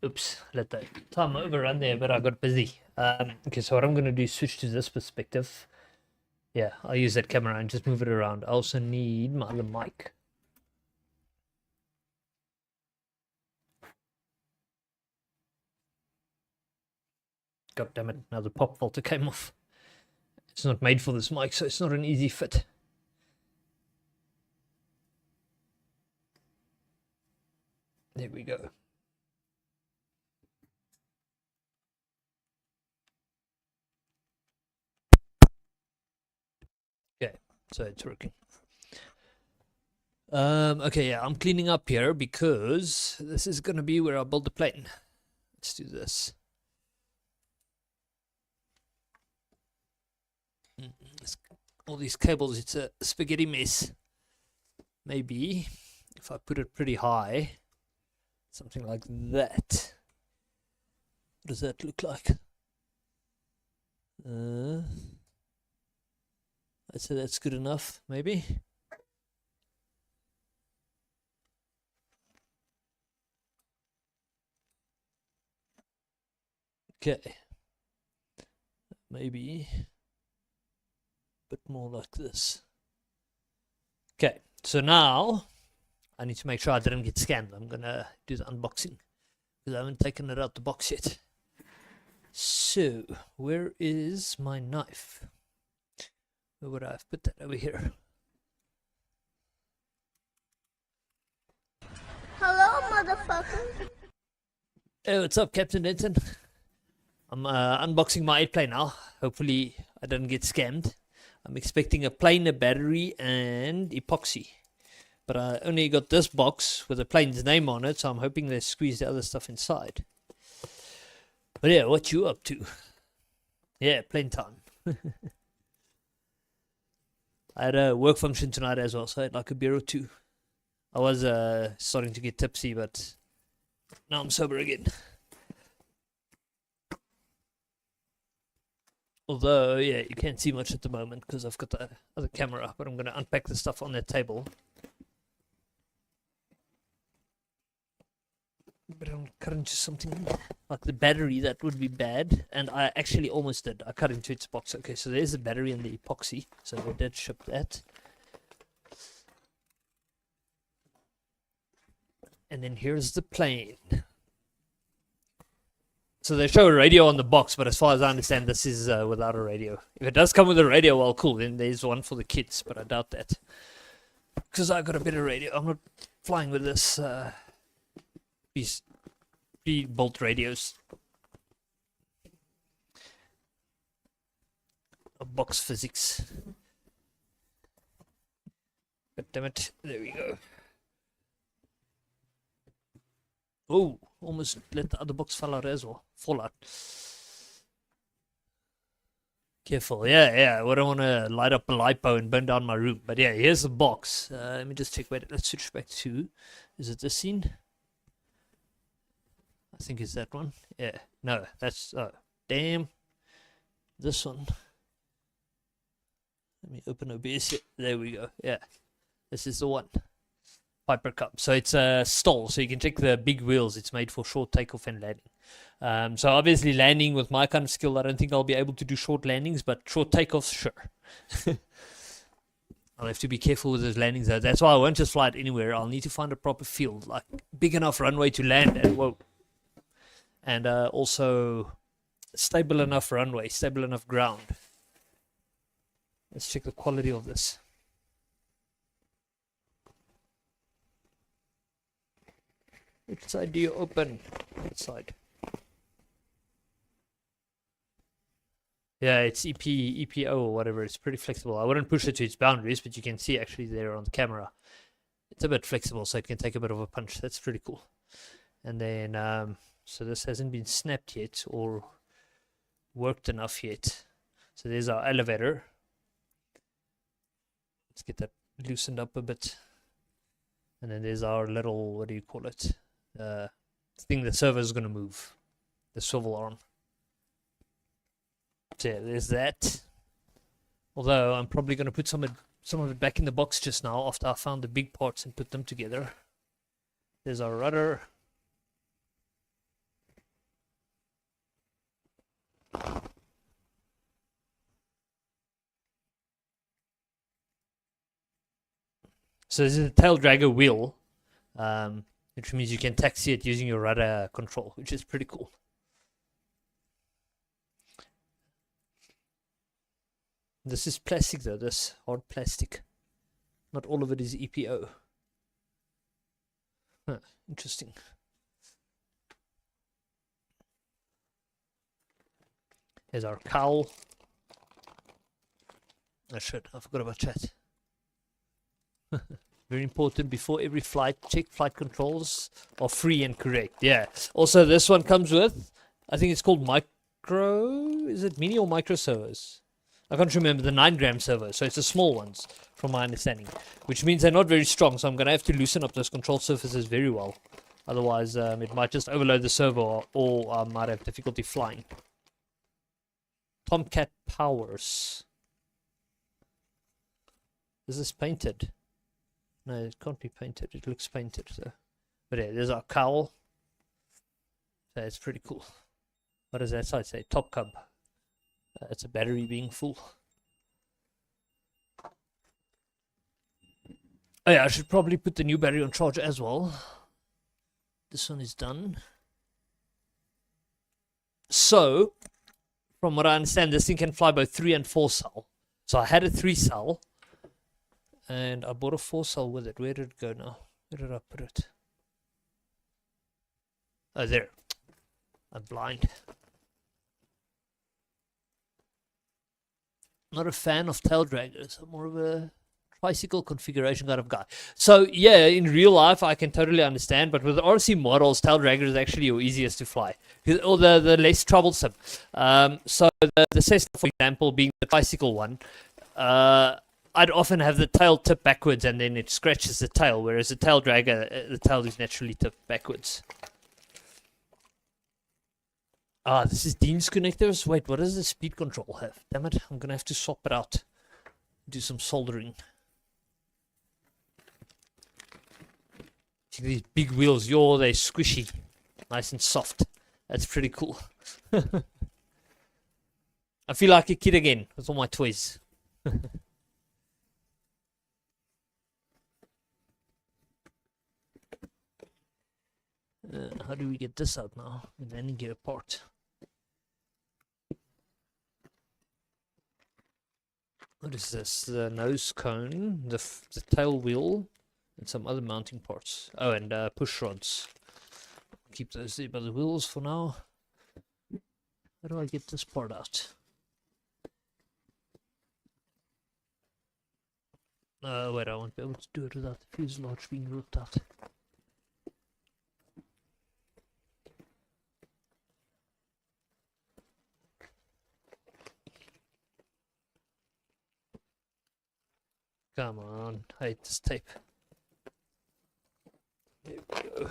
Oops, let the time overrun there, but I got busy. Okay, so what I'm going to do is switch to this perspective. Yeah, I'll use that camera and just move it around. I also need my other mic. God damn it, now the pop filter came off. It's not made for this mic, so it's not an easy fit. There we go. Okay, so it's working. Okay, yeah, I'm cleaning up here because this is gonna be where I build the plane. Let's do this. All these cables, it's a spaghetti mess. Maybe if I put it pretty high, something like that. What does that look like? I'd say that's good enough, maybe. Okay. Maybe a bit more like this. Okay, so now I need to make sure I didn't get scammed. I'm gonna do the unboxing because I haven't taken it out the box yet. So, where is my knife? Where would I have put that? Over here. Hello, motherfucker. Hey, what's up, Captain Denton? I'm unboxing my 8 plane now. Hopefully I didn't get scammed. I'm expecting a plane, a battery, and epoxy. But I only got this box with the plane's name on it, so I'm hoping they squeeze the other stuff inside. But yeah, what you up to? Yeah, plane time. I had a work function tonight as well, so I had like a beer or two. I was starting to get tipsy, but now I'm sober again. Although, yeah, you can't see much at the moment because I've got the other camera, but I'm going to unpack the stuff on that table. But I'm cut into something like the battery, that would be bad. And I actually almost did. I cut into its box. Okay, so there's the battery and the epoxy. So they did ship that. And then here's the plane. So they show a radio on the box, but as far as I understand, this is without a radio. If it does come with a radio, well, cool. Then there's one for the kids, but I doubt that. Because I got a better radio. I'm not flying with this. These 3-bolt radios. Box physics. God damn it. There we go. Oh, almost let the other box fall out as well. Fall out. Careful. Yeah. I don't want to light up a lipo and burn down my room. But yeah, here's the box. Let me just check. Wait, let's switch back to... Is it this scene? I think it's that one. Yeah. No, that's... Oh, damn. This one. Let me open OBS here. There we go. Yeah. This is the one. Piper Cup. So it's a stall. So you can check the big wheels. It's made for short takeoff and landing. So obviously landing with my kind of skill, I don't think I'll be able to do short landings, but short takeoffs, sure. I'll have to be careful with those landings though. That's why I won't just fly it anywhere. I'll need to find a proper field, like big enough runway to land at. Whoa. And also stable enough runway, stable enough ground. Let's check the quality of this. Which side do you open? Which side? Yeah, it's EPO or whatever. It's pretty flexible. I wouldn't push it to its boundaries, but you can see actually there on the camera. It's a bit flexible, so it can take a bit of a punch. That's pretty cool. And then, so this hasn't been snapped yet or worked enough yet. So there's our elevator. Let's get that loosened up a bit. And then there's our little, what do you call it? Thing the server is going to move. The swivel arm. So yeah, there's that. Although I'm probably going to put some of it back in the box just now after I found the big parts and put them together. There's our rudder. So this is a tail dragger wheel, which means you can taxi it using your rudder control, which is pretty cool. This is plastic though, this hard plastic. Not all of it is EPO. Huh, interesting. Here's our cowl. Oh shit, I forgot about chat. Very important, before every flight, check flight controls are free and correct. Yeah. Also, this one comes with, I think it's called micro, is it mini or micro servos? I can't remember, the 9-gram servo, so it's the small ones, from my understanding. Which means they're not very strong, so I'm going to have to loosen up those control surfaces very well. Otherwise, it might just overload the servo, or I might have difficulty flying. Tomcat Powers. Is this painted? No, it can't be painted. It looks painted, so. But yeah, there's our cowl. So it's pretty cool. What does that side say? Top Cub. It's a battery being full. Oh yeah, I should probably put the new battery on charge as well. This one is done. So, from what I understand, this thing can fly both 3 and 4 cell. So I had a 3 cell, and I bought a 4 cell with it. Where did it go now? Where did I put it? Oh, there. I'm blind. Not a fan of tail draggers. I'm more of a tricycle configuration kind of guy. So yeah, in real life I can totally understand, but with RC models, tail dragger is actually your easiest to fly, or the less troublesome. So the Cessna, for example, being the tricycle one, I'd often have the tail tip backwards and then it scratches the tail, whereas the tail dragger, the tail is naturally tipped backwards. Ah, this is Dean's connectors. Wait, what does the speed control have? Damn it, I'm gonna have to swap it out. Do some soldering. See these big wheels, yo, they're squishy. Nice and soft. That's pretty cool. I feel like a kid again with all my toys. How do we get this out now? And then get apart. What is this? The nose cone, the tail wheel, and some other mounting parts. Oh, and push rods. Keep those there by the wheels for now. How do I get this part out? Wait, I won't be able to do it without the fuselage being ripped out. Come on, I hate this tape. There we go.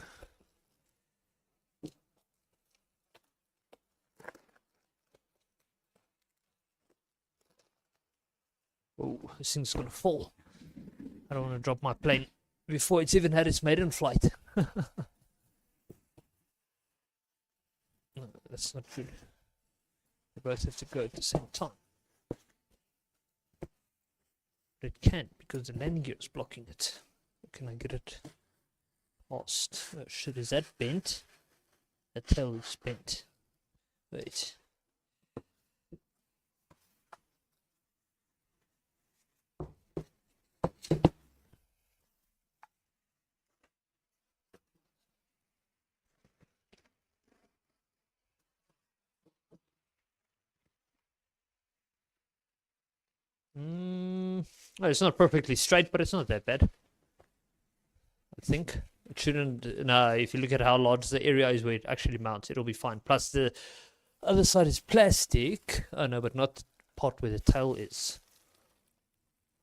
Oh, this thing's gonna fall. I don't want to drop my plane before it's even had its maiden flight. No, that's not good. They both have to go at the same time. But it can't because the landing gear is blocking it. How can I get it past? Oh shit, is that bent? That tail is bent. Wait. Oh, it's not perfectly straight, but it's not that bad. I think it shouldn't. No, if you look at how large the area is where it actually mounts, it'll be fine. Plus the other side is plastic. Oh no, but not the part where the tail is.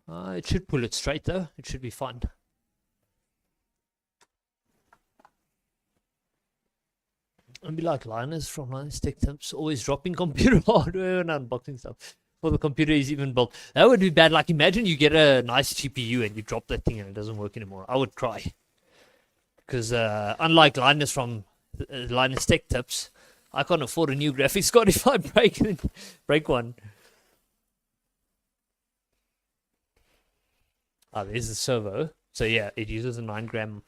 It should pull it straight though. It should be fine. And be like Linus from Linus Tech Tips, always dropping computer hardware and unboxing stuff. Before the computer is even built. That would be bad. Like imagine you get a nice GPU and you drop that thing and it doesn't work anymore. I would cry. Because unlike Linus from Linus Tech Tips, I can't afford a new graphics card if I break one. Ah, there's the servo. So yeah, it uses a 9 gram.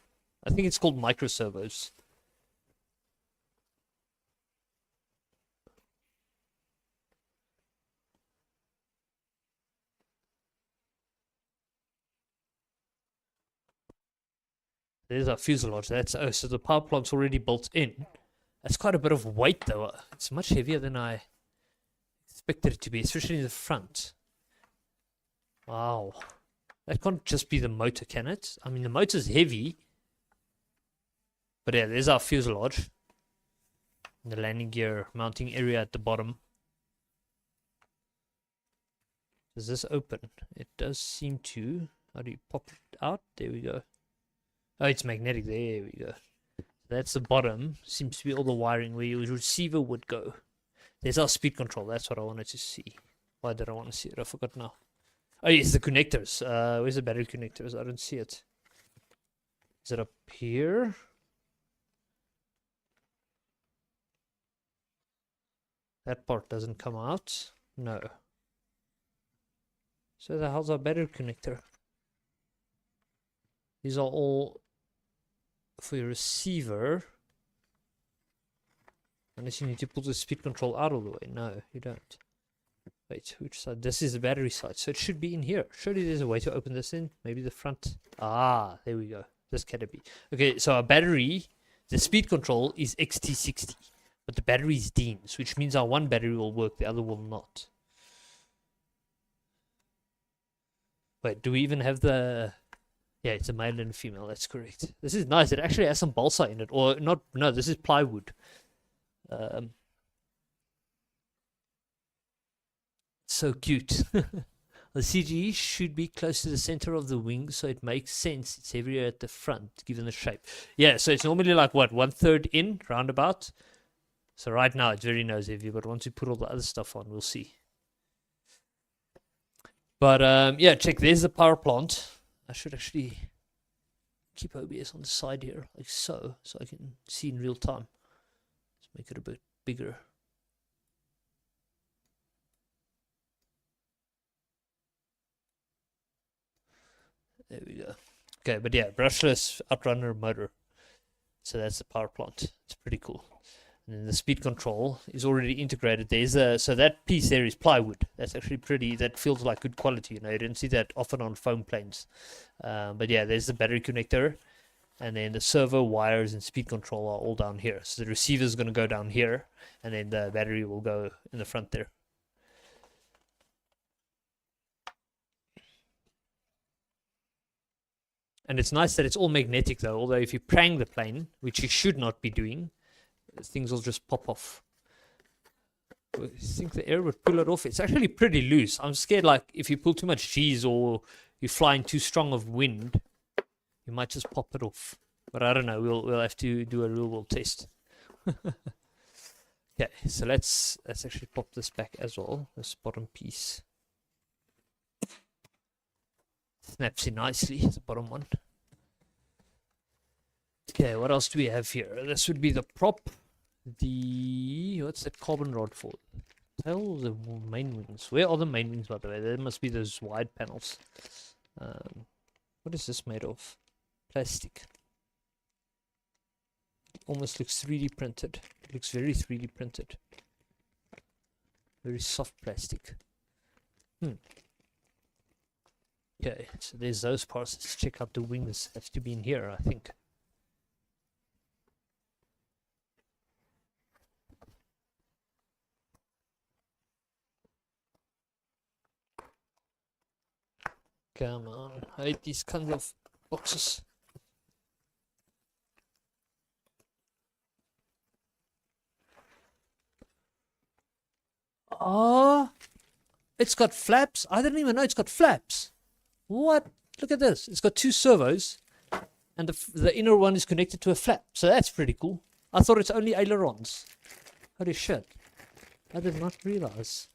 I think it's called micro servos. There's our fuselage. That's so the power plant's already built in. That's quite a bit of weight though. It's much heavier than I expected it to be, especially in the front. Wow. That can't just be the motor, can it? I mean, the motor's heavy. But yeah, there's our fuselage. The landing gear mounting area at the bottom. Does this open? It does seem to. How do you pop it out? There we go. Oh, it's magnetic. There we go. That's the bottom. Seems to be all the wiring where your receiver would go. There's our speed control. That's what I wanted to see. Why did I want to see it? I forgot now. Oh, yes, the connectors. Where's the battery connectors? I don't see it. Is it up here? That part doesn't come out. No. So the hell's our battery connector? These are all for your receiver. Unless you need to pull the speed control out of the way. No, you don't. Wait, which side? This is the battery side. So it should be in here. Surely there's a way to open this in. Maybe the front. Ah, there we go. This can be. Okay, so our battery, the speed control is XT60. But the battery is Dean's, which means our one battery will work, the other will not. Wait, do we even have the... Yeah, it's a male and a female, that's correct. This is nice, it actually has some balsa in it. Or not, no, this is plywood. So cute. The CGE should be close to the center of the wing, so it makes sense. It's heavier at the front, given the shape. Yeah, so it's normally like, what, 1/3 in, roundabout? So right now it's very nose heavy, but once we put all the other stuff on, we'll see. But yeah, check, there's the power plant. I should actually keep OBS on the side here, like so I can see in real time. Let's make it a bit bigger. There we go. Okay, but yeah, brushless outrunner motor. So that's the power plant. It's pretty cool. And then the speed control is already integrated. There's a, so that piece there is plywood. That's actually pretty, that feels like good quality, you know, you didn't see that often on foam planes. But yeah, there's the battery connector, and then the servo wires and speed control are all down here. So the receiver is going to go down here, and then the battery will go in the front there. And it's nice that it's all magnetic though, although if you prang the plane, which you should not be doing, things will just pop off. I think the air would pull it off. It's actually pretty loose. I'm scared like if you pull too much G's or you're flying too strong of wind, you might just pop it off. But I don't know, we'll have to do a real world test. Okay, so let's actually pop this back as well, this bottom piece. Snaps in nicely, the bottom one. Okay, what else do we have here? This would be the prop. What's that carbon rod for? Tail, the main wings. Where are the main wings, by the way? There must be those wide panels. What is this made of? Plastic. It almost looks 3D printed. It looks very 3D printed. Very soft plastic. Okay, so there's those parts. Let's check out the wings. Have to be in here, I think. Come on, I hate these kinds of boxes. Oh, it's got flaps. I didn't even know it's got flaps. What? Look at this. It's got two servos, and the inner one is connected to a flap. So that's pretty cool. I thought it's only ailerons. Holy shit. I did not realize.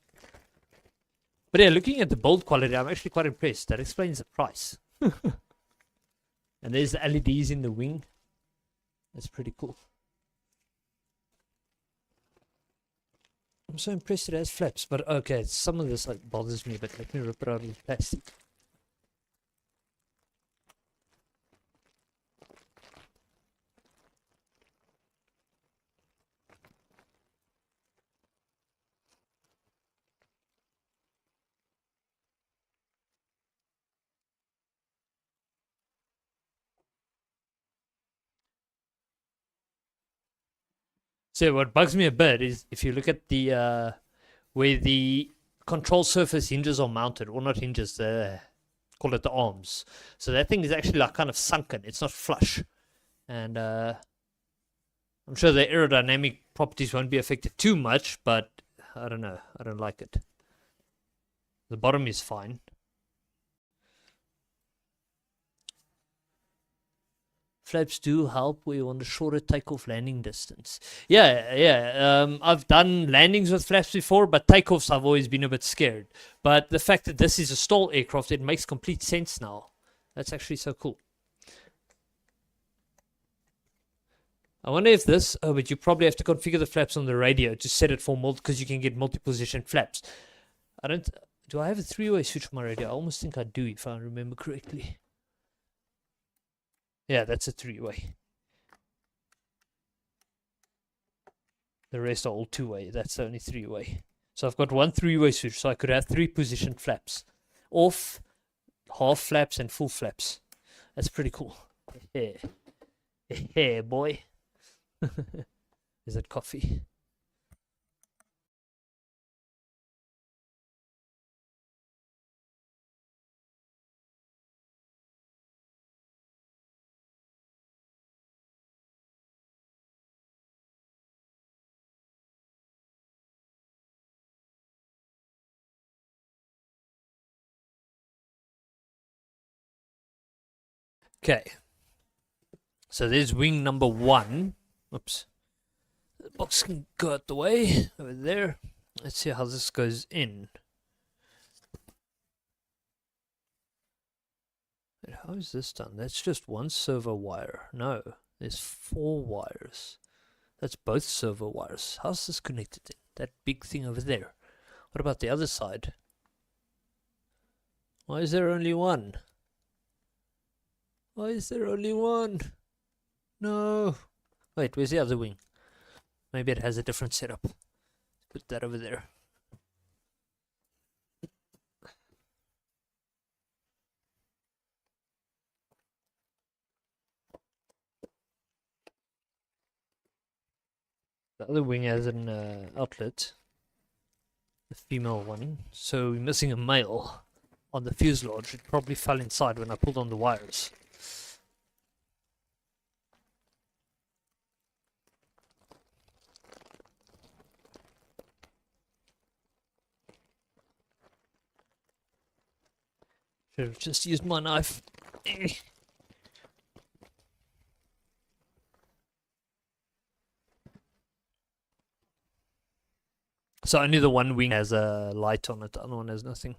But yeah, looking at the build quality, I'm actually quite impressed. That explains the price. And there's the LEDs in the wing. That's pretty cool. I'm so impressed it has flaps. But okay, some of this like bothers me, but let me rip it out of the plastic. So what bugs me a bit is if you look at the where the control surface hinges are mounted, or not hinges, call it the arms. So that thing is actually like kind of sunken. It's not flush, and I'm sure the aerodynamic properties won't be affected too much, but I don't know. I don't like it. The bottom is fine. Flaps do help where you want a shorter takeoff landing distance. Yeah. I've done landings with flaps before, but takeoffs I've always been a bit scared. But the fact that this is a STOL aircraft, it makes complete sense now. That's actually so cool. I wonder if this... Oh, but you probably have to configure the flaps on the radio to set it for because you can get multi-position flaps. I don't... Do I have a three-way switch on my radio? I almost think I do, if I remember correctly. Yeah, that's a three-way. The rest are all two-way. That's the only three-way. So I've got one three-way switch, so I could have three-position flaps. Off, half flaps, and full flaps. That's pretty cool. Yeah. Yeah, boy. Is it coffee? Okay. So there's wing number 1. Oops. The box can go out the way over there. Let's see how this goes in. Wait, how is this done? That's just one servo wire. No, there's 4 wires. That's both servo wires. How's this connected in? That big thing over there. What about the other side? Why is there only one? Why is there only one? No. Wait, where's the other wing? Maybe it has a different setup. Put that over there. The other wing has an outlet. The female one. So we're missing a male on the fuselage. It probably fell inside when I pulled on the wires. Should have just used my knife. So only the one wing has a light on it, the other one has nothing.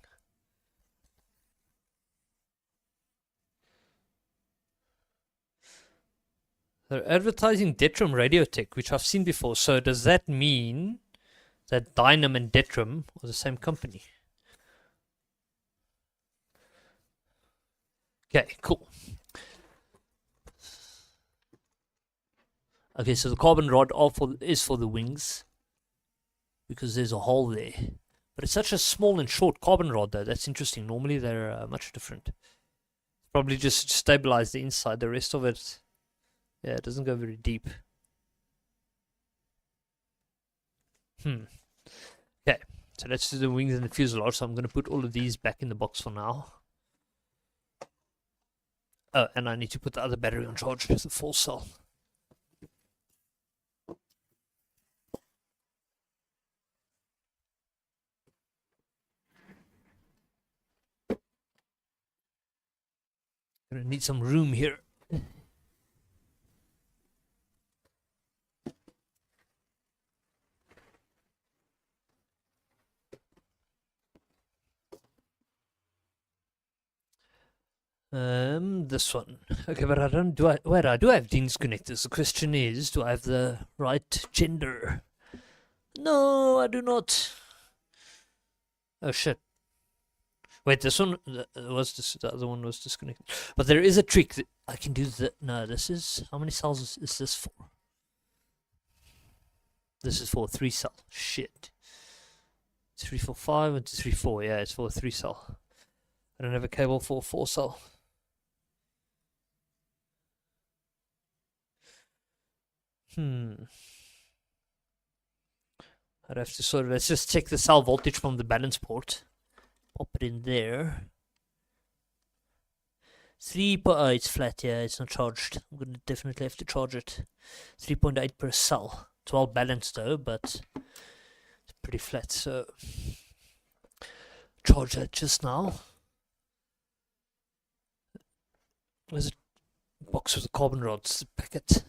They're advertising Detrum Radiotech, which I've seen before. So does that mean that Dynam and Detrum are the same company? Okay, cool. Okay, so the carbon rod is for the wings, because there's a hole there. But it's such a small and short carbon rod, though. That's interesting. Normally they're much different. Probably just stabilize the inside. The rest of it, yeah, it doesn't go very deep. Okay, so let's do the wings and the fuselage. So I'm going to put all of these back in the box for now. Oh, and I need to put the other battery on charge, the full cell. Gonna need some room here. This one. Okay, but I do have DINS connectors. The question is, do I have the right gender? No, I do not. Oh shit. Wait, this one the other one was disconnected. But there is a trick that I can do that. No, this is, how many cells is this for? This is for a 3 cell. Shit. 3, 4, 5 and 3, 4. Yeah, it's for a 3 cell. I don't have a cable for a 4 cell. I'd have to sort of, let's just check the cell voltage from the balance port. Pop it in there. It's flat, yeah, it's not charged. I'm gonna definitely have to charge it. 3.8 per cell. It's well balanced though, but it's pretty flat, so charge that just now. There's a box with the carbon rods, packet.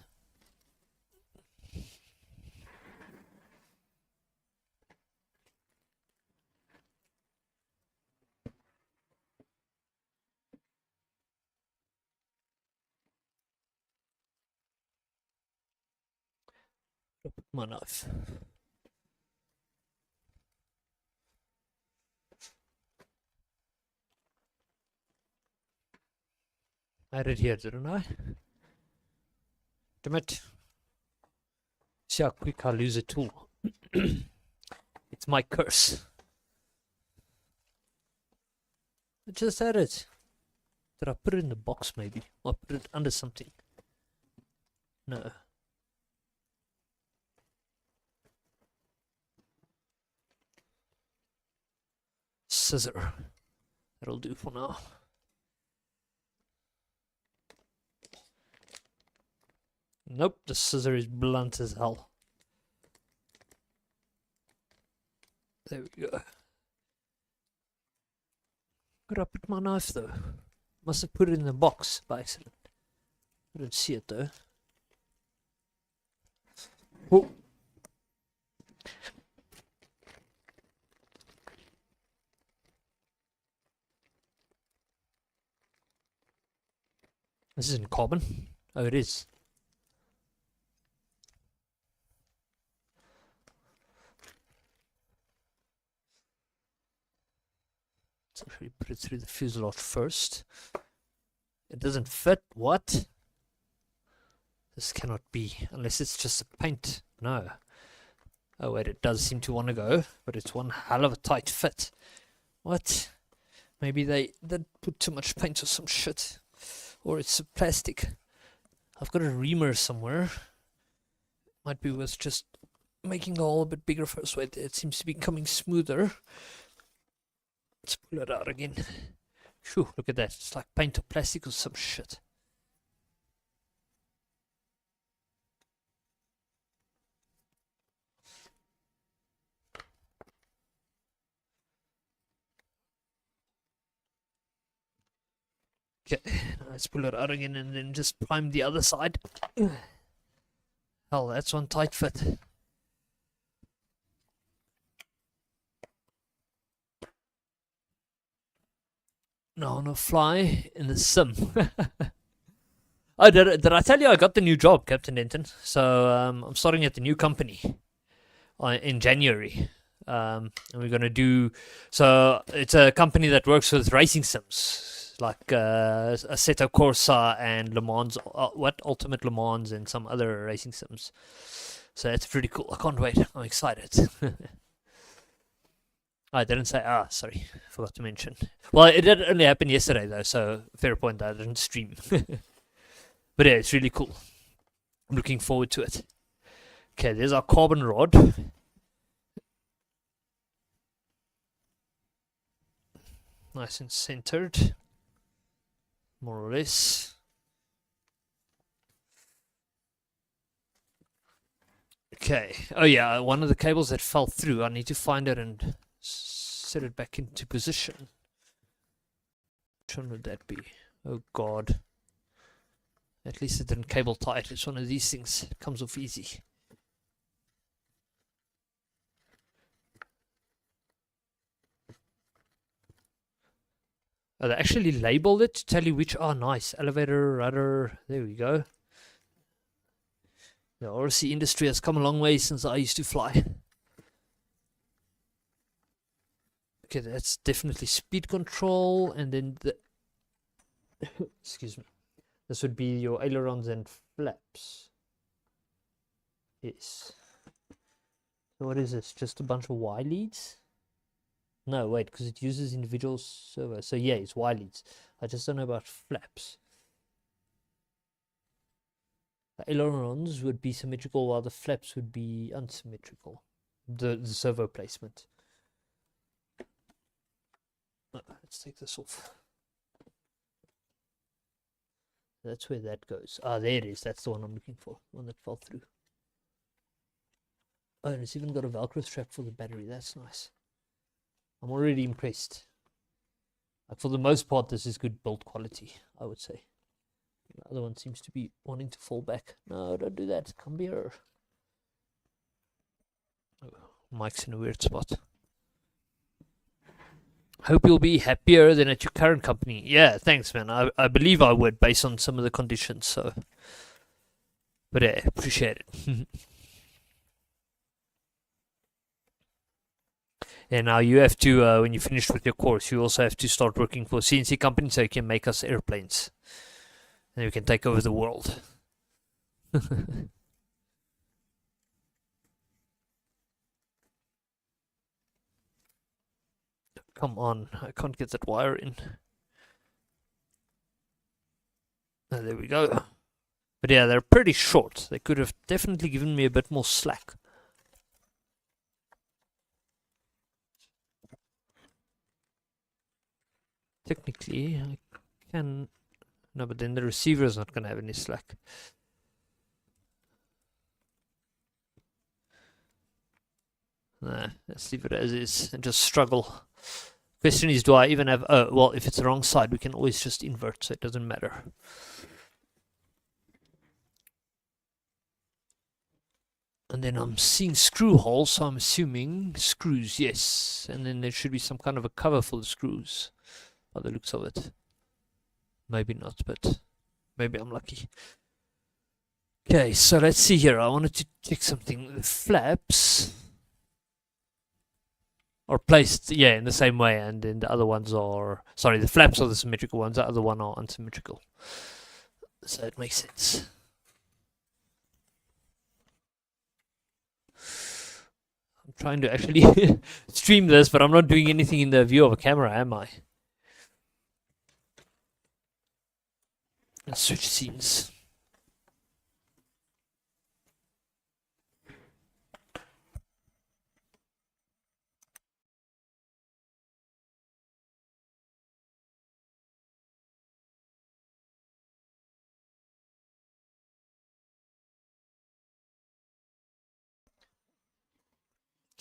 My knife. I had it here, didn't I? Damn it. See how quick I lose a tool. It's my curse. I just had it. Did I put it in the box maybe? Or put it under something? No. Scissor. That'll do for now. Nope, the scissor is blunt as hell. There we go. Where'd I put my knife though? Must have put it in the box by accident. I didn't see it though. Oh. This isn't carbon. Oh, it is. Let's actually put it through the fuselage first. It doesn't fit. What? This cannot be. Unless it's just a paint. No. Oh, wait. It does seem to want to go. But it's one hell of a tight fit. What? Maybe they did put too much paint or some shit. Or it's a plastic. I've got a reamer somewhere. Might be worth just making the hole a bit bigger first. Wait, it seems to be coming smoother. Let's pull it out again. Phew, look at that. It's like paint or plastic or some shit. Okay, let's pull it out again and then just prime the other side. Hell, that's one tight fit. No fly in the sim. Oh, did I tell you I got the new job, Captain Denton? So I'm starting at the new company in January. And we're gonna do. So it's a company that works with racing sims, like Assetto Corsa and Le Mans, Ultimate Le Mans, and some other racing sims. So it's pretty cool. I can't wait. I'm excited. I didn't say. Sorry, forgot to mention. Well, it did only happen yesterday though, so fair point. I didn't stream. But yeah, it's really cool. I'm looking forward to it. Okay, there's our carbon rod. Nice and centered, more or less. Okay. Oh yeah, one of the cables that fell through. I need to find it and set it back into position. Which one would that be? Oh god. At least it didn't cable tie it. It's one of these things. It comes off easy. Oh, they actually labeled it to tell you which. Oh, nice. Elevator, rudder. There we go. The RC industry has come a long way since I used to fly. Okay, that's definitely speed control. And then the... Excuse me. This would be your ailerons and flaps. Yes. So what is this? Just a bunch of Y leads? No, wait, because it uses individual servos. So yeah, it's Y leads. I just don't know about flaps. The ailerons would be symmetrical while the flaps would be unsymmetrical. the servo placement. Let's take this off. That's where that goes. Ah, there it is. That's the one I'm looking for. The one that fell through. Oh, and it's even got a Velcro strap for the battery. That's nice. I'm already impressed. Like, for the most part, this is good build quality, I would say. The other one seems to be wanting to fall back. No, don't do that. Come here. Oh, Mike's in a weird spot. Hope you'll be happier than at your current company. Yeah, thanks, man. I believe I would, based on some of the conditions. So, but yeah, appreciate it. And now you have to, when you finish with your course, you also have to start working for a CNC company so you can make us airplanes. And we can take over the world. Come on, I can't get that wire in. Oh, there we go. But yeah, they're pretty short. They could have definitely given me a bit more slack. Technically, I can... No, but then the receiver is not going to have any slack. Nah, let's leave it as is and just struggle. Question is, do I even have... Oh, well, if it's the wrong side, we can always just invert, so it doesn't matter. And then I'm seeing screw holes, so I'm assuming screws, yes. And then there should be some kind of a cover for the screws, by the looks of it. Maybe not, but maybe I'm lucky. Okay, so let's see here. I wanted to check something. The flaps are placed, yeah, in the same way, and then the other ones are... Sorry, the flaps are the symmetrical ones, the other one are unsymmetrical. So it makes sense. I'm trying to actually stream this, but I'm not doing anything in the view of a camera, am I? Let's switch scenes.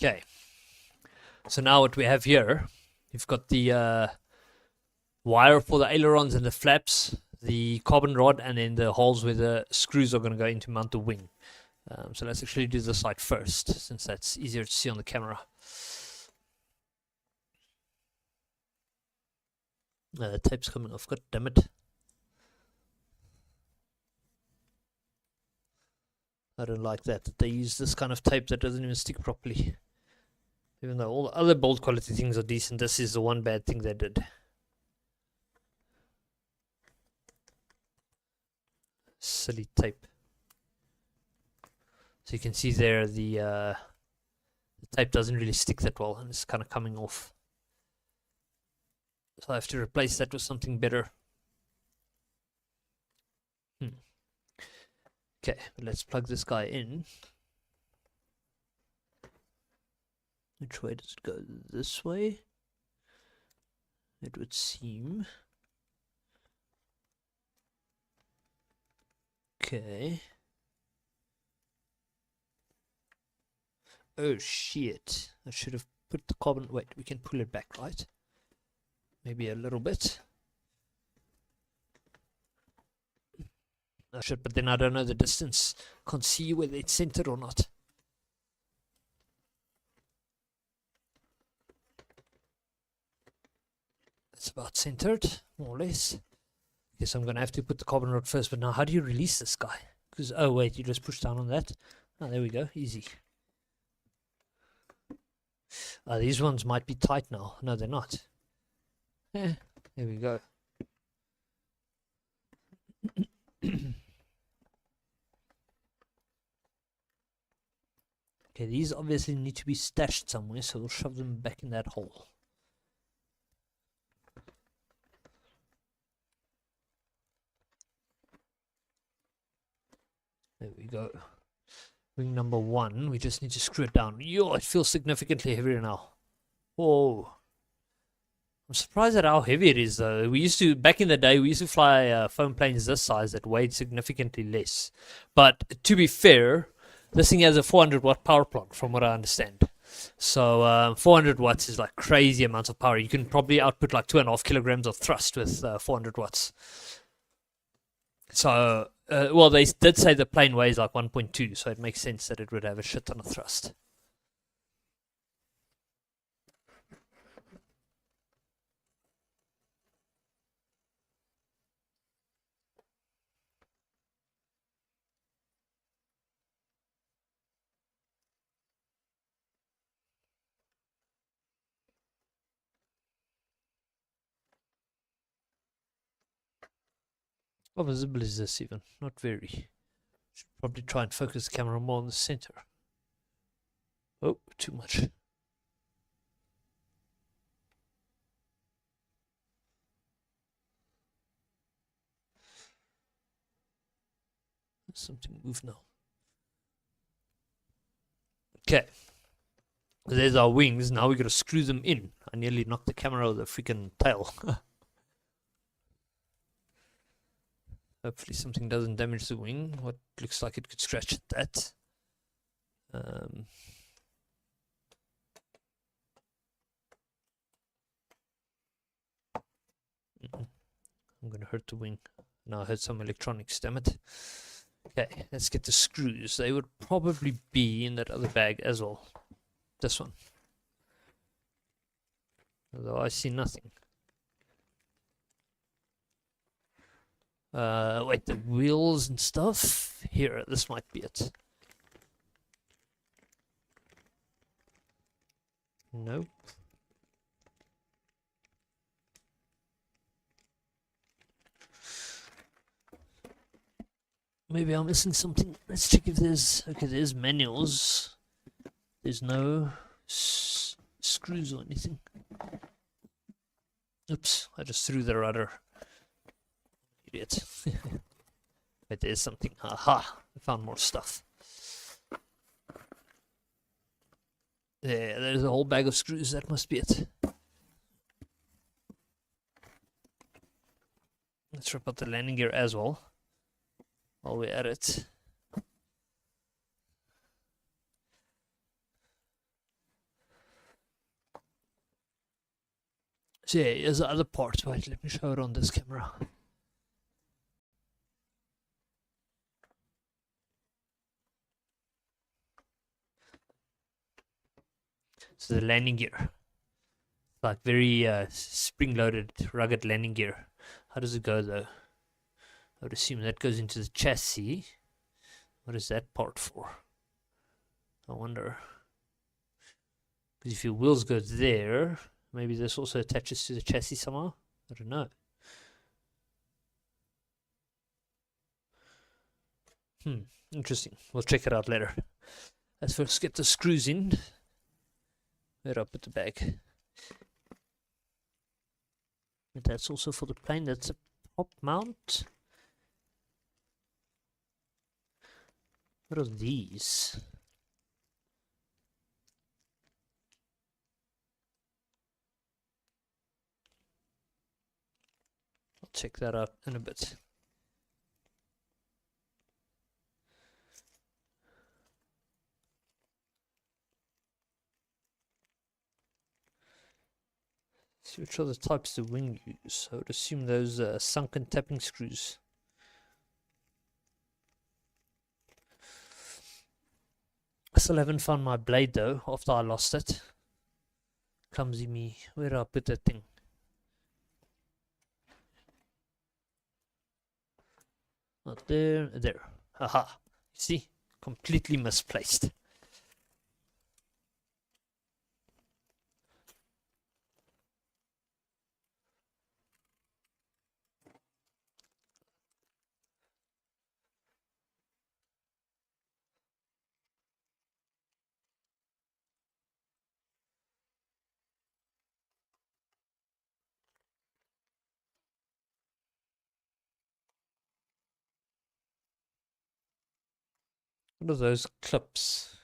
Okay. So now what we have here, you've got the wire for the ailerons and the flaps, the carbon rod, and then the holes where the screws are going to go in to mount the wing. So let's actually do the side first, since that's easier to see on the camera. The tape's coming off, god damn it. I don't like that they use this kind of tape that doesn't even stick properly. Even though all the other build quality things are decent, this is the one bad thing they did. Silly tape. So you can see there the tape doesn't really stick that well, and it's kind of coming off. So I have to replace that with something better. Okay, let's plug this guy in. Which way does it go? This way? It would seem. Okay. Oh shit. I should have put the carbon... Wait, we can pull it back, right? Maybe a little bit. Oh shit, but then I don't know the distance. Can't see whether it's centered or not. It's about centered, more or less. Guess I'm gonna have to put the carbon rod first, but now how do you release this guy? Because, oh wait, you just push down on that. Oh, there we go, easy. These ones might be tight now. No, they're not. There we go. Okay, these obviously need to be stashed somewhere, so we'll shove them back in that hole. There we go. Wing number 1, we just need to screw it down. Yo, it feels significantly heavier now. Whoa. I'm surprised at how heavy it is though. Back in the day, we used to fly foam planes this size that weighed significantly less. But to be fair, this thing has a 400 watt power plant from what I understand. So 400 watts is like crazy amounts of power. You can probably output like 2.5 kilograms of thrust with 400 watts. So, well, they did say the plane weighs like 1.2, so it makes sense that it would have a shit ton of thrust. How visible is this even? Not very. Should probably try and focus the camera more on the center. Oh, too much. Something move now. Okay. There's our wings. Now we gotta screw them in. I nearly knocked the camera over the freaking tail. Hopefully something doesn't damage the wing. What looks like it could scratch at that. I'm gonna hurt the wing. Now I hurt some electronics, damn it. Okay, let's get the screws. They would probably be in that other bag as well. This one. Although I see nothing. Wait, the wheels and stuff? Here, this might be it. Nope. Maybe I'm missing something. Let's check if there's... Okay, there's manuals. There's no screws or anything. Oops, I just threw the rudder. Idiot. But there's something. Aha! I found more stuff. There's a whole bag of screws. That must be it. Let's rip out the landing gear as well. While we're at it. So yeah, here's the other part. Wait, let me show it on this camera. So the landing gear. Like very spring-loaded, rugged landing gear. How does it go though? I would assume that goes into the chassis. What is that part for? I wonder. Because if your wheels go there, maybe this also attaches to the chassis somehow? I don't know. Interesting. We'll check it out later. Let's first get the screws in. Where do I put the bag? And that's also for the plane. That's a prop mount. What are these? I'll check that out in a bit. See which other types the wing use. I would assume those sunken tapping screws. I still haven't found my blade though, after I lost it. Clumsy me. Where do I put that thing? Not there. There. Haha. See? Completely misplaced. What are those clips?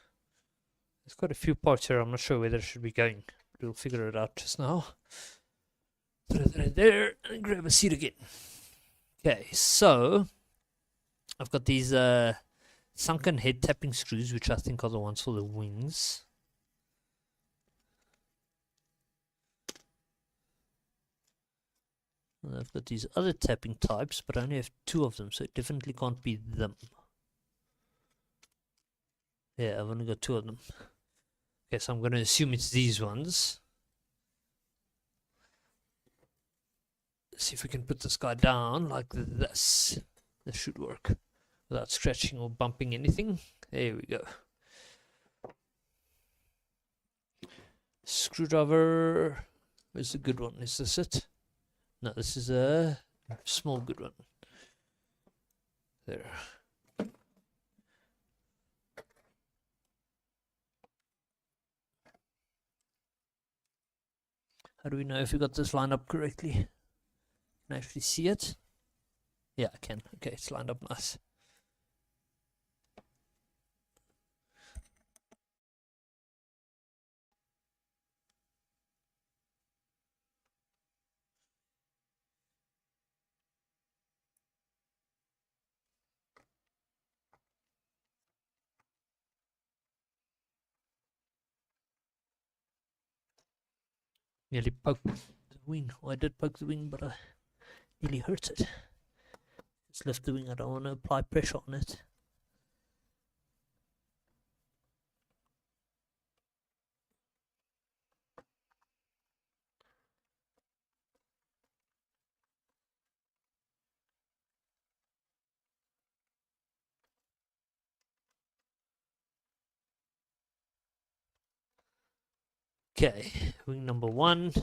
There's quite a few parts here. I'm not sure where they should be going. We'll figure it out just now. Throw that there and grab a seat again. Okay, so I've got these sunken head tapping screws, which I think are the ones for the wings. And I've got these other tapping types, but I only have 2 of them, so it definitely can't be them. Yeah, I've only got 2 of them. Okay, so I'm going to assume it's these ones. Let's see if we can put this guy down like this. This should work without scratching or bumping anything. There we go. Screwdriver. Where's the good one? Is this it? No, this is a small good one. There. How do we know if we got this lined up correctly? Can I actually see it? Yeah, I can. Okay, it's lined up nice. Nearly poked the wing. Well, I did poke the wing, but I nearly hurt it. Just lift the wing. I don't want to apply pressure on it. Okay, wing number 1.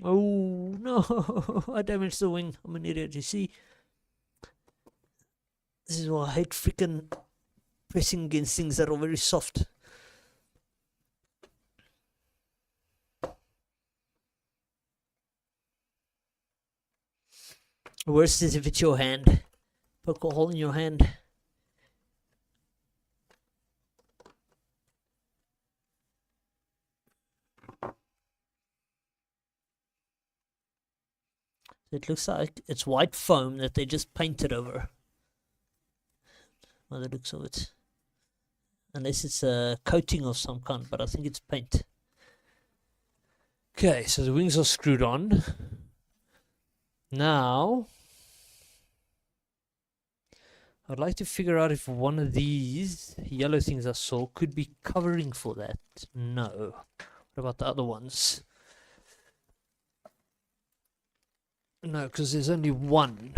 Oh no, I damaged the wing. I'm an idiot, you see. This is why I hate freaking pressing against things that are very soft. The worst is if it's your hand. Poke a hole in your hand. It looks like it's white foam that they just painted over. By the looks of it. Unless it's a coating of some kind, but I think it's paint. Okay, so the wings are screwed on. Now, I'd like to figure out if one of these yellow things I saw could be covering for that. No. What about the other ones? No, because there's only one.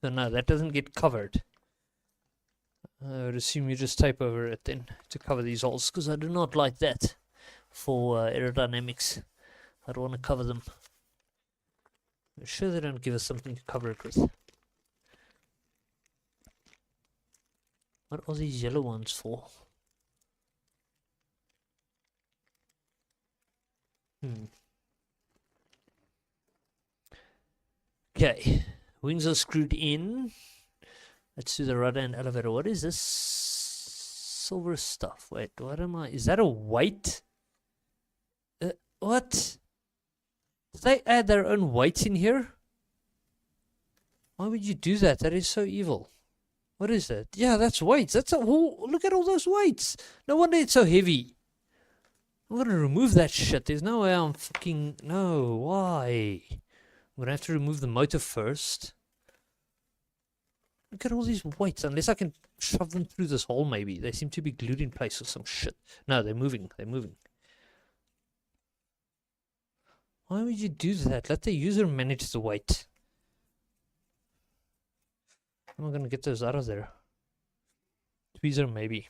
So no, that doesn't get covered. I would assume you just tape over it then to cover these holes, because I do not like that for aerodynamics. I don't want to cover them. I'm sure they don't give us something to cover it with. What are these yellow ones for? Okay, wings are screwed in. Let's do the rudder and elevator. What is this silver stuff? Wait, what am I? Is that a weight? What? Did they add their own weights in here? Why would you do that? That is so evil. What is that? Yeah, that's weights. That's a whole. Look at all those weights. No wonder it's so heavy. I'm gonna remove that shit. There's no way I'm fucking. No, why? I'm gonna have to remove the motor first. Look at all these weights. Unless I can shove them through this hole, maybe. They seem to be glued in place or some shit. No, they're moving. They're moving. Why would you do that? Let the user manage the weight. How am I going to get those out of there? Tweezer, maybe.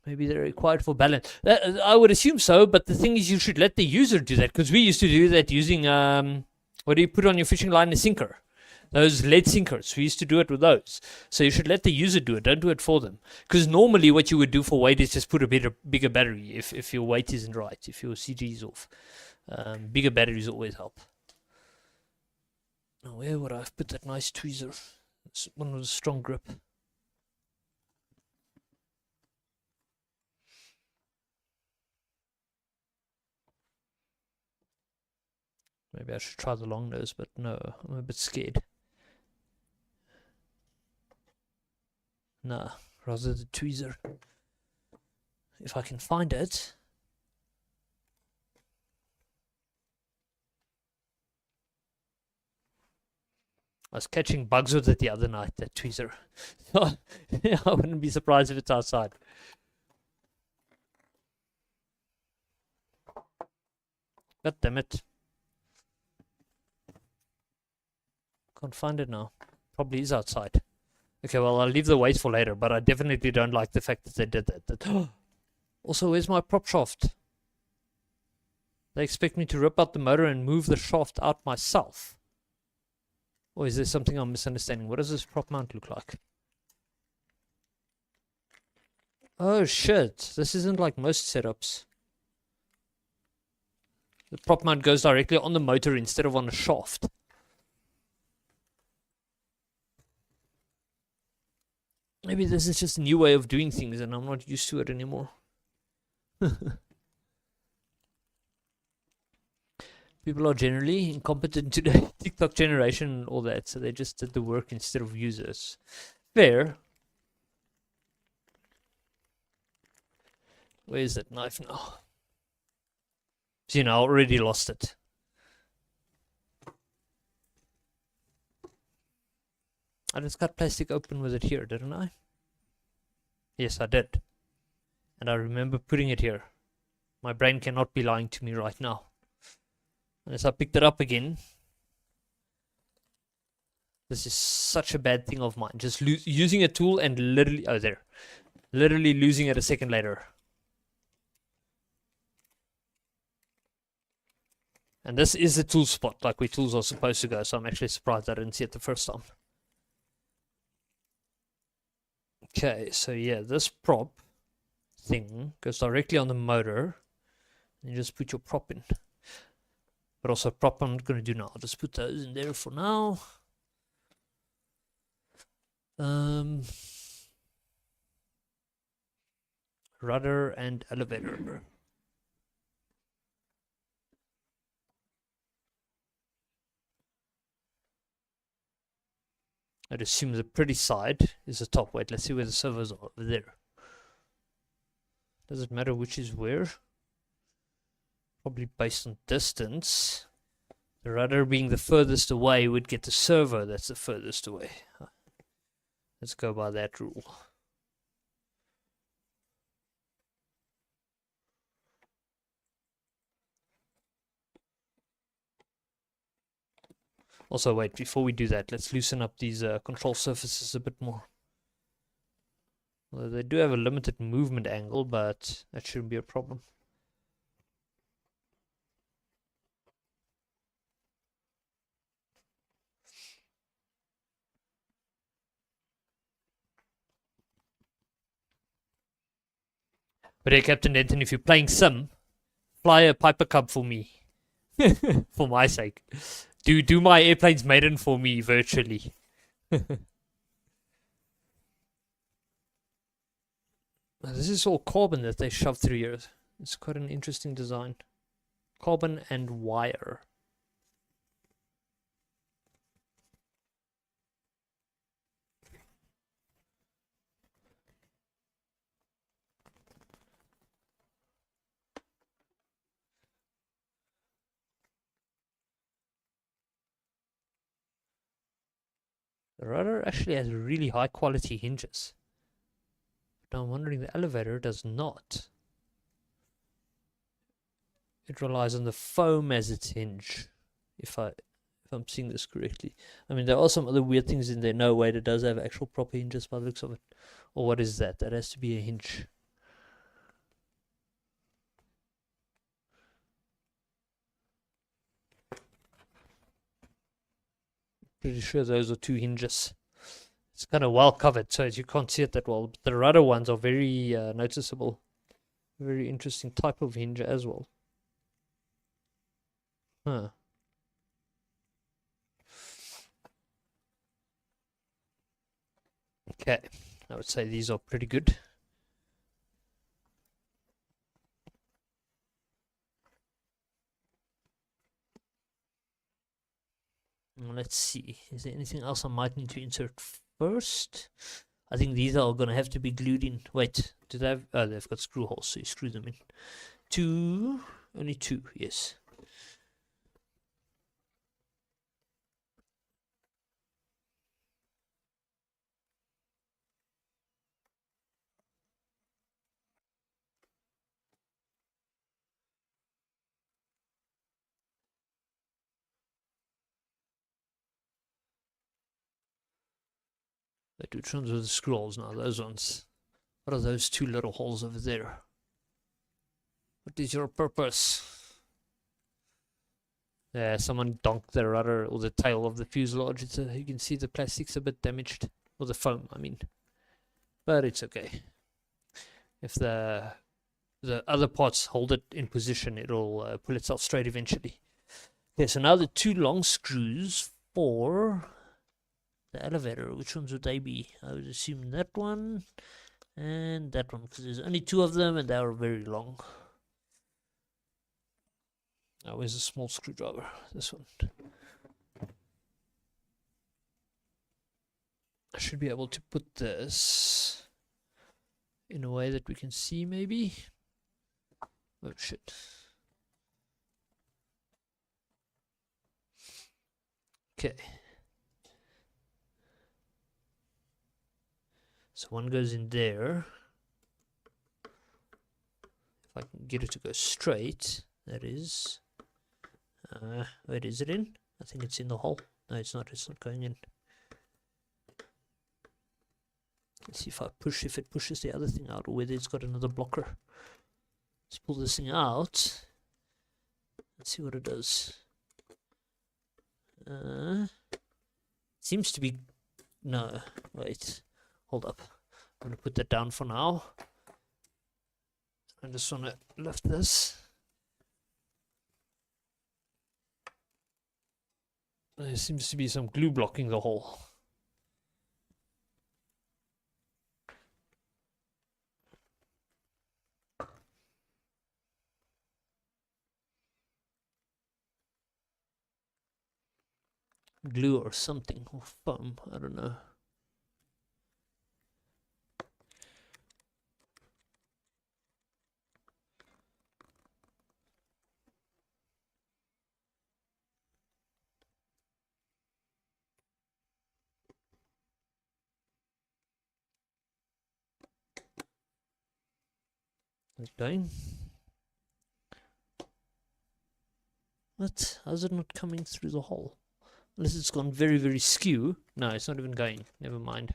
Maybe they're required for balance. I would assume so, but the thing is you should let the user do that, because we used to do that using, what do you put on your fishing line? A sinker. Those lead sinkers. We used to do it with those. So you should let the user do it. Don't do it for them. Because normally what you would do for weight is just put a bigger battery if your weight isn't right, if your CG is off. Bigger batteries always help. Now where would I have put that nice tweezer? It's one with a strong grip. Maybe I should try the long nose, but no, I'm a bit scared. Nah, rather the tweezer. If I can find it. I was catching bugs with it the other night, that tweezer. I wouldn't be surprised if it's outside. God damn it. Can't find it now. Probably is outside. Okay, well, I'll leave the weight for later, but I definitely don't like the fact that they did that. Also, where's my prop shaft? They expect me to rip out the motor and move the shaft out myself. Or is there something I'm misunderstanding? What does this prop mount look like? Oh shit, this isn't like most setups. The prop mount goes directly on the motor instead of on the shaft. Maybe this is just a new way of doing things and I'm not used to it anymore. People are generally incompetent today. TikTok generation and all that, so they just did the work instead of users. Fair. Where is that knife now? See, now I already lost it. I just cut plastic open with it here, didn't I? Yes, I did. And I remember putting it here. My brain cannot be lying to me right now. Unless I picked it up again. This is such a bad thing of mine. Just using a tool and literally... Oh, there. Literally losing it a second later. And this is the tool spot, like where tools are supposed to go. So I'm actually surprised I didn't see it the first time. Okay, so yeah, this prop thing goes directly on the motor. And you just put your prop in. But also prop I'm not going to do now. I'll just put those in there for now. Rudder and elevator. I'd assume the pretty side is the top. Wait, let's see where the servos are. Over there. Does it matter which is where? Probably based on distance. The rudder being the furthest away would get the servo that's the furthest away. Let's go by that rule. Also, wait, before we do that, let's loosen up these control surfaces a bit more. Well, they do have a limited movement angle, but that shouldn't be a problem. But hey, Captain Denton, if you're playing Sim, fly a Piper Cub for me. For my sake. Do my Airplanes Maiden for me virtually. This is all carbon that they shoved through here. It's quite an interesting design. Carbon and wire. The rudder actually has really high quality hinges. But I'm wondering the elevator does not. It relies on the foam as its hinge. If I'm seeing this correctly. I mean, there are some other weird things in there. No, wait, it does have actual proper hinges by the looks of it. Or what is that? That has to be a hinge. Pretty sure those are two hinges. It's kind of well covered, so you can't see it that well. But the rudder ones are very noticeable. Very interesting type of hinge as well. Huh. Okay, I would say these are pretty good. Let's see. Is there anything else I might need to insert first? I think these are going to have to be glued in. Wait, do they have... Oh, they've got screw holes, so you screw them in. Two. Only two, yes. They do which ones with the screw holes now? Those ones. What are those two little holes over there? What is your purpose? Yeah, someone donked the rudder or the tail of the fuselage. You can see the plastic's a bit damaged. Or the foam, I mean. But it's okay. If the other parts hold it in position, it'll pull itself straight eventually. Okay, so now the two long screws for the elevator. Which ones would they be? I would assume that one and that one, because there's only two of them and they are very long. Now, where's a small screwdriver? This one. I should be able to put this in a way that we can see, maybe. Oh, shit. Okay. So one goes in there. If I can get it to go straight, that is. Where is it in? I think it's in the hole. No, it's not. It's not going in. Let's see if I push, if it pushes the other thing out, or whether it's got another blocker. Let's pull this thing out. Let's see what it does. Seems to be... No, wait. Hold up. I'm going to put that down for now. I just want to lift this. There seems to be some glue blocking the hole. Glue or something, or foam, I don't know. It's going. What? How's it not coming through the hole? Unless it's gone very, very skew. No, it's not even going. Never mind.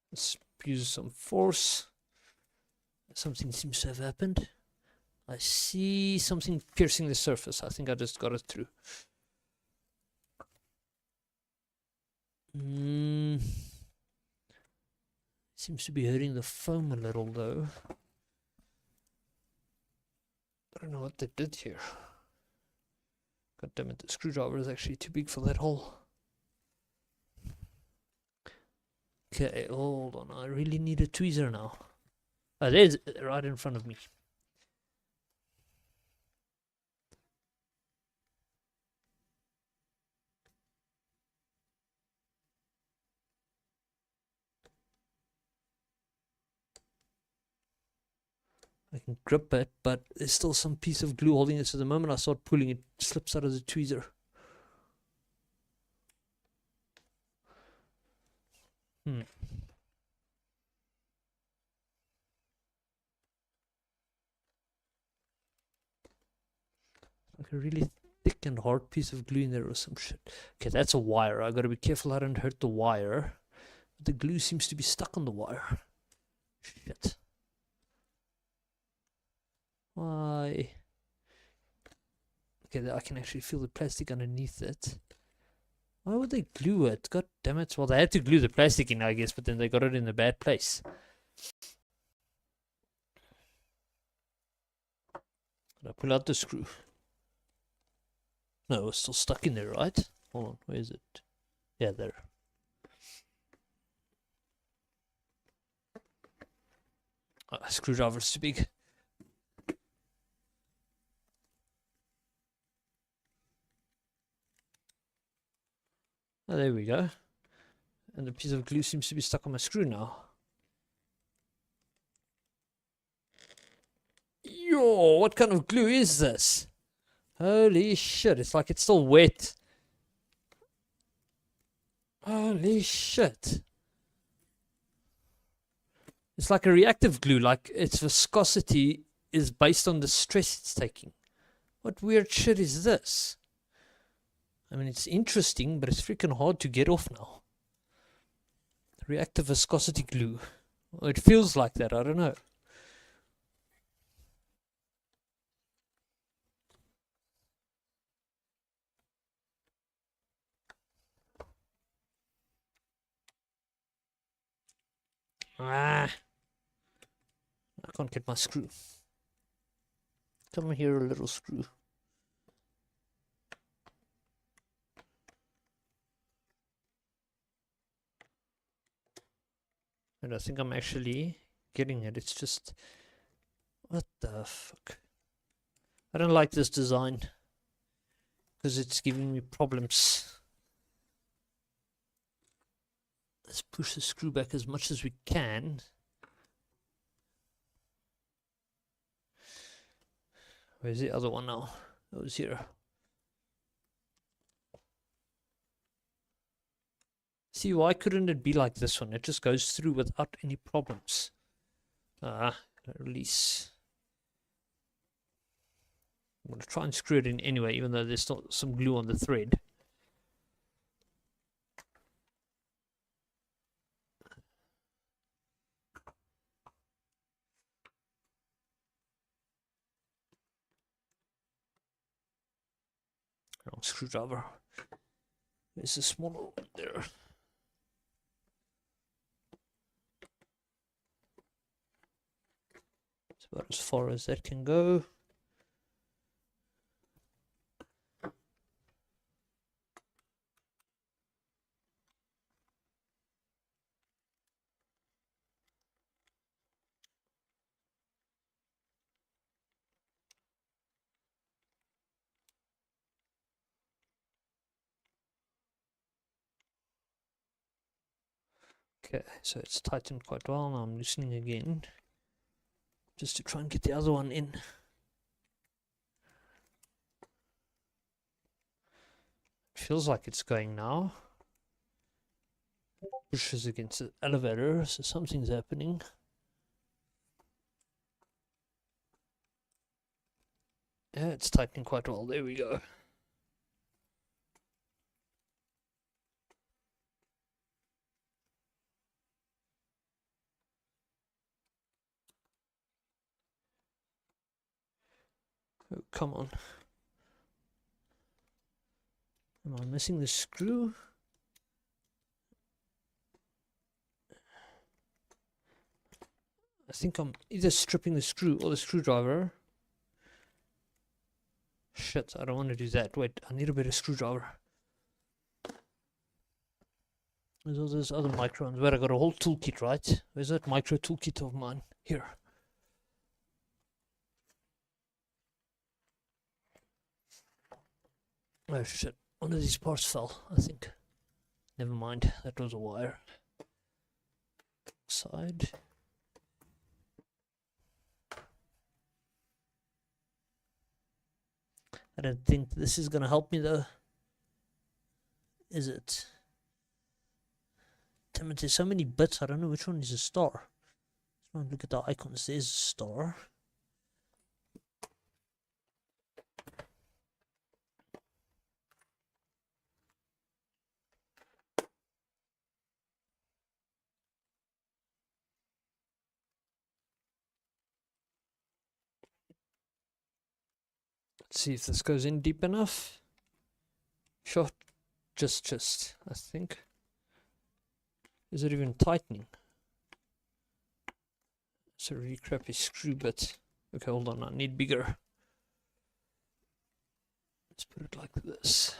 Let's use some force. Something seems to have happened. I see something piercing the surface. I think I just got it through. Seems to be hurting the foam a little though. I don't know what they did here. God damn it, the screwdriver is actually too big for that hole. Okay, hold on. I really need a tweezer now. Oh, there's right in front of me. I can grip it, but there's still some piece of glue holding it. So the moment I start pulling, it slips out of the tweezer. Like a really thick and hard piece of glue in there or some shit. Okay, that's a wire. I gotta be careful I don't hurt the wire. But the glue seems to be stuck on the wire. Shit. Why? Okay, I can actually feel the plastic underneath it. Why would they glue it? God damn it. Well, they had to glue the plastic in, I guess, but then they got it in a bad place. Did I pull out the screw? No, it's still stuck in there, right? Hold on, where is it? Yeah, there. Screwdriver's too big. Oh, there we go. And the piece of glue seems to be stuck on my screw now. Yo, what kind of glue is this? Holy shit, it's like it's still wet. Holy shit. It's like a reactive glue, like its viscosity is based on the stress it's taking. What weird shit is this? I mean, it's interesting, but it's freaking hard to get off now. Reactive viscosity glue. Well, it feels like that, I don't know. I can't get my screw. Come here, a little screw. And I think I'm actually getting it. It's just... What the fuck? I don't like this design. Because it's giving me problems. Let's push the screw back as much as we can. Where's the other one now? Oh, it's here. See, why couldn't it be like this one? It just goes through without any problems. Release. I'm going to try and screw it in anyway, even though there's still some glue on the thread. Wrong screwdriver. There's a smaller one there. It's about as far as that can go. Okay, so it's tightened quite well. Now I'm loosening again, just to try and get the other one in. It feels like it's going now. Pushes against the elevator, so something's happening. Yeah, it's tightening quite well. There we go. Oh, come on. Am I missing the screw? I think I'm either stripping the screw or the screwdriver. Shit, I don't want to do that. Wait, I need a better screwdriver. There's all those other micro ones. Where I got a whole toolkit, right? Where's that micro toolkit of mine? Here. Oh shit, one of these parts fell, I think. Never mind, that was a wire. Side. I don't think this is gonna help me though. Is it? Damn it, there's so many bits, I don't know which one is a star. Let's look at the icons. There's a star. Let's see if this goes in deep enough. Sure, just, I think. Is it even tightening? It's a really crappy screw bit. Okay, hold on, I need bigger. Let's put it like this.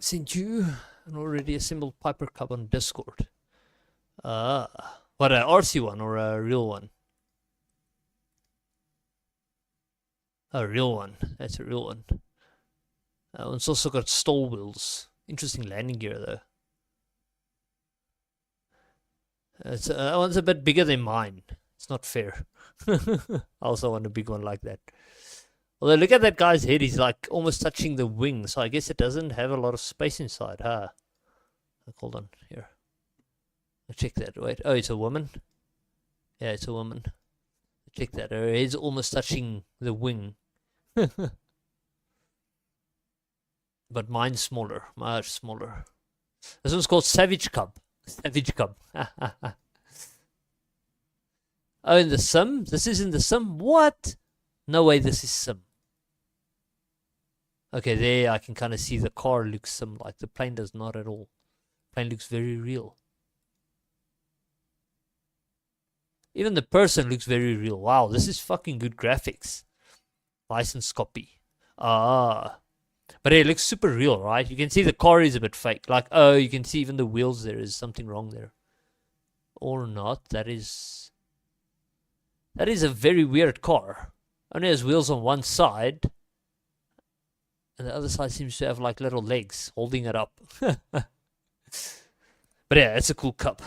Sent you an already assembled Piper Cub on Discord. What, a RC one or a real one? A real one. That's a real one. It's also got stall wheels. Interesting landing gear though. That one's a bit bigger than mine. It's not fair. I also want a big one like that. Although look at that guy's head, he's like almost touching the wing, so I guess it doesn't have a lot of space inside, huh? Hold on, here. I'll check that, wait. Oh, it's a woman? Yeah, it's a woman. Check that, her head's almost touching the wing. But mine's smaller, much smaller. This one's called Savage Cub. Savage Cub. Oh, in the sim? This is in the sim? What? No way this is sim. Okay, there I can kind of see the car looks sim-like. The plane does not at all. Plane looks very real. Even the person looks very real. Wow, this is fucking good graphics. License copy. But it looks super real, right? You can see the car is a bit fake. Like, oh, you can see even the wheels, there is something wrong there. Or not. That is a very weird car. Only has wheels on one side. And the other side seems to have like little legs holding it up. But yeah, it's a cool cup.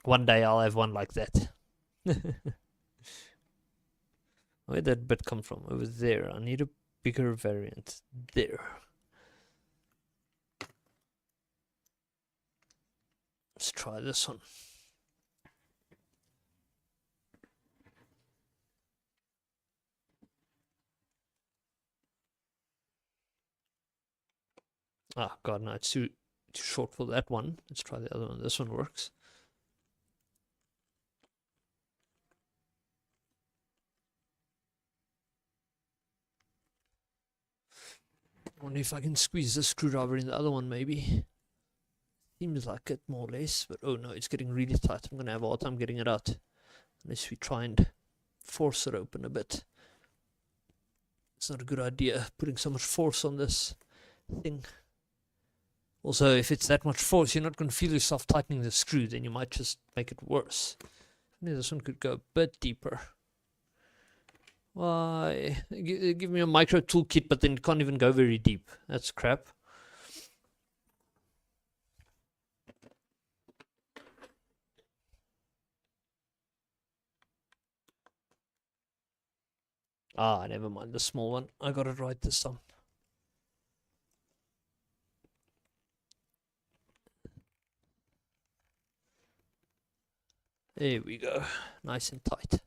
One day I'll have one like that. Where'd that bit come from? Over there. I need a bigger variant. There. Let's try this one. Ah, God, no, it's too short for that one. Let's try the other one. This one works. I wonder if I can squeeze the screwdriver in the other one, maybe. Seems like it, more or less. But oh no, it's getting really tight. I'm going to have a hard time getting it out. Unless we try and force it open a bit. It's not a good idea, putting so much force on this thing. Also, if it's that much force, you're not going to feel yourself tightening the screw. Then you might just make it worse. Maybe this one could go a bit deeper. Why? Give me a micro toolkit, but then it can't even go very deep. That's crap. Ah, never mind. The small one. I got it right this time. There we go. Nice and tight.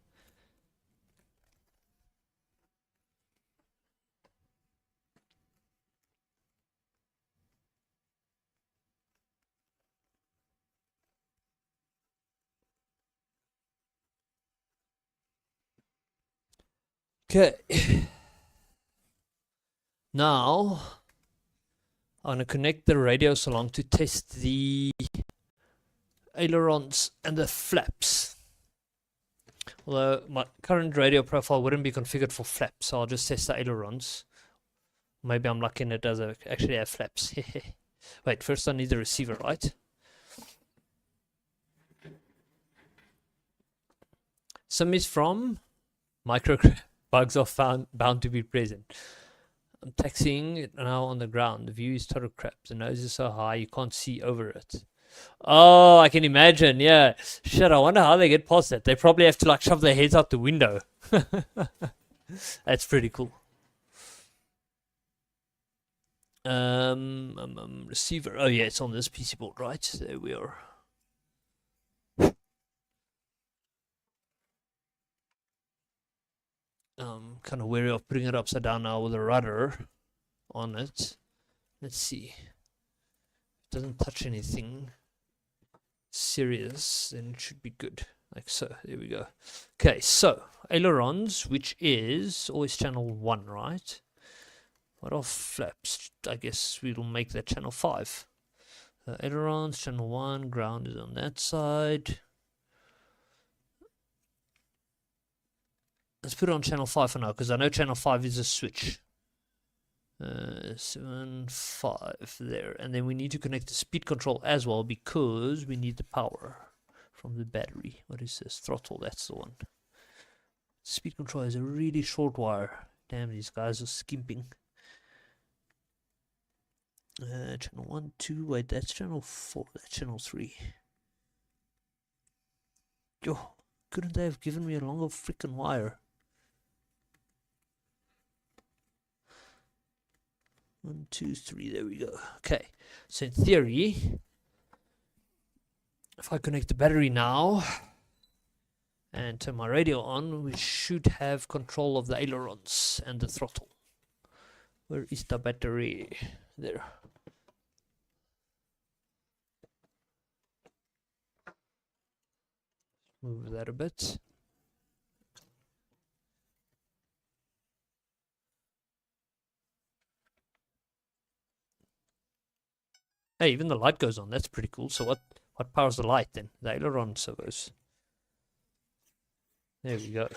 Okay. Now, I'm going to connect the radios along to test the ailerons and the flaps. Although my current radio profile wouldn't be configured for flaps, so I'll just test the ailerons. Maybe I'm lucky and it does actually have flaps. Wait, first I need the receiver, right? Some is from micro bugs are bound to be present. I'm taxiing it now on the ground. The view is total crap. The nose is so high you can't see over it. Oh, I can imagine. Yeah. Shit, I wonder how they get past that. They probably have to like shove their heads out the window. That's pretty cool. Receiver. Oh yeah, it's on this PC board, right? There we are. Kind of wary of putting it upside down now with a rudder on it. Let's see. It doesn't touch anything serious, then it should be good. Like so. There we go. Okay, so ailerons, which is always channel 1, right? What are flaps? I guess we'll make that channel 5. Ailerons, channel 1, ground is on that side. Let's put it on channel 5 for now, because I know channel 5 is a switch. 7, 5 there. And then we need to connect the speed control as well, because we need the power from the battery. What is this? Throttle, that's the one. Speed control is a really short wire. Damn, these guys are skimping. Channel 1, 2, wait, that's channel 4, that's channel 3. Yo, couldn't they have given me a longer freaking wire? 1, 2, 3, there we go. Okay, so in theory, if I connect the battery now and turn my radio on, we should have control of the ailerons and the throttle. Where is the battery? There. Move that a bit. Hey, even the light goes on. That's pretty cool. So what powers the light then? The aileron servos. There we go.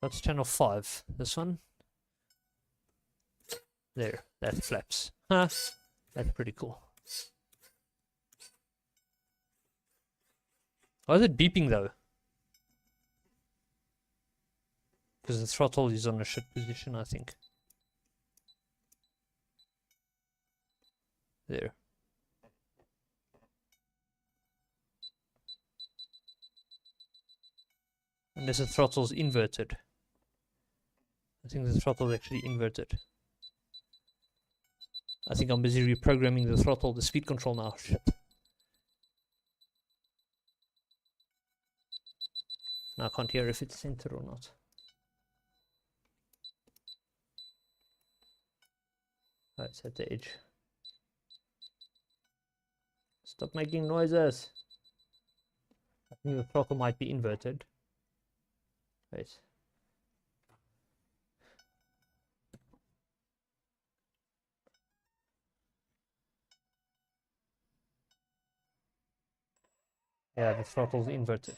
That's channel 5. This one. There. That flaps. Huh. That's pretty cool. Why is it beeping though? Because the throttle is on a shit position, I think. There. Unless the throttle's inverted. I think the throttle is actually inverted. I think I'm busy reprogramming the throttle, the speed control now. Shit. Now I can't hear if it's centered or not. Oh, it's at the edge. Stop making noises. I think the throttle might be inverted. Wait. Yeah, the throttle's inverted.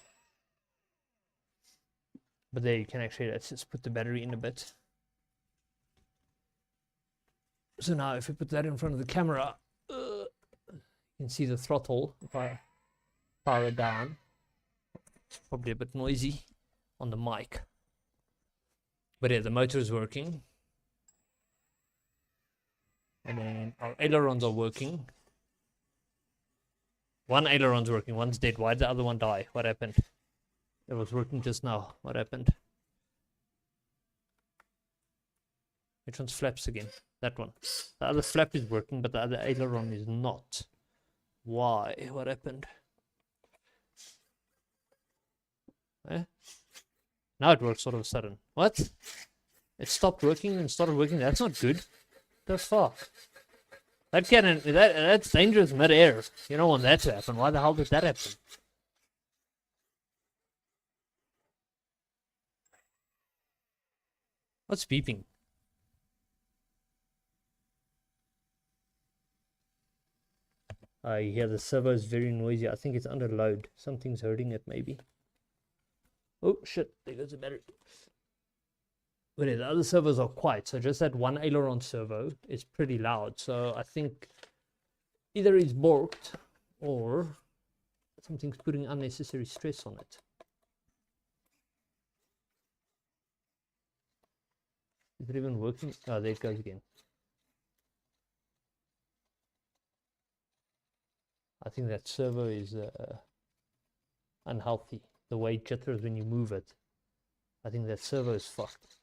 But there you can actually, let's just put the battery in a bit. So now if we put that in front of the camera, you can see the throttle. If I power it down, it's probably a bit noisy on the mic. But yeah, the motor is working. And then our ailerons are working. One aileron's working, one's dead. Why did the other one die? What happened? It was working just now. What happened? Which one's flaps again? That one. The other flap is working, but the other aileron is not. Why? What happened? Eh? Now it works all of a sudden. What? It stopped working and started working. That's not good. The fuck? That cannon, that's dangerous mid-air. You don't want that to happen. Why the hell did that happen? What's beeping? I hear the servo is very noisy. I think it's under load. Something's hurting it, maybe. Oh, shit. There goes the battery. But yeah, the other servos are quiet. So just that one aileron servo is pretty loud. So I think either it's borked or something's putting unnecessary stress on it. Is it even working? Oh, there it goes again. I think that servo is unhealthy. The way it jitters when you move it. I think that servo is fucked.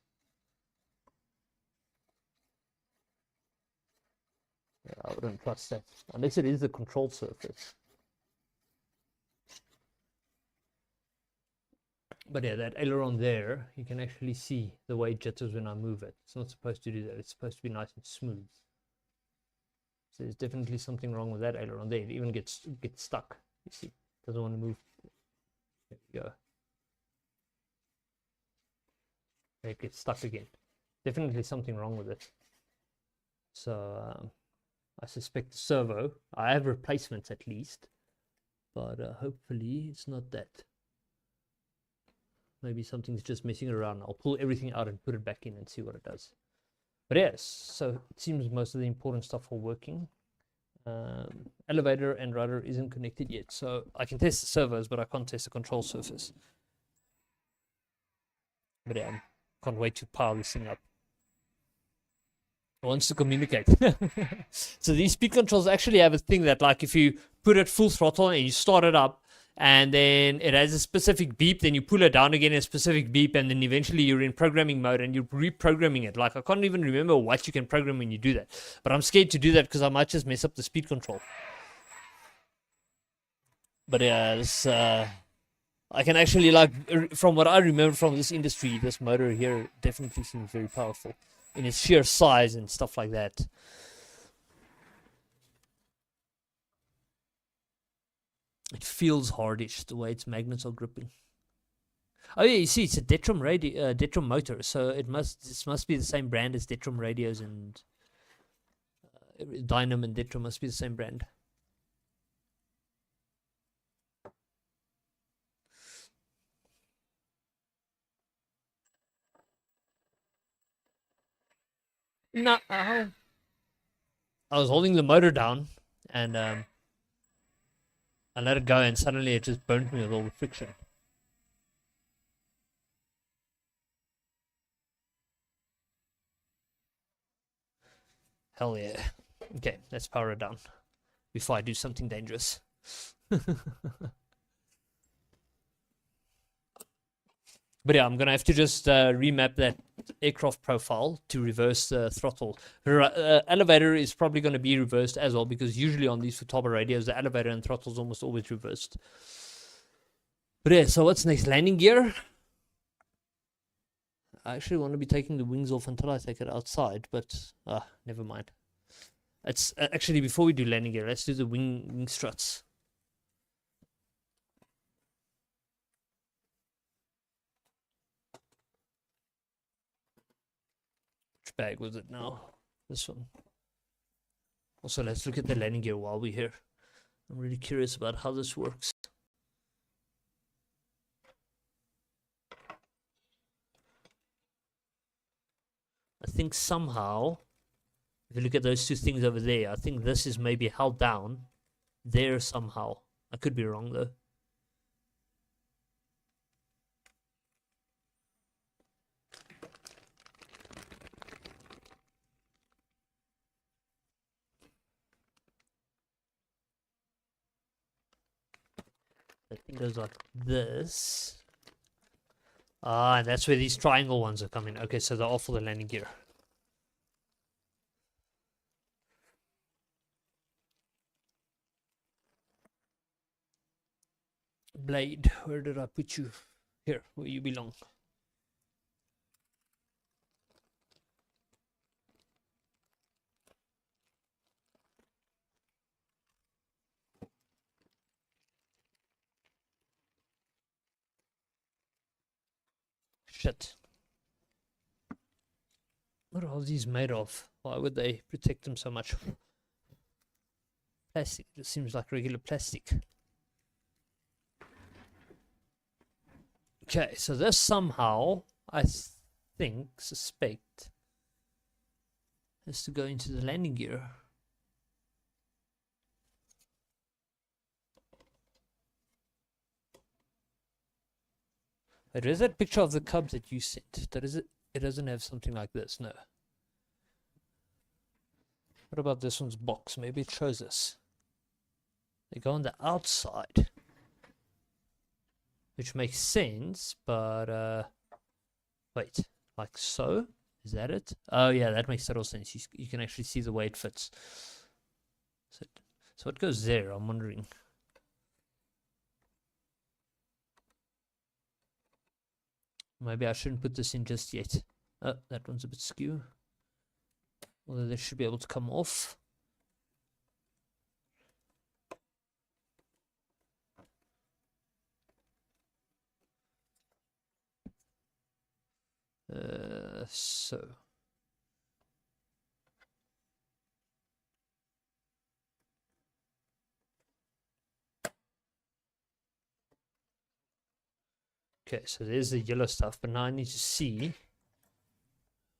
Yeah, I wouldn't trust that. Unless it is the control surface. But yeah, that aileron there, you can actually see the way it jitters when I move it. It's not supposed to do that. It's supposed to be nice and smooth. So there's definitely something wrong with that aileron there. It even gets stuck. You see, it doesn't want to move. There we go. It gets stuck again. Definitely something wrong with it. So I suspect the servo. I have replacements at least, but hopefully it's not that. Maybe something's just messing around. I'll pull everything out and put it back in and see what it does. But yes, so it seems most of the important stuff are working. Elevator and rudder isn't connected yet, so I can test the servos, but I can't test the control surface. But yeah, I can't wait to power this thing up. It wants to communicate. So these speed controls actually have a thing that, like, if you put it full throttle and you start it up, and then it has a specific beep, then you pull it down again, a specific beep, and then eventually you're in programming mode and you're reprogramming it. Like, I can't even remember what you can program when you do that. But I'm scared to do that because I might just mess up the speed control. But yeah, this, I can actually, like, from what I remember from this industry, this motor here definitely seems very powerful in its sheer size and stuff like that. It feels hardish the way its magnets are gripping. Oh yeah, you see, it's a Detrum radio, Detrum motor, so this must be the same brand as Detrum radios, and Dynam and Detrum must be the same brand. No, I was holding the motor down, and I let it go, and suddenly it just burnt me with all the friction. Hell yeah. Okay, let's power it down before I do something dangerous. But yeah, I'm gonna have to just remap that aircraft profile to reverse the throttle. Elevator is probably going to be reversed as well, because usually on these Futaba radios, the elevator and throttle is almost always reversed. But yeah, so what's next? Landing gear. I actually want to be taking the wings off until I take it outside, but never mind. It's actually, before we do landing gear, let's do the wing struts. Which bag was it now? This one. Also, let's look at the landing gear while we're here. I'm really curious about how this works. I think somehow, if you look at those two things over there, I think this is maybe held down there somehow. I could be wrong though. I think it goes like this. Ah, and that's where these triangle ones are coming. Okay, so they're all for the landing gear. Blade, where did I put you? Here, where you belong. Shit. What are all these made of? Why would they protect them so much? Plastic. It seems like regular plastic. Okay, so this somehow, I suspect, has to go into the landing gear. Wait, where's that picture of the cub that you sent? It doesn't have something like this, no. What about this one's box? Maybe it shows us. They go on the outside, which makes sense, but wait, like so? Is that it? Oh yeah, that makes total sense. You can actually see the way it fits. So it goes there, I'm wondering. Maybe I shouldn't put this in just yet. Oh, that one's a bit skew. Although they should be able to come off. So. Okay, so there's the yellow stuff, but now I need to see.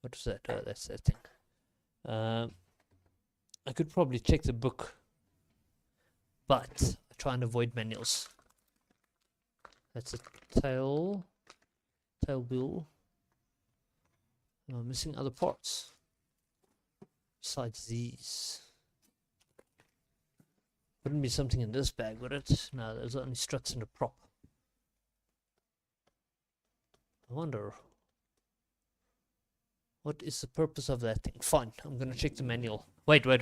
What was that? Oh, that's that thing. I could probably check the book, but I try and avoid manuals. That's a tail wheel. I'm missing other parts besides these. Wouldn't be something in this bag, would it? No, there's only struts and a prop. I wonder, what is the purpose of that thing? Fine, I'm gonna check the manual. Wait. I've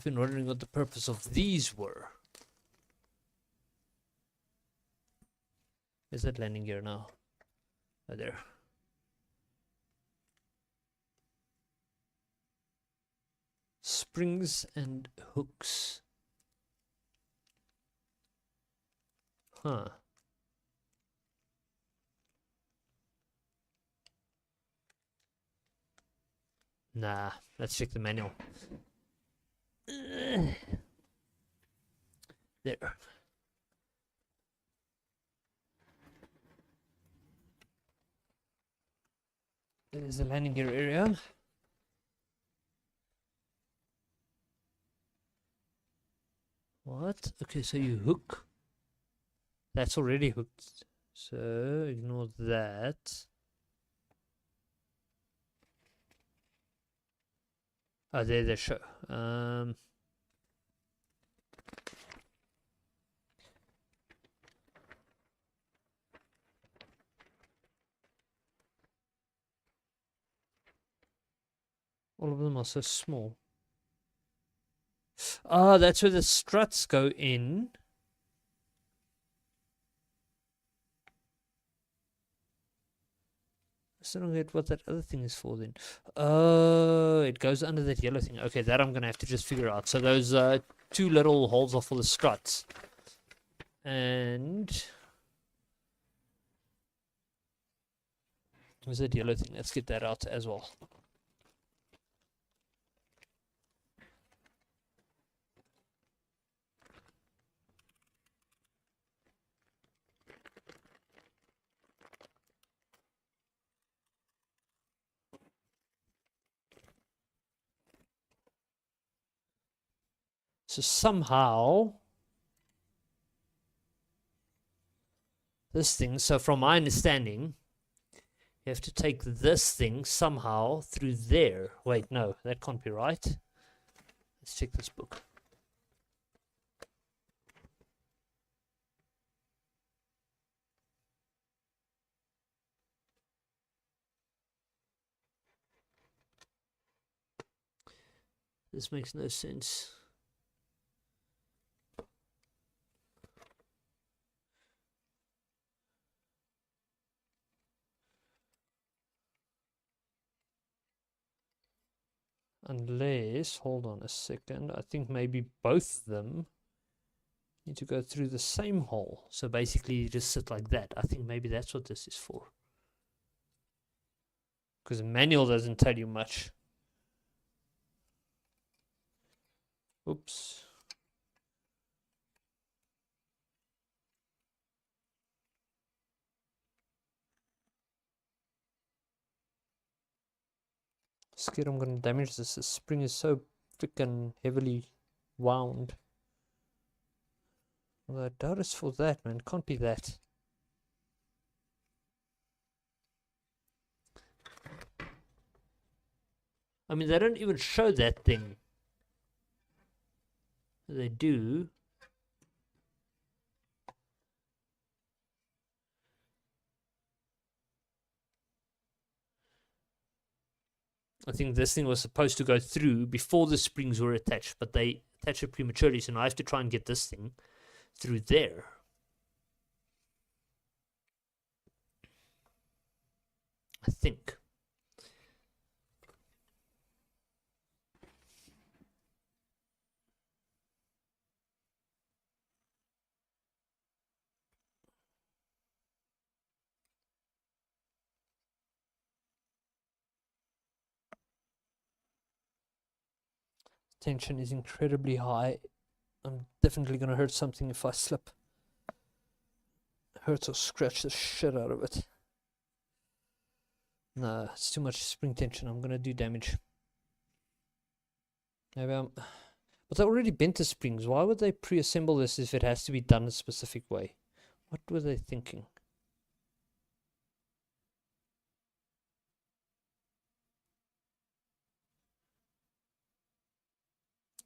been wondering what the purpose of these were. Where's that landing gear now? Oh, there. Springs and hooks. Huh. Nah, let's check the manual. There. There's the landing gear area. What? Okay, so you hook. That's already hooked. So ignore that. Oh, there they show. All of them are so small. Ah, that's where the struts go in. I still don't get what that other thing is for then. Oh, it goes under that yellow thing. Okay, that I'm gonna have to just figure out. So those two little holes are for the struts. And where's that yellow thing? Let's get that out as well. So somehow this thing, so from my understanding, you have to take this thing somehow through there. Wait, no, that can't be right. Let's check this book. This makes no sense. Unless, hold on a second, I think maybe both of them need to go through the same hole. So basically you just sit like that. I think maybe that's what this is for. Because the manual doesn't tell you much. Oops. Scared I'm gonna damage this. This spring is so freaking heavily wound. Well, I doubt it's for that, man. It can't be that. I mean, they don't even show that thing. They do. I think this thing was supposed to go through before the springs were attached, but they attached it prematurely, so now I have to try and get this thing through there. I think. Tension is incredibly high. I'm definitely going to hurt something if I slip. Hurt or scratch the shit out of it. No, it's too much spring tension. I'm going to do damage. Maybe I'm... But they already bent the springs. Why would they pre-assemble this if it has to be done a specific way? What were they thinking?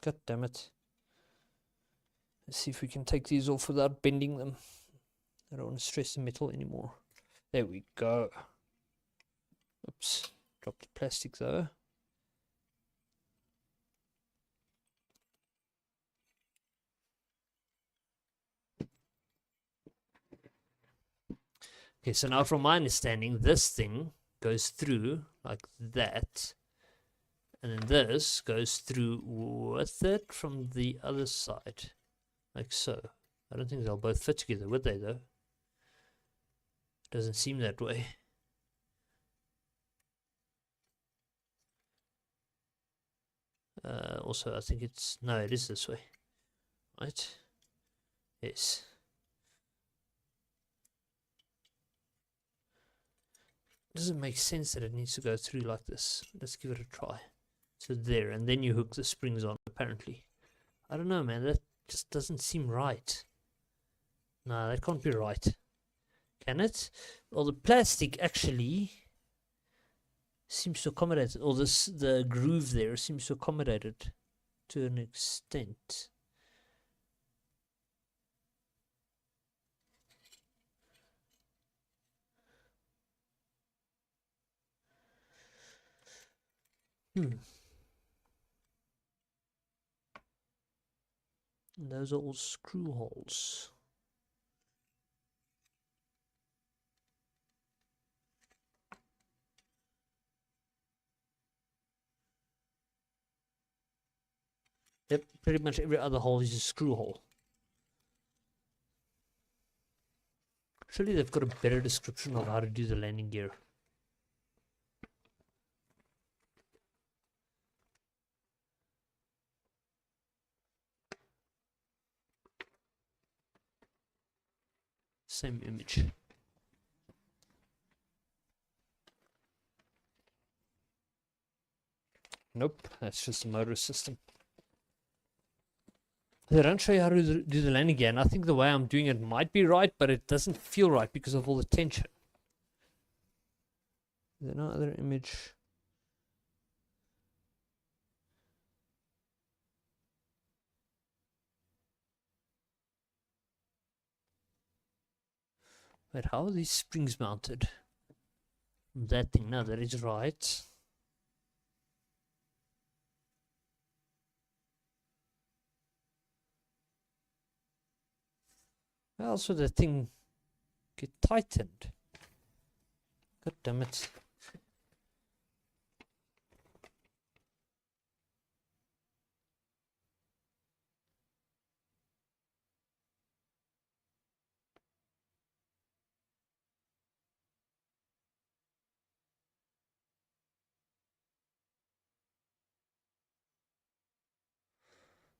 God damn it. Let's see if we can take these off without bending them. I don't want to stress the metal anymore. There we go. Oops. Dropped the plastic though. Okay, so now from my understanding, this thing goes through like that. And then this goes through with it from the other side. Like so. I don't think they'll both fit together, would they though? Doesn't seem that way. Also, I think it's... No, it is this way. Right? Yes. Doesn't make sense that it needs to go through like this. Let's give it a try. So there, and then you hook the springs on, apparently. I don't know, man. That just doesn't seem right. No, that can't be right. Can it? Well, the plastic actually seems to accommodate it. Or this, the groove there seems to accommodate it to an extent. And those are all screw holes. Yep, pretty much every other hole is a screw hole. Surely they've got a better description of how to do the landing gear. Same image. Nope, that's just a motor system. They don't show you how to do the landing gear, and I think the way I'm doing it might be right, but it doesn't feel right because of all the tension. Is there no other image? Wait, how are these springs mounted? That thing, no, that is right. How else would that thing get tightened? God damn it.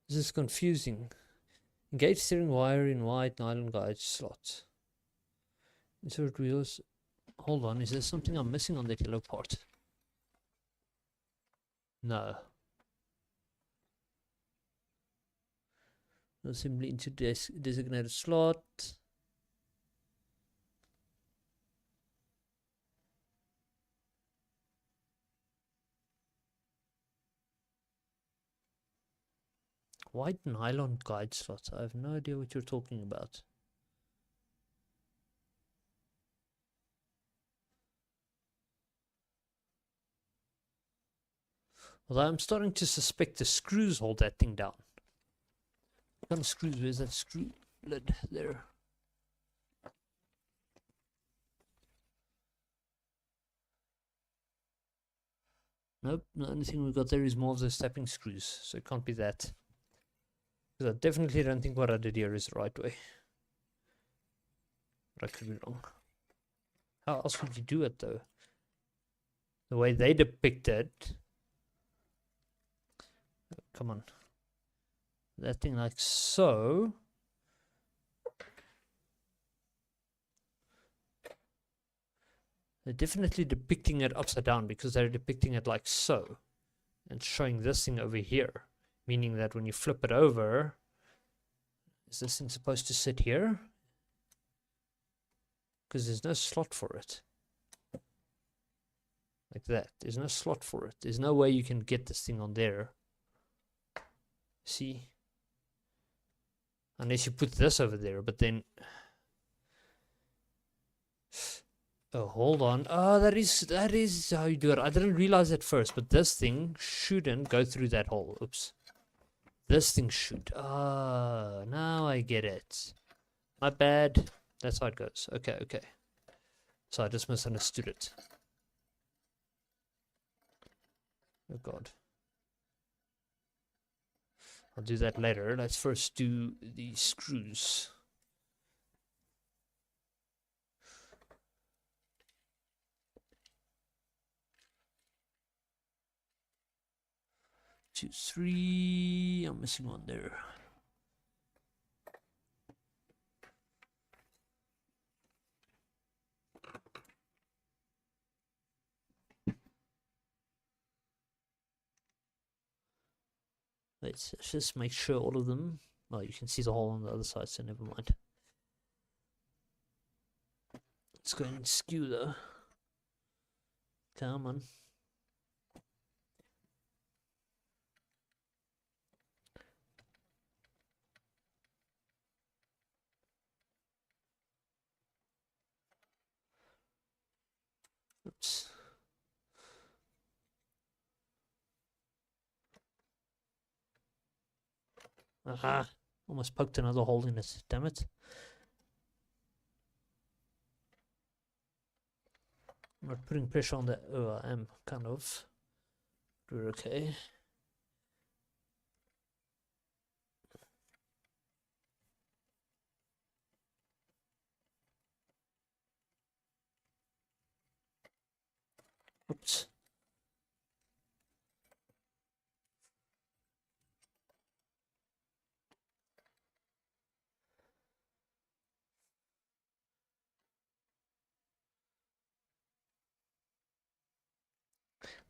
This is confusing. Engage steering wire in white nylon guide slot. Insert wheels. Hold on, is there something I'm missing on that yellow part? No. Assembly into designated slot. White nylon guide slots. I have no idea what you're talking about. Although I'm starting to suspect the screws hold that thing down. What kind of screws? Where's that screw lid? There. Nope, the only thing we've got there is more of those stepping screws, so it can't be that. Because I definitely don't think what I did here is the right way. But I could be wrong. How else would you do it though? The way they depict it. Come on. That thing like so. They're definitely depicting it upside down because they're depicting it like so. And showing this thing over here. Meaning that when you flip it over, is this thing supposed to sit here? Because there's no slot for it. Like that. There's no slot for it. There's no way you can get this thing on there. See? Unless you put this over there, but then... Oh, hold on. Oh, that is how you do it. I didn't realize at first, but this thing shouldn't go through that hole. Oops. This thing should. Ah, now I get it. My bad. That's how it goes. Okay, okay. So I just misunderstood it. Oh god. I'll do that later. Let's first do the screws. Two, three. I'm missing one there. Let's just make sure all of them. Well, you can see the hole on the other side, so never mind. Let's go and skew though. Come on. Oops. Aha! Almost poked another hole in it. Damn it. I'm not putting pressure on that. Oh, I am kind of. We're okay. Oops.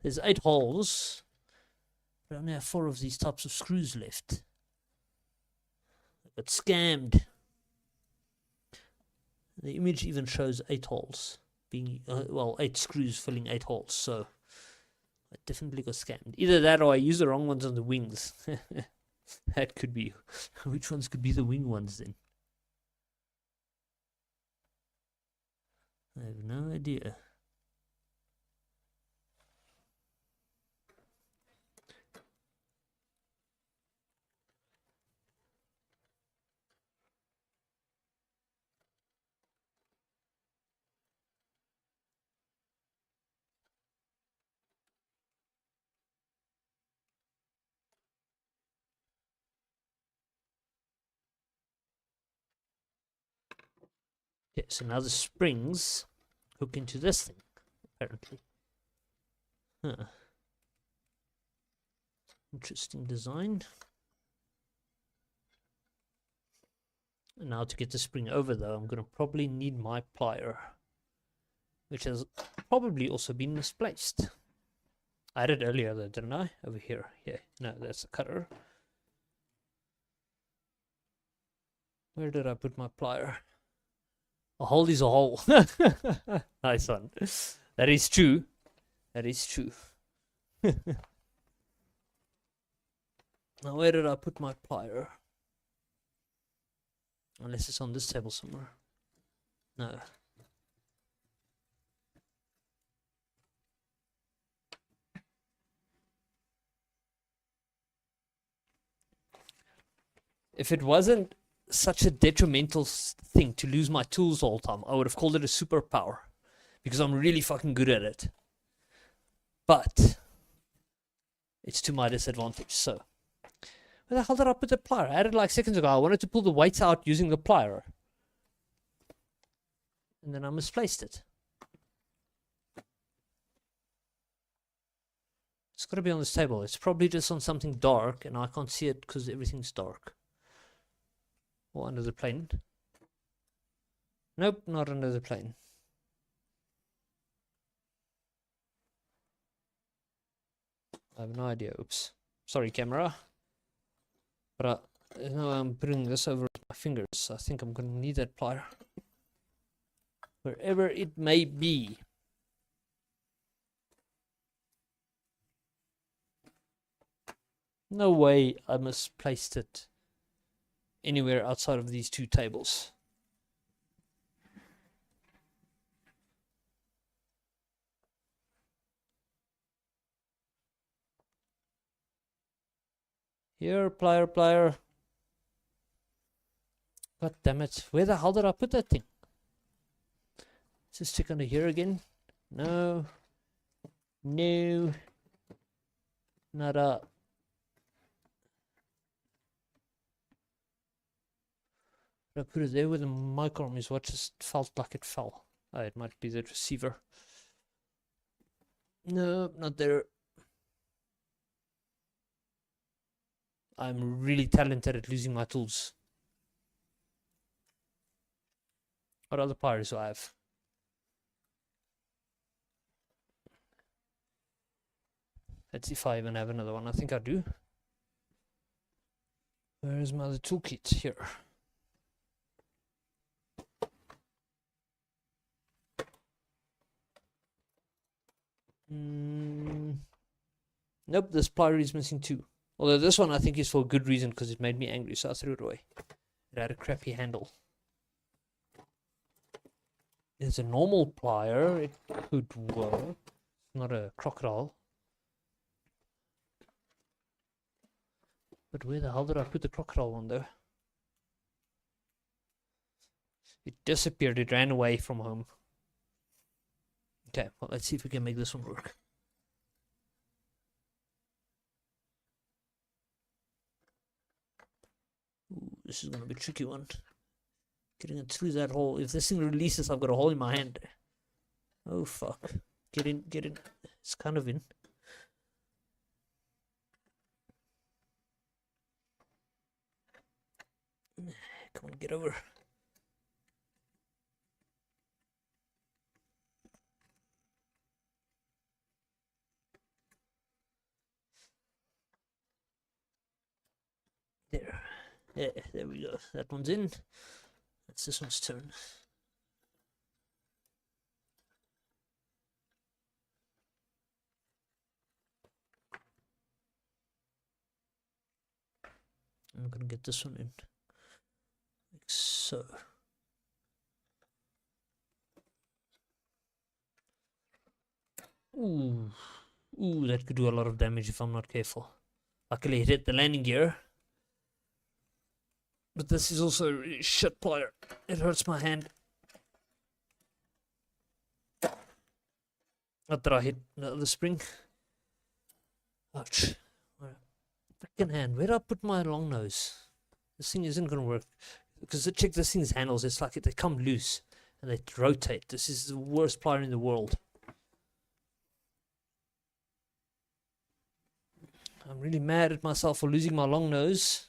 There's 8 holes, but I only have 4 of these types of screws left. I got scammed. The image even shows 8 holes being, well, 8 screws filling 8 holes, so I definitely got scammed. Either that or I used the wrong ones on the wings. That could be. Which ones could be the wing ones then? I have no idea. Okay, so now the springs hook into this thing, apparently. Huh. Interesting design. And now to get the spring over though, I'm going to probably need my plier, which has probably also been misplaced. I had it earlier though, didn't I? Over here. Yeah, no, that's the cutter. Where did I put my plier? A hole is a hole. Nice one. That is true. That is true. Now where did I put my plier? Unless it's on this table somewhere. No. If it wasn't such a detrimental thing to lose my tools all the time, I would have called it a superpower. Because I'm really fucking good at it. But it's to my disadvantage, so. Where the hell did I put the plier? I had it like seconds ago. I wanted to pull the weights out using the plier. And then I misplaced it. It's got to be on this table. It's probably just on something dark, and I can't see it because everything's dark. Or under the plane. Nope, not under the plane. I have no idea. Oops. Sorry, camera. But now I'm putting this over my fingers. I think I'm going to need that plier. Wherever it may be. No way I misplaced it anywhere outside of these two tables. Here, plier, plier. God damn it. Where the hell did I put that thing? Is it stick under here again? No. No. Nada. Did I put it there where the mic arm is? What just felt like it fell? Oh, it might be the receiver. No, not there. I'm really talented at losing my tools. What other pliers do I have? Let's see if I even have another one. I think I do. Where is my other toolkit? Here. Nope, this plier is missing too. Although this one I think is for a good reason because it made me angry, so I threw it away. It had a crappy handle. It's a normal plier. It could work. It's not a crocodile. But where the hell did I put the crocodile one though? It disappeared. It ran away from home. Okay, well, let's see if we can make this one work. Ooh, this is gonna be a tricky one. Getting it through that hole. If this thing releases, I've got a hole in my hand. Oh fuck. Get in, get in. It's kind of in. Come on, get over. There. Yeah, there we go. That one's in. It's this one's turn. I'm gonna get this one in. Like so. Ooh. Ooh, that could do a lot of damage if I'm not careful. Luckily it hit the landing gear. But this is also a really shit plier. It hurts my hand. Not that I hit the other spring. Ouch. Freaking hand. Where do I put my long nose? This thing isn't gonna work. Because check this thing's handles. It's like they come loose and they rotate. This is the worst plier in the world. I'm really mad at myself for losing my long nose.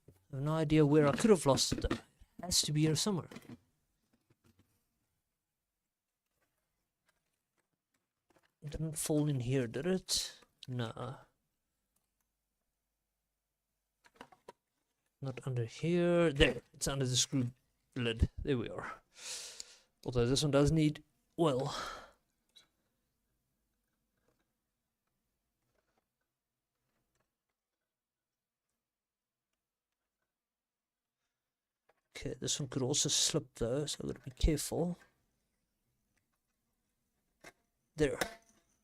I have no idea where I could have lost it though. It has to be here somewhere. It didn't fall in here, did it? No. Not under here. There. It's under the screw lid. There we are. Although this one does need oil. Okay, this one could also slip though, so I've got to be careful. There.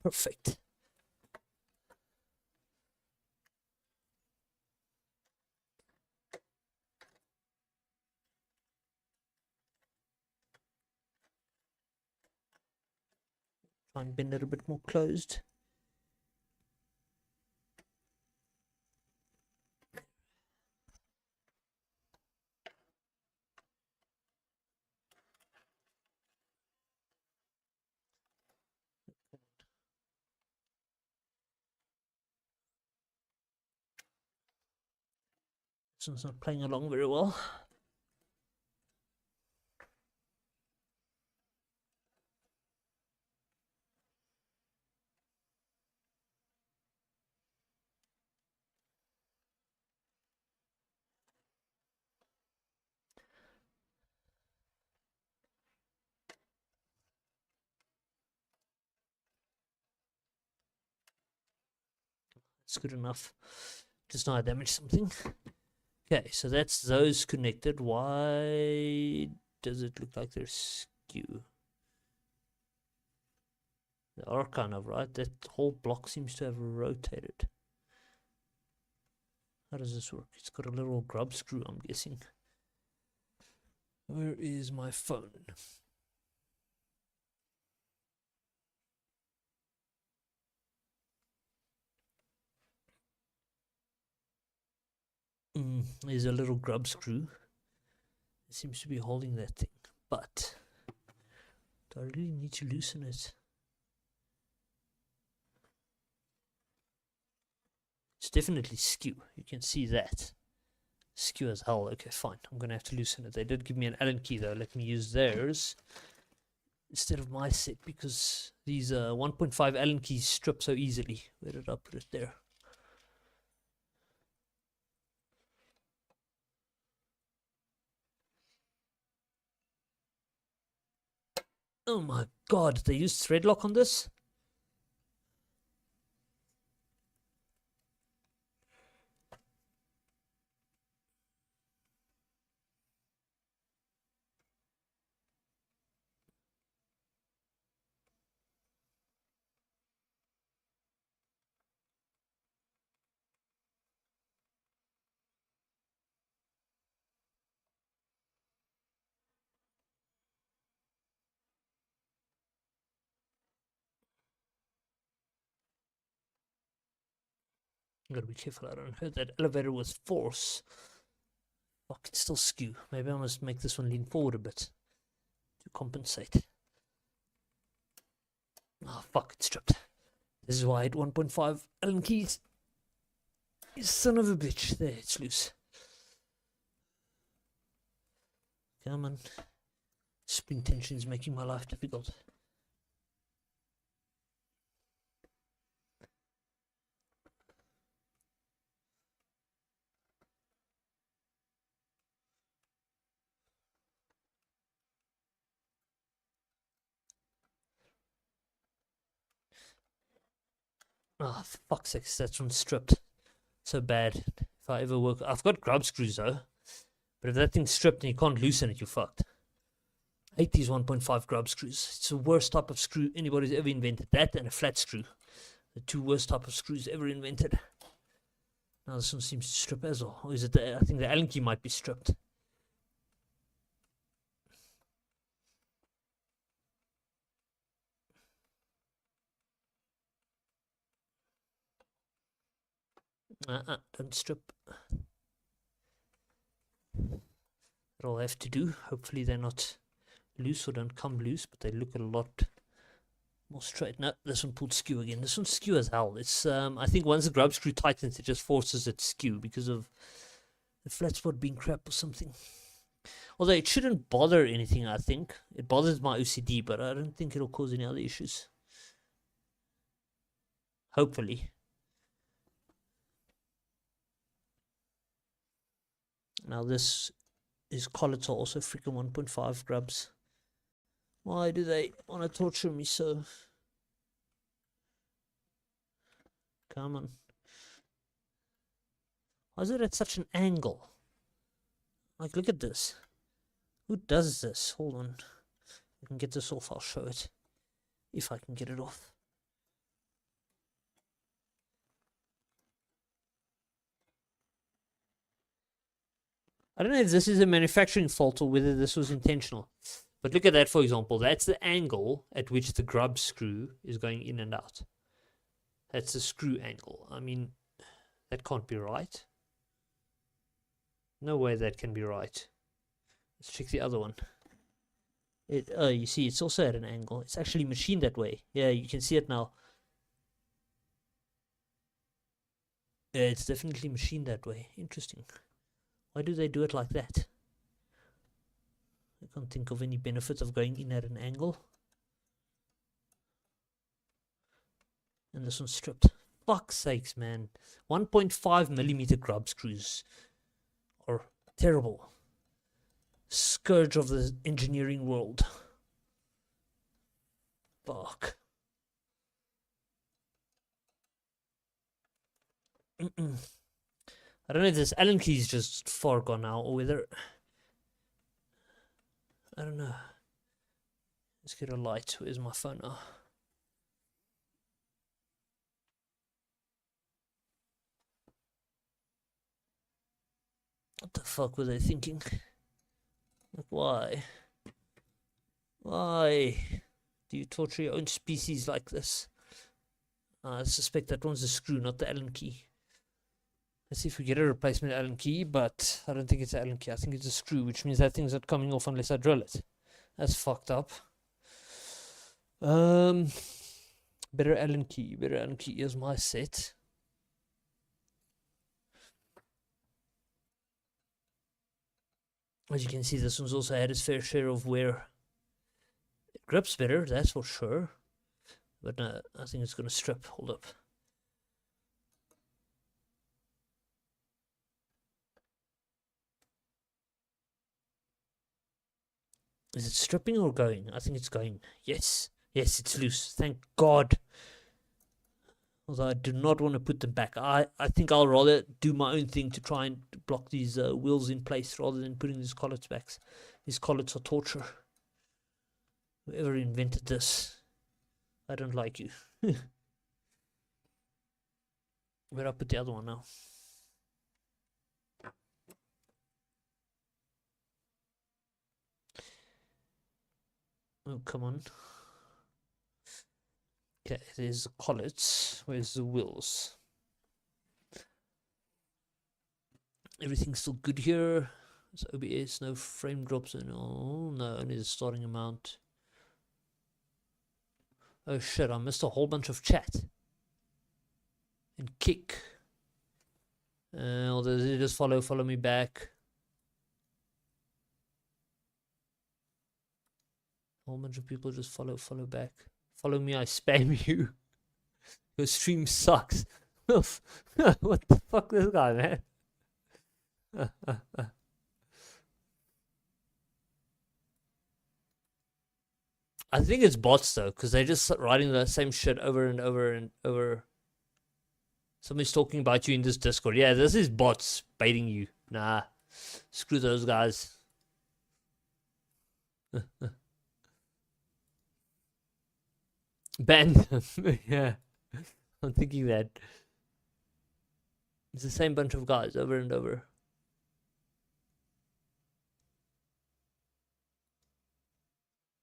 Perfect. Try and bend it a bit more closed. This one's not playing along very well. It's good enough. Just know I damaged something. Okay, so that's those connected. Why does it look like they're skew? They are kind of, right? That whole block seems to have rotated. How does this work? It's got a little grub screw, I'm guessing. Where is my phone? There's a little grub screw. It seems to be holding that thing. But do I really need to loosen it? It's definitely skew. You can see that. Skew as hell. Okay, fine. I'm going to have to loosen it. They did give me an Allen key though. Let me use theirs instead of my set because these 1.5 Allen keys strip so easily. Where did I put it? There. Oh my god, they used thread lock on this? I'm gotta be careful I don't hurt that elevator with force. Fuck, it's still skew. Maybe I must make this one lean forward a bit to compensate. Oh fuck, it's stripped. This is why I had 1.5 Allen keys. You son of a bitch. There, it's loose. Come on. Spring tension is making my life difficult. Oh, for fuck's sake, that's one stripped. So bad. If I ever work, I've got grub screws though. But if that thing's stripped and you can't loosen it, you're fucked. I hate these 1.5 grub screws. It's the worst type of screw anybody's ever invented. That and a flat screw. The two worst type of screws ever invented. Now this one seems to strip as well. Or is it I think the Allen key might be stripped. Don't strip. That'll have to do. Hopefully they're not loose or don't come loose, but they look a lot more straight. No, this one pulled skew again. This one's skew as hell. It's I think once the grub screw tightens, it just forces it skew because of the flat spot being crap or something. Although it shouldn't bother anything, I think. It bothers my OCD, but I don't think it'll cause any other issues. Hopefully. Now this is collets are also freaking 1.5 grubs. Why do they want to torture me so? Come on. Why is it at such an angle? Like, look at this. Who does this? Hold on. I can get this off, I'll show it. If I can get it off. I don't know if this is a manufacturing fault or whether this was intentional. But look at that, for example. That's the angle at which the grub screw is going in and out. That's the screw angle. I mean, that can't be right. No way that can be right. Let's check the other one. You see, it's also at an angle. It's actually machined that way. Yeah, you can see it now. Yeah, it's definitely machined that way. Interesting. Why do they do it like that? I can't think of any benefit of going in at an angle. And this one's stripped. Fuck's sakes, man. 1.5 millimeter grub screws are terrible. Scourge of the engineering world. Fuck. I don't know if this Allen key is just far gone now or whether... I don't know. Let's get a light. Where's my phone now? What the fuck were they thinking? Like, why? Why do you torture your own species like this? I suspect that one's a screw, not the Allen key. Let's see if we get a replacement Allen key, but I don't think it's an Allen key. I think it's a screw, which means that thing's not coming off unless I drill it. That's fucked up. Better Allen key. Better Allen key. Here's my set. As you can see, this one's also had its fair share of wear. It grips better, that's for sure. But no, I think it's going to strip. Hold up. Is it stripping or going? I think it's going. Yes. Yes, it's loose. Thank God. Although I do not want to put them back. I think I'll rather do my own thing to try and block these wheels in place rather than putting these collets back. These collets are torture. Whoever invented this, I don't like you. Where do I put the other one now? Oh, come on. Okay, there's the collets. Where's the wheels? Everything's still good here. There's OBS, no frame drops in. Oh, no, only the starting amount. Oh shit, I missed a whole bunch of chat. And kick. Or does it just follow me back? A whole bunch of people just follow back. Follow me, I spam you. Your stream sucks. What the fuck, this guy, man? I think it's bots though, because they're just writing the same shit over and over and over. Somebody's talking about you in this Discord. Yeah, this is bots baiting you. Nah, screw those guys. Ban them. Yeah, I'm thinking that. It's the same bunch of guys over and over.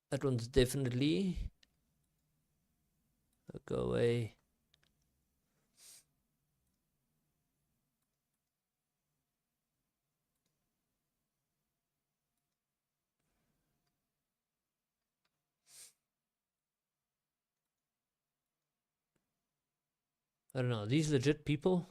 That one's definitely. Go away. I don't know. Are these legit people?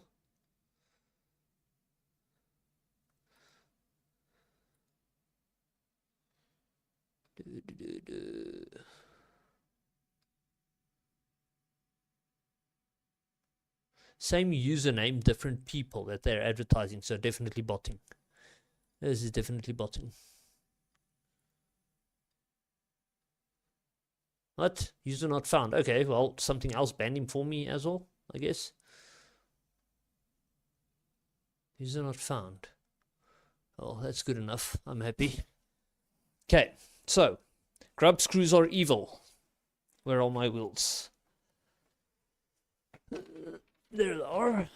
Same username, different people that they're advertising, so definitely botting. This is definitely botting. What? User not found. Okay, well, something else banned him for me as well, I guess. User not found. Oh, that's good enough. I'm happy. Okay, so grub screws are evil. Where are my wheels? There they are.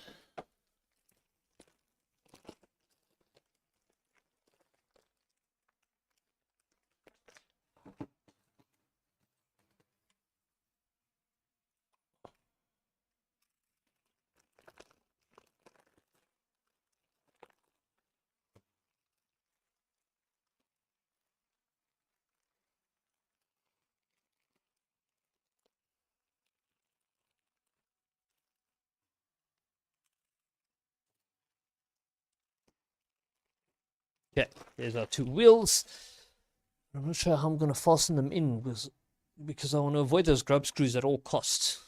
Okay, there's our two wheels. I'm not sure how I'm going to fasten them in because I want to avoid those grub screws at all costs.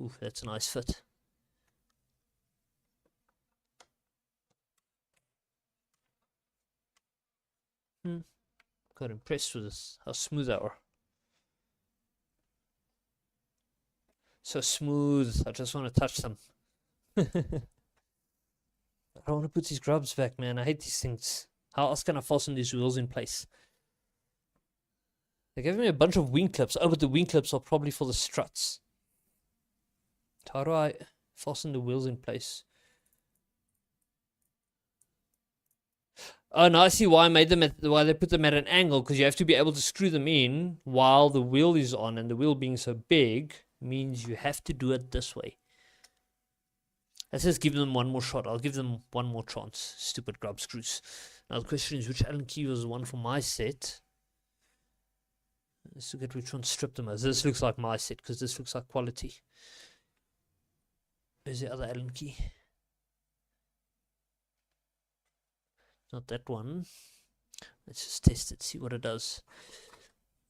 Ooh, that's a nice fit. Quite impressed with this, how smooth they are. So smooth, I just want to touch them. I don't want to put these grubs back, man. I hate these things. How else can I fasten these wheels in place? They gave me a bunch of wing clips. Oh, but the wing clips are probably for the struts. How do I fasten the wheels in place? Oh, no, I see why I made them why they put them at an angle, because you have to be able to screw them in while the wheel is on, and the wheel being so big means you have to do it this way. Let's just give them one more shot. I'll give them one more chance. Stupid grub screws. Now the question is, which Allen key was the one for my set? Let's look at which one stripped them as. This looks like my set, because this looks like quality. Where's the other Allen key? Not that one. Let's just test it, see what it does.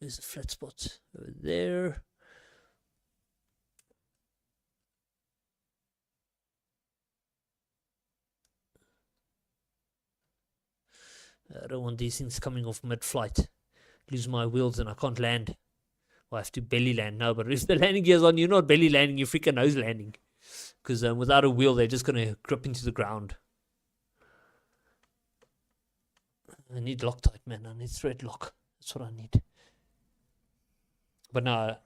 There's a flat spot over there. I don't want these things coming off mid-flight. Lose my wheels and I can't land. Or I have to belly land. No, but if the landing gear's on, you're not belly landing, you're freaking nose landing. Because without a wheel, they're just going to grip into the ground. I need Loctite, man. I need thread lock. That's what I need. But no,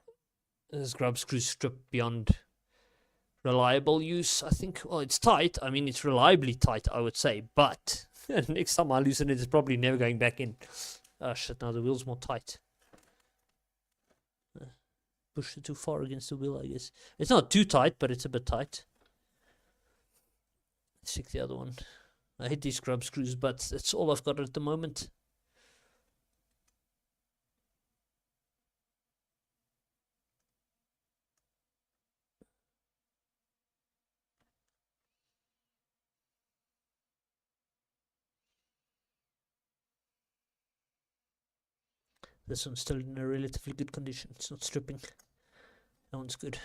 this grub screw stripped beyond reliable use, I think. Well, it's tight. I mean, it's reliably tight, I would say. But next time I loosen it, it's probably never going back in. Oh, shit. Now the wheel's more tight. Push it too far against the wheel, I guess. It's not too tight, but it's a bit tight. Let's check the other one. I hate these grub screws, but that's all I've got at the moment. This one's still in a relatively good condition. It's not stripping. That one's good.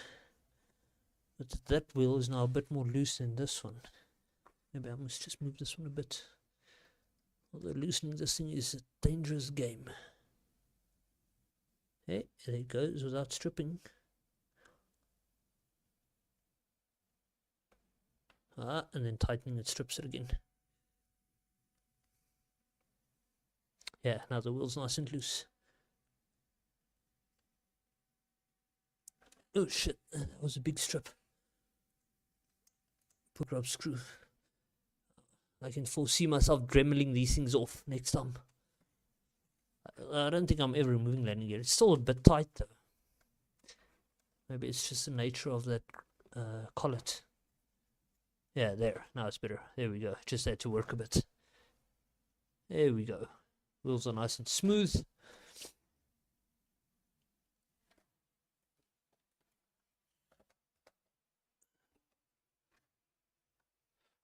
But that wheel is now a bit more loose than this one. Maybe I must just move this one a bit. Although loosening this thing is a dangerous game. Hey, there it goes without stripping. Ah, and then tightening it strips it again. Yeah, now the wheel's nice and loose. Oh shit, that was a big strip. Poor grub screw. I can foresee myself dremeling these things off next time. I don't think I'm ever removing landing gear. It's still a bit tight though. Maybe it's just the nature of that collet. Yeah, there. Now it's better. There we go. Just had to work a bit. There we go. Wheels are nice and smooth.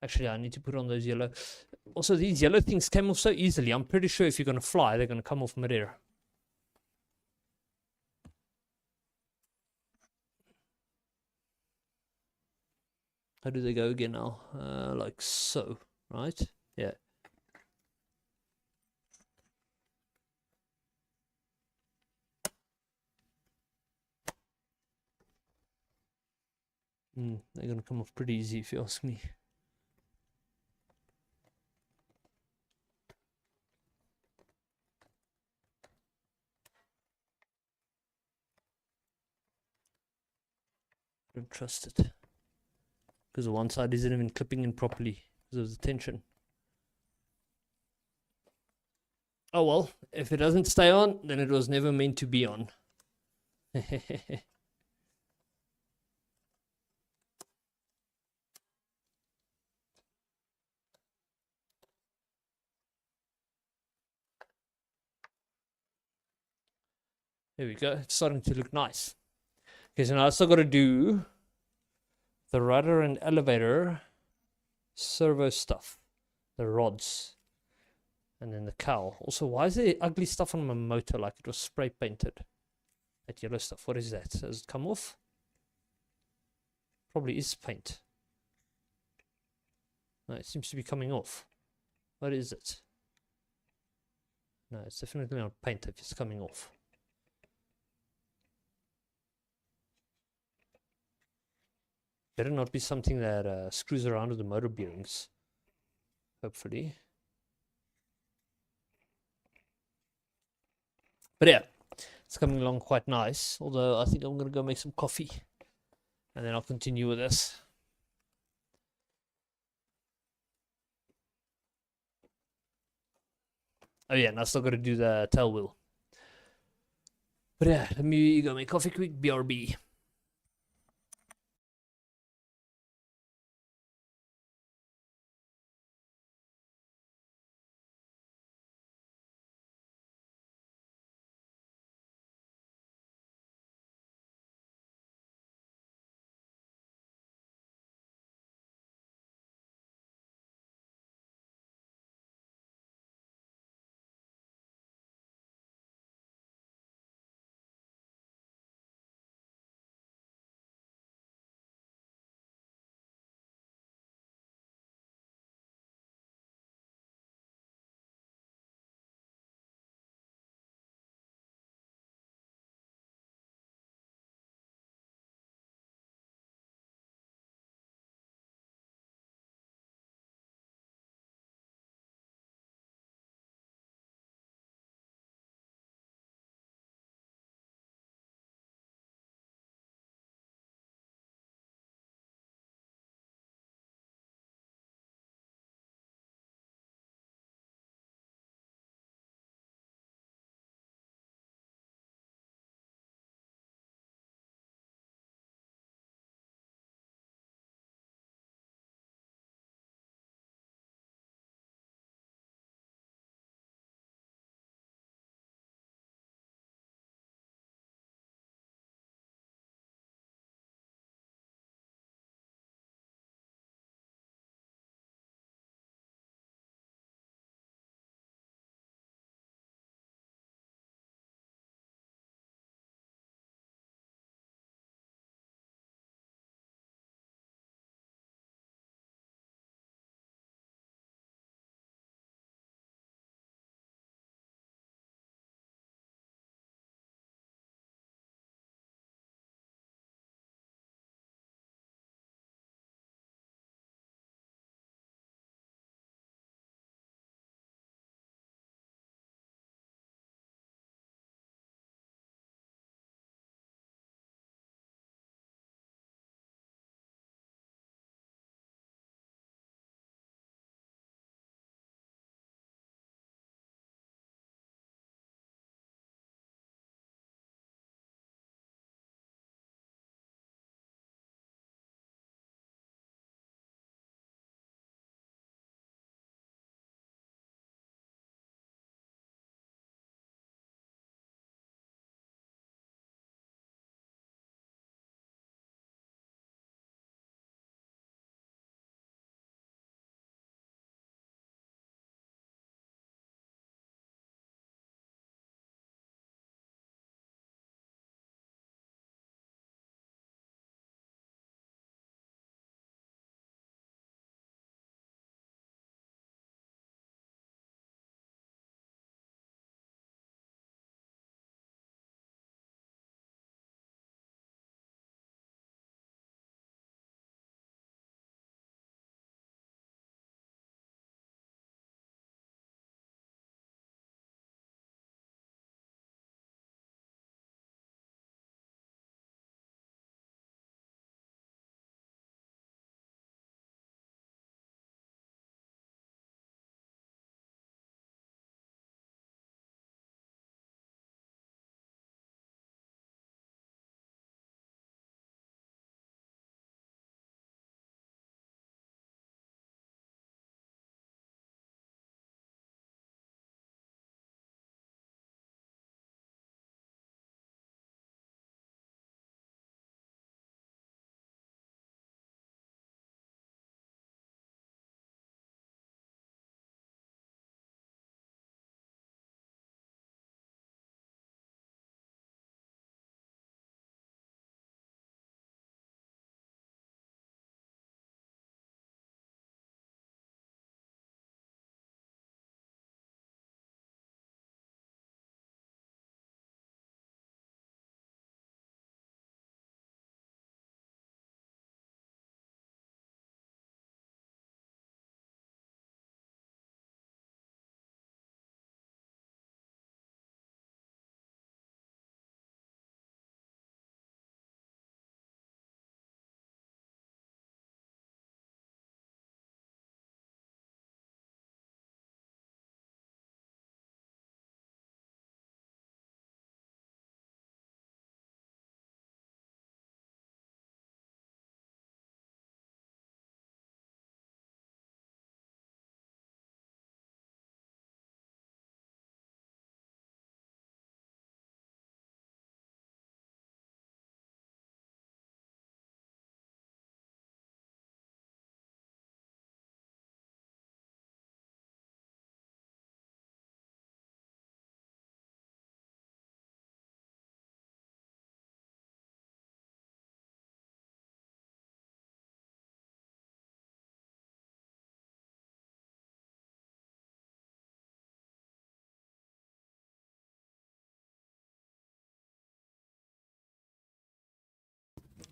Actually, I need to put on those yellow. Also, these yellow things came off so easily. I'm pretty sure if you're going to fly, they're going to come off mid-air. How do they go again now? Like so, right? Yeah. They're going to come off pretty easy if you ask me. Don't trust it. Because the one side isn't even clipping in properly because of the tension. Oh well, if it doesn't stay on, then it was never meant to be on. There we go. It's starting to look nice. Okay, so now I still got to do the rudder and elevator servo stuff, the rods, and then the cowl. Also, why is there ugly stuff on my motor like it was spray painted? That yellow stuff. What is that? Does it come off? Probably is paint. No, it seems to be coming off. What is it? No, it's definitely not paint if it's coming off. Better not be something that screws around with the motor bearings. Hopefully. But yeah, it's coming along quite nice. Although I think I'm going to go make some coffee. And then I'll continue with this. Oh yeah, and I still got to do the tail wheel. But yeah, let me go make coffee quick. BRB.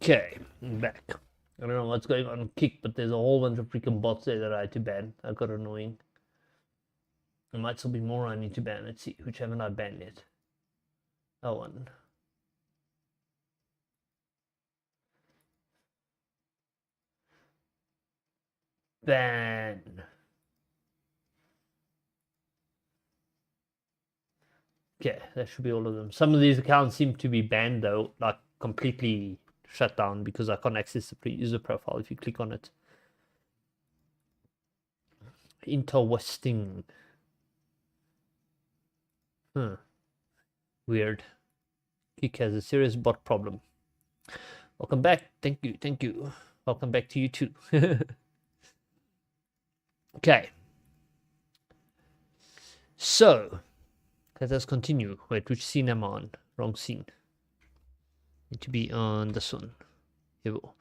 Okay, I'm back. I don't know what's going on Kick, but there's a whole bunch of freaking bots there that I had to ban. That got annoying. There might still be more I need to ban. Let's see, which haven't I banned yet? That one. Ban. Okay, that should be all of them. Some of these accounts seem to be banned though, like completely shut down because I can't access the user profile if you click on it. Interesting. Huh. Weird. Kick has a serious bot problem. Welcome back. Thank you. Thank you. Welcome back to you too. Okay. So, let us continue. Wait, which scene am I on? Wrong scene. Need to be on this one. Here we go.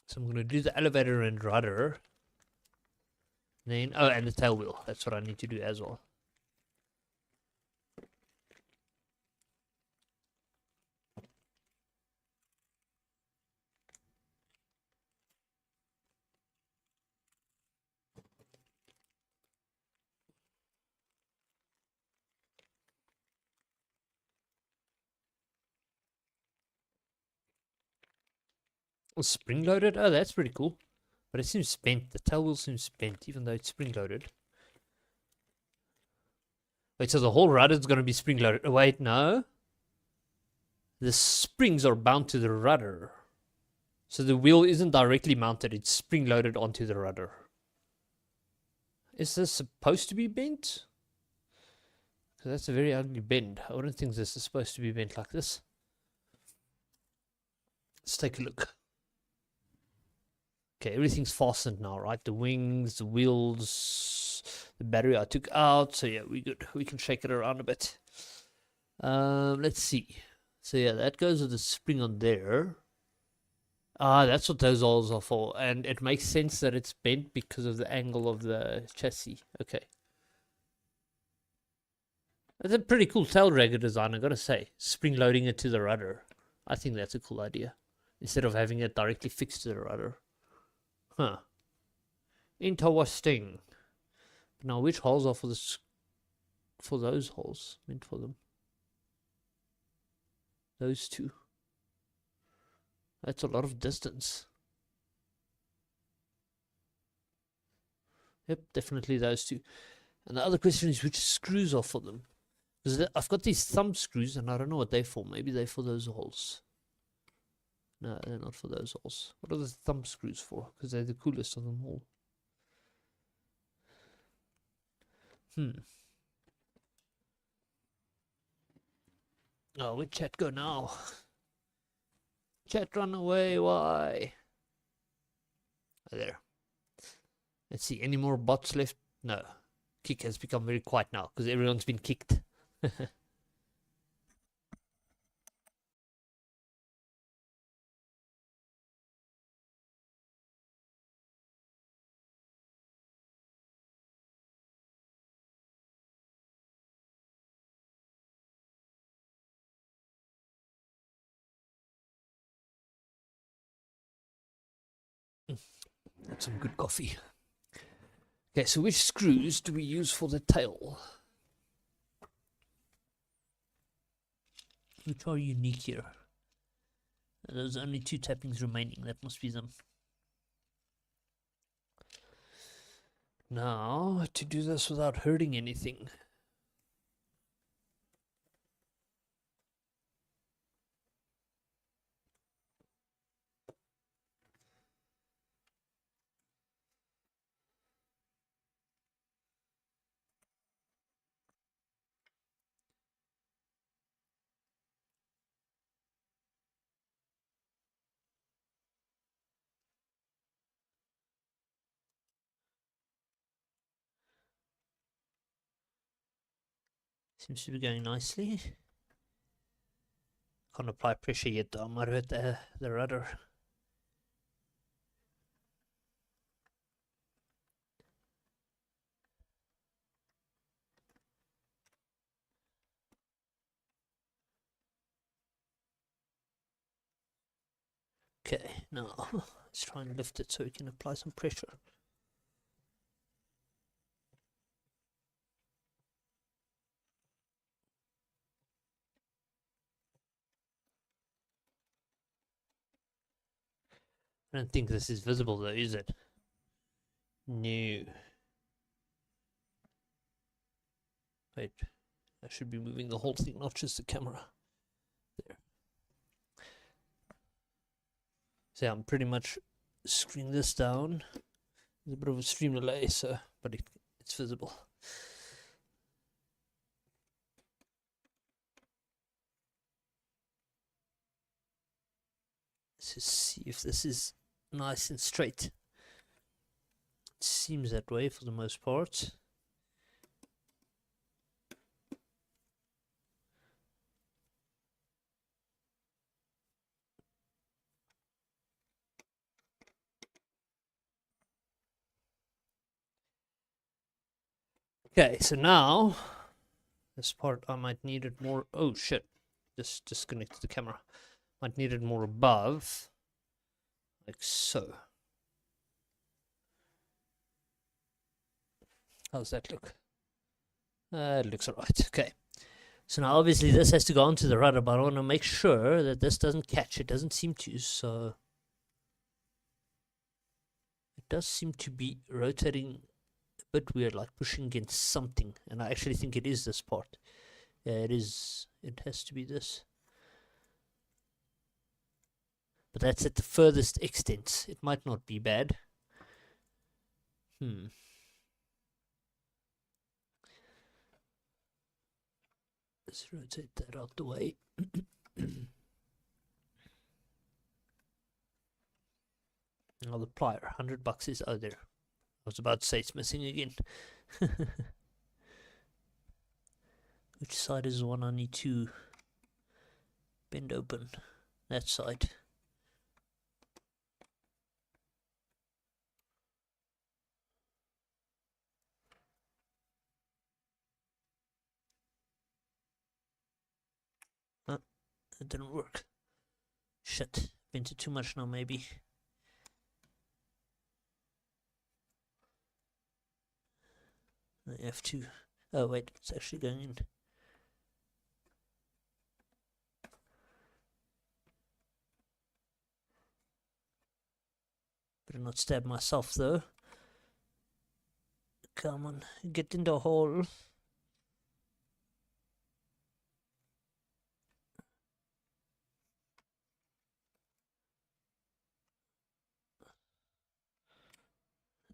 So I'm going to do the elevator and rudder. Then, oh, and the tail wheel. That's what I need to do as well. Spring loaded? Oh, that's pretty cool. But it seems spent. The tail wheel seems spent, even though it's spring loaded. Wait, so the whole rudder is going to be spring loaded. Wait, no. The springs are bound to the rudder. So the wheel isn't directly mounted, it's spring loaded onto the rudder. Is this supposed to be bent? Because that's a very ugly bend. I wouldn't think this is supposed to be bent like this. Let's take a look. Okay, everything's fastened now, right? The wings, the wheels, the battery I took out. So yeah, we good. We can shake it around a bit. Let's see. So yeah, that goes with the spring on there. Ah, that's what those holes are for. And it makes sense that it's bent because of the angle of the chassis. Okay. That's a pretty cool tail dragger design, I gotta say. Spring loading it to the rudder. I think that's a cool idea. Instead of having it directly fixed to the rudder. Huh. Interesting. Now, which holes are for this? For those holes? Meant for them. Those two. That's a lot of distance. Yep, definitely those two. And the other question is which screws are for them? Because I've got these thumb screws and I don't know what they're for. Maybe they're for those holes. No, they're not for those holes. What are the thumb screws for? Because they're the coolest of them all. Oh, where'd chat go now? Chat run away, why? Oh, there. Let's see, any more bots left? No. Kick has become very quiet now because everyone's been kicked. That's some good coffee. Okay, so which screws do we use for the tail? Which are unique here? There's only 2 tappings remaining. That must be them. Now, to do this without hurting anything. Seems to be going nicely. Can't apply pressure yet though, I might hurt the rudder. Okay, now let's try and lift it so we can apply some pressure. I don't think this is visible though, is it? No. Wait, I should be moving the whole thing, not just the camera. There. So yeah, I'm pretty much screwing this down. There's a bit of a stream delay, so but it's visible. Let's just see if this is nice and straight. It seems that way for the most part. Okay, so now this part I might need it more. Oh shit! Just disconnected the camera. Might need it more above, like so. How's that look? It looks alright. Okay. So now obviously this has to go onto the rudder, but I want to make sure that this doesn't catch. It doesn't seem to, so it does seem to be rotating a bit weird, like pushing against something. And I actually think it is this part. Yeah, it is. It has to be this. But that's at the furthest extent. It might not be bad. Let's rotate that out the way. Now the plier, $100 is out there. I was about to say it's missing again. Which side is the one I need to bend open? That side. It didn't work. Shit, bent it too much now maybe. I have to. Oh wait, it's actually going in. Better not stab myself though. Come on, get in the hole.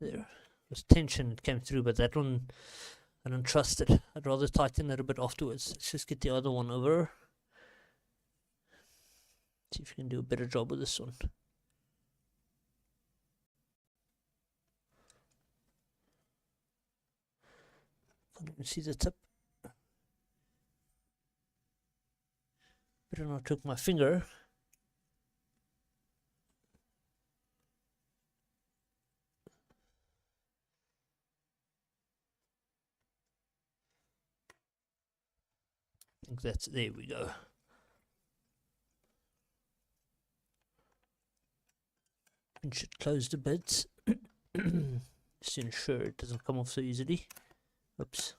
There was tension, it came through, but that one I don't trust it. I'd rather tighten it a bit afterwards. Let's just get the other one over. See if you can do a better job with this one. Can't even see the tip. Better not hook my finger. I think that's, there we go. Pinch it closed a bit. Just to ensure it doesn't come off so easily. Oops.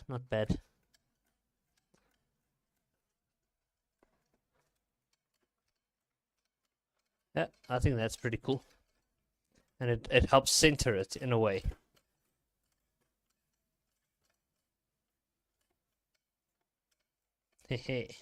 Not bad. Yeah, I think that's pretty cool. And it helps center it in a way. Hey.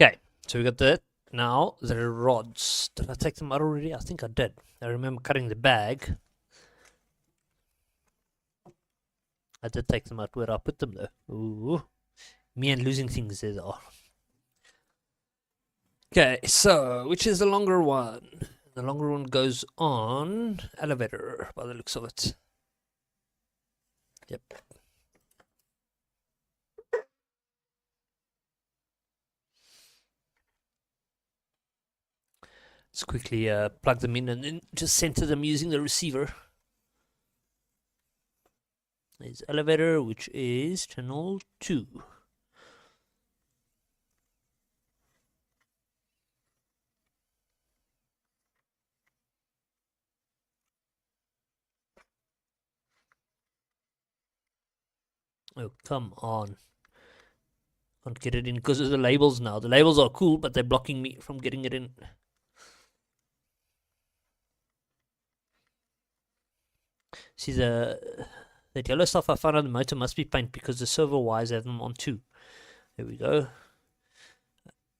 Okay, so we got that. Now the rods. Did I take them out already? I think I did. I remember cutting the bag. I did take them out. Where I put them though? Ooh, me and losing things there are. Okay, so which is the longer one? The longer one goes on elevator by the looks of it. Yep. Let's quickly plug them in and then just center them using the receiver. There's elevator, which is channel 2. Oh, come on. Can't get it in because of the labels now. The labels are cool, but they're blocking me from getting it in. See, that yellow stuff I found on the motor must be paint because the servo wires have them on 2. There we go.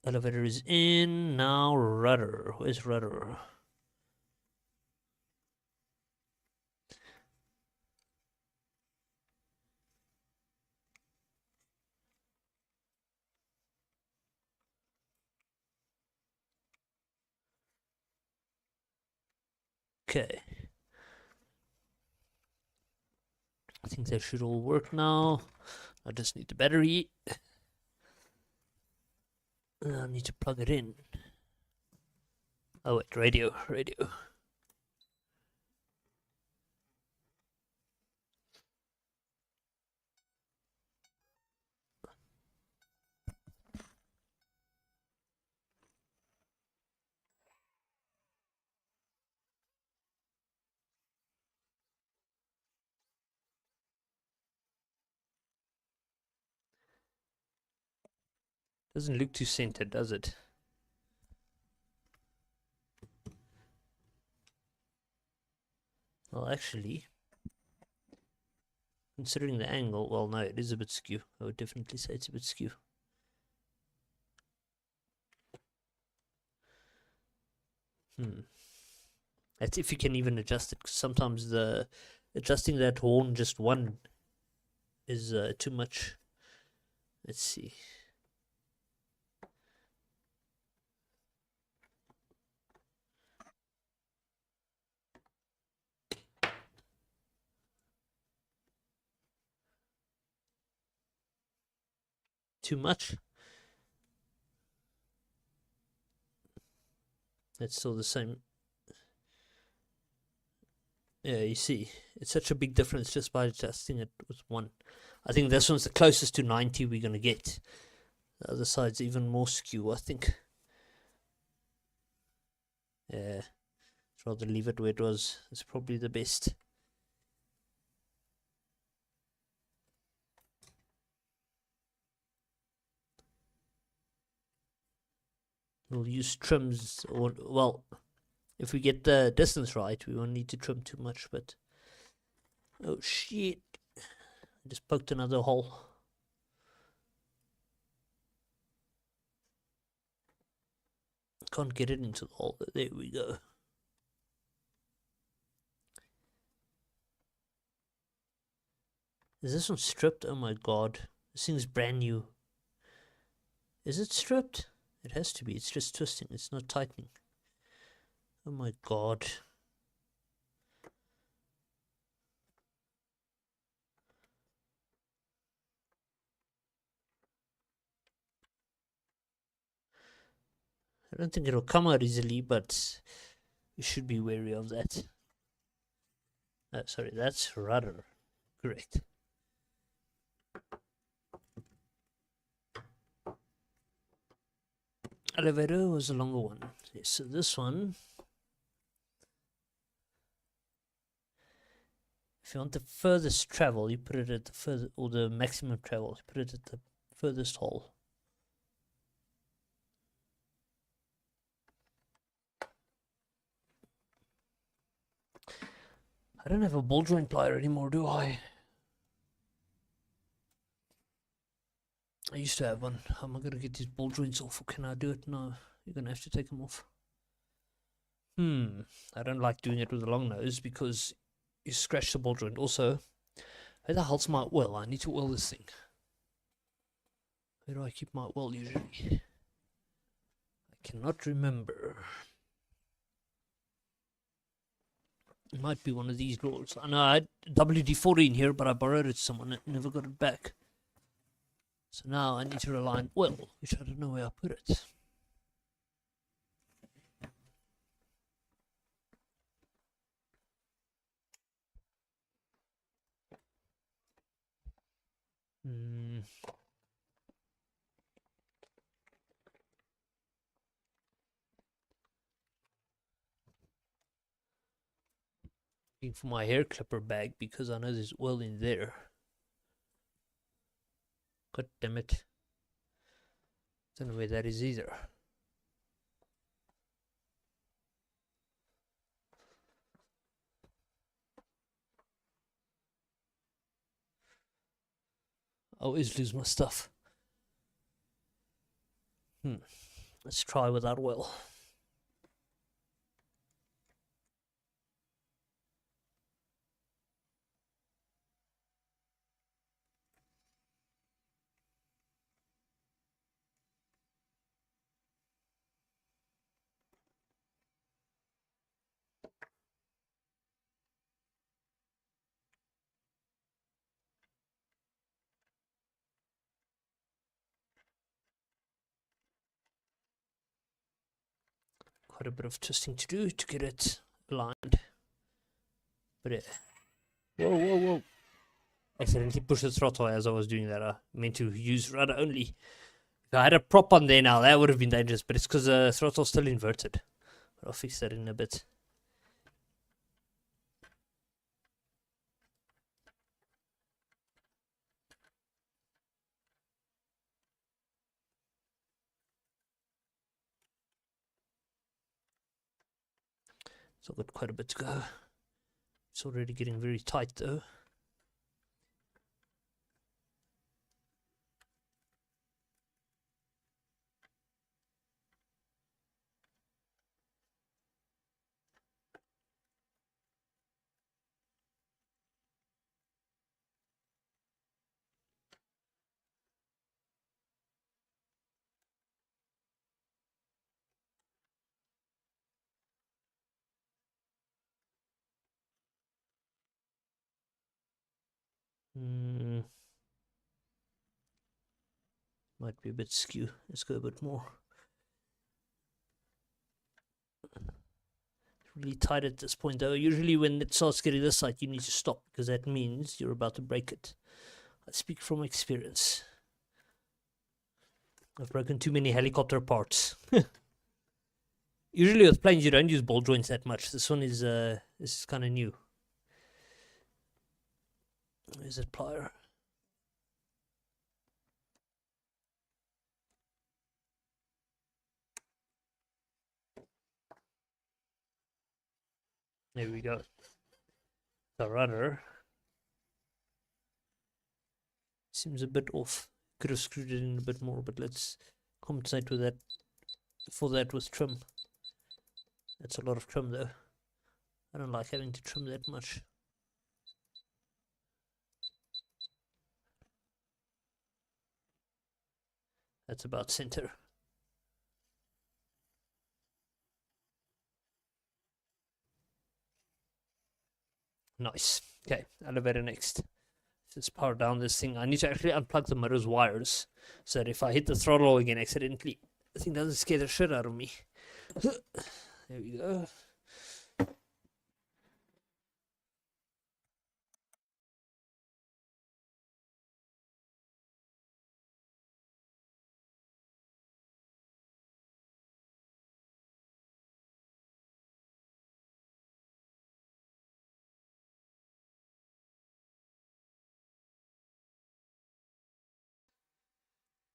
Elevator is in. Now rudder. Where's rudder? Okay. I think that should all work now. I just need the battery. I need to plug it in. Oh wait, radio. Doesn't look too centered, does it? Well, actually, considering the angle, well, no, it is a bit skew. I would definitely say it's a bit skew. That's if you can even adjust it, 'cause sometimes adjusting that horn just one is too much. Let's see. Too much? That's still the same. Yeah, you see, it's such a big difference just by adjusting it with one. I think this one's the closest to 90 we're going to get. The other side's even more skew, I think. Yeah, I'd rather leave it where it was. It's probably the best. We'll use trims, or, well, if we get the distance right, we won't need to trim too much, but... Oh, shit. I just poked another hole. Can't get it into the hole. There we go. Is this one stripped? Oh my god. This thing's brand new. Is it stripped? It has to be. It's just twisting. It's not tightening. Oh my god. I don't think it'll come out easily, but you should be wary of that. Sorry, that's rudder. Correct. Elevator was a longer one. Okay, so this one, if you want the furthest travel, you put it at the further, or the maximum travel, you put it at the furthest hole. I don't have a ball joint plier anymore, do I? I used to have one. How am I gonna get these ball joints off, or can I do it now? You're gonna have to take them off. I don't like doing it with a long nose because you scratch the ball joint. Also, where the hell's my oil? I need to oil this thing. Where do I keep my oil usually? I cannot remember. It might be one of these drawers. I know I had WD-40 in here, but I borrowed it to someone and never got it back. So now I need to rely on oil, which I don't know where I put it. Looking for my hair clipper bag because I know there's oil in there. God damn it. Don't know where that is either. I always lose my stuff. Let's try without oil. Quite a bit of twisting to do to get it aligned. But it... Whoa. Accidentally pushed the throttle as I was doing that. I meant to use rudder only. If I had a prop on there now, that would have been dangerous, but it's because the throttle's still inverted. But I'll fix that in a bit. So I've got quite a bit to go. It's already getting very tight though. Might be a bit skew. Let's go a bit more. Really tight at this point though. Usually when it starts getting this side, you need to stop because that means you're about to break it. I speak from experience. I've broken too many helicopter parts. Usually with planes you don't use ball joints that much. This one is kind of new. Where's that plier? There we go. The rudder seems a bit off. Could have screwed it in a bit more, but let's compensate with that. For that with trim. That's a lot of trim though. I don't like having to trim that much. That's about center. Nice. Okay, elevator next. Let's power down this thing. I need to actually unplug the motor's wires so that if I hit the throttle again accidentally, the thing doesn't scare the shit out of me. There we go.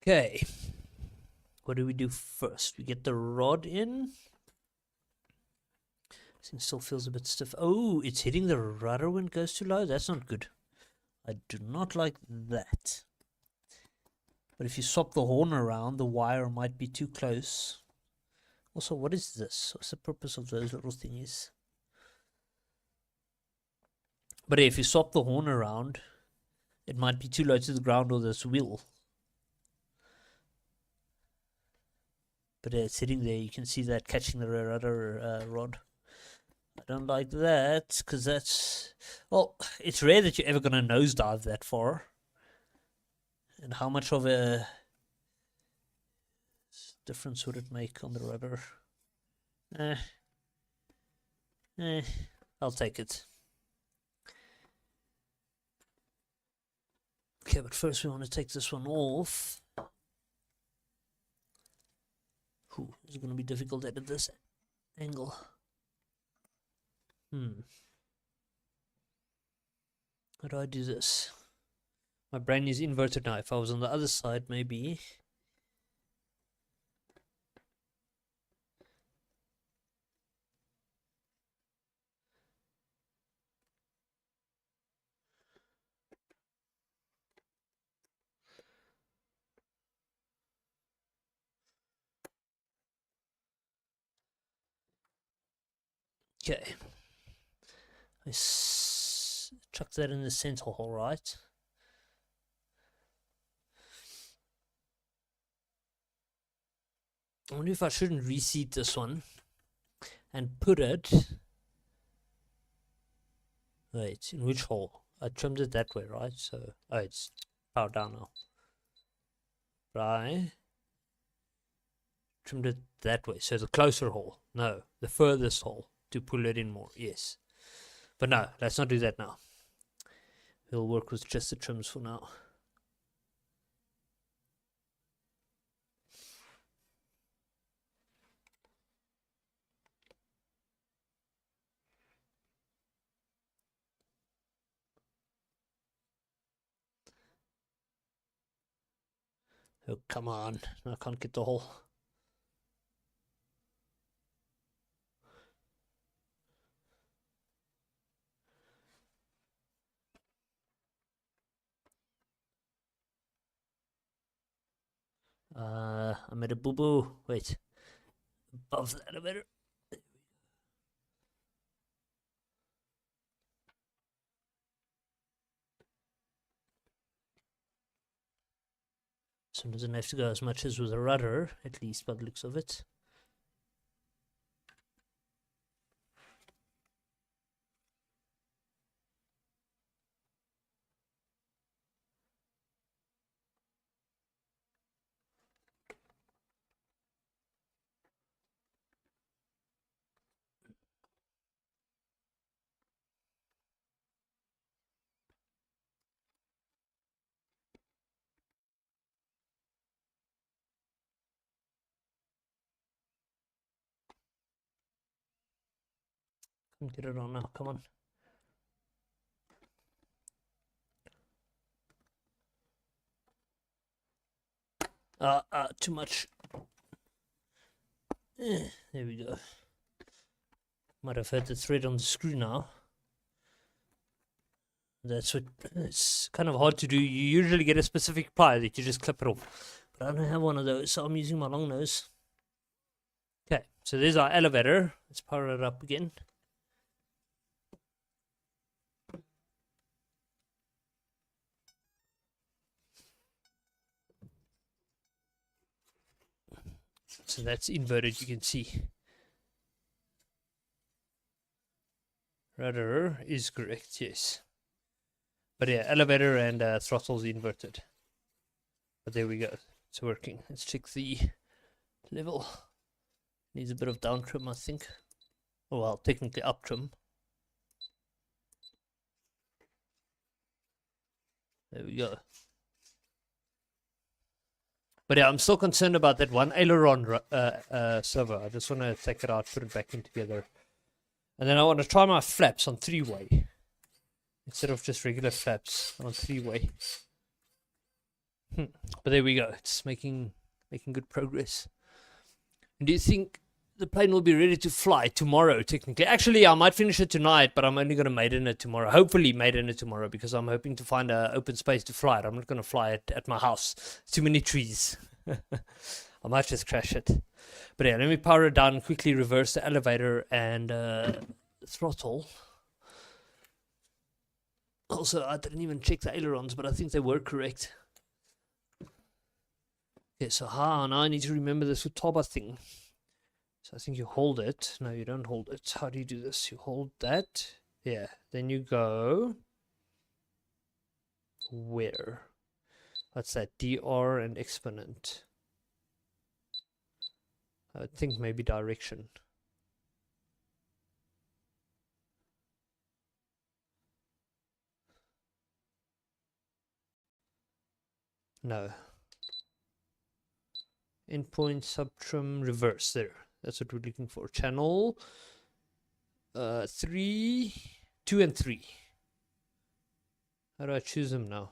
Okay. What do we do first? We get the rod in. This thing still feels a bit stiff. Oh, it's hitting the rudder when it goes too low. That's not good. I do not like that. But if you swap the horn around, the wire might be too close. Also, what is this? What's the purpose of those little thingies? But if you swap the horn around, it might be too low to the ground or this wheel. But it's sitting there, you can see that catching the rudder rod. I don't like that, because that's... Well, it's rare that you're ever going to nosedive that far. And how much of a difference would it make on the rudder? I'll take it. Okay, but first we want to take this one off. Ooh, it's going to be difficult at this angle. How do I do this? My brain is inverted now. If I was on the other side, maybe. Okay. I chuck that in the center hole, right? I wonder if I shouldn't reseat this one and put it... Wait, in which hole? I trimmed it that way, right? So, oh, it's powered down now. Right. Trimmed it that way. So the closer hole. No, the furthest hole to pull it in more. Yes. But no, let's not do that now. We'll work with just the trims for now. Oh, come on. I can't get the hole. I made a boo-boo. Wait. Above the elevator. So it doesn't have to go as much as with a rudder, at least by the looks of it. Get it on now, come on. Too much. There we go. Might have hurt the thread on the screw now. That's what it's kind of hard to do. You usually get a specific ply that you just clip it off. But I don't have one of those, so I'm using my long nose. Okay, so there's our elevator. Let's power it up again. So that's inverted, you can see. Rudder is correct, yes. But yeah, elevator and throttle's inverted. But there we go, it's working. Let's check the level. Needs a bit of down trim, I think. Oh, well, technically up trim. There we go. But yeah, I'm still concerned about that one aileron servo. I just want to take it out, put it back in together. And then I want to try my flaps on 3-way. Instead of just regular flaps on 3-way. But there we go. It's making good progress. And do you think the plane will be ready to fly tomorrow, technically. Actually, I might finish it tonight, but I'm only going to maiden it tomorrow. Hopefully maiden it tomorrow, because I'm hoping to find an open space to fly it. I'm not going to fly it at my house. Too many trees. I might just crash it. But yeah, let me power it down, quickly reverse the elevator and throttle. Also, I didn't even check the ailerons, but I think they were correct. Okay, so now I need to remember this Futaba thing. So I think you hold it. No, you don't hold it. How do you do this? You hold that. Yeah. Then you go. Where? What's that? DR and exponent. I think maybe direction. No. Endpoint, subtrim, reverse. There. That's what we're looking for. Channel 3, 2 and 3. How do I choose them now?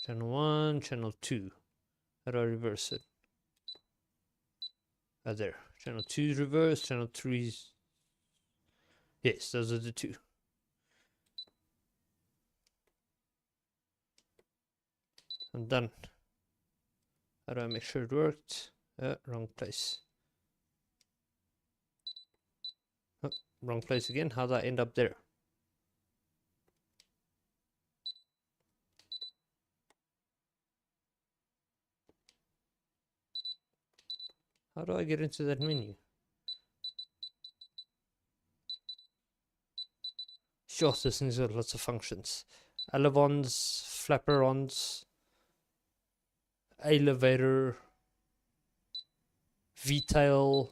Channel 1, channel 2. How do I reverse it? Ah, there. Channel 2 is reverse, channel 3 is... Yes, those are the two. I'm done. How do I make sure it worked? Wrong place. Oh, wrong place again. How did I end up there? How do I get into that menu? Sure, this thing's got lots of functions. Elevons, flapperons, elevator, V-tail,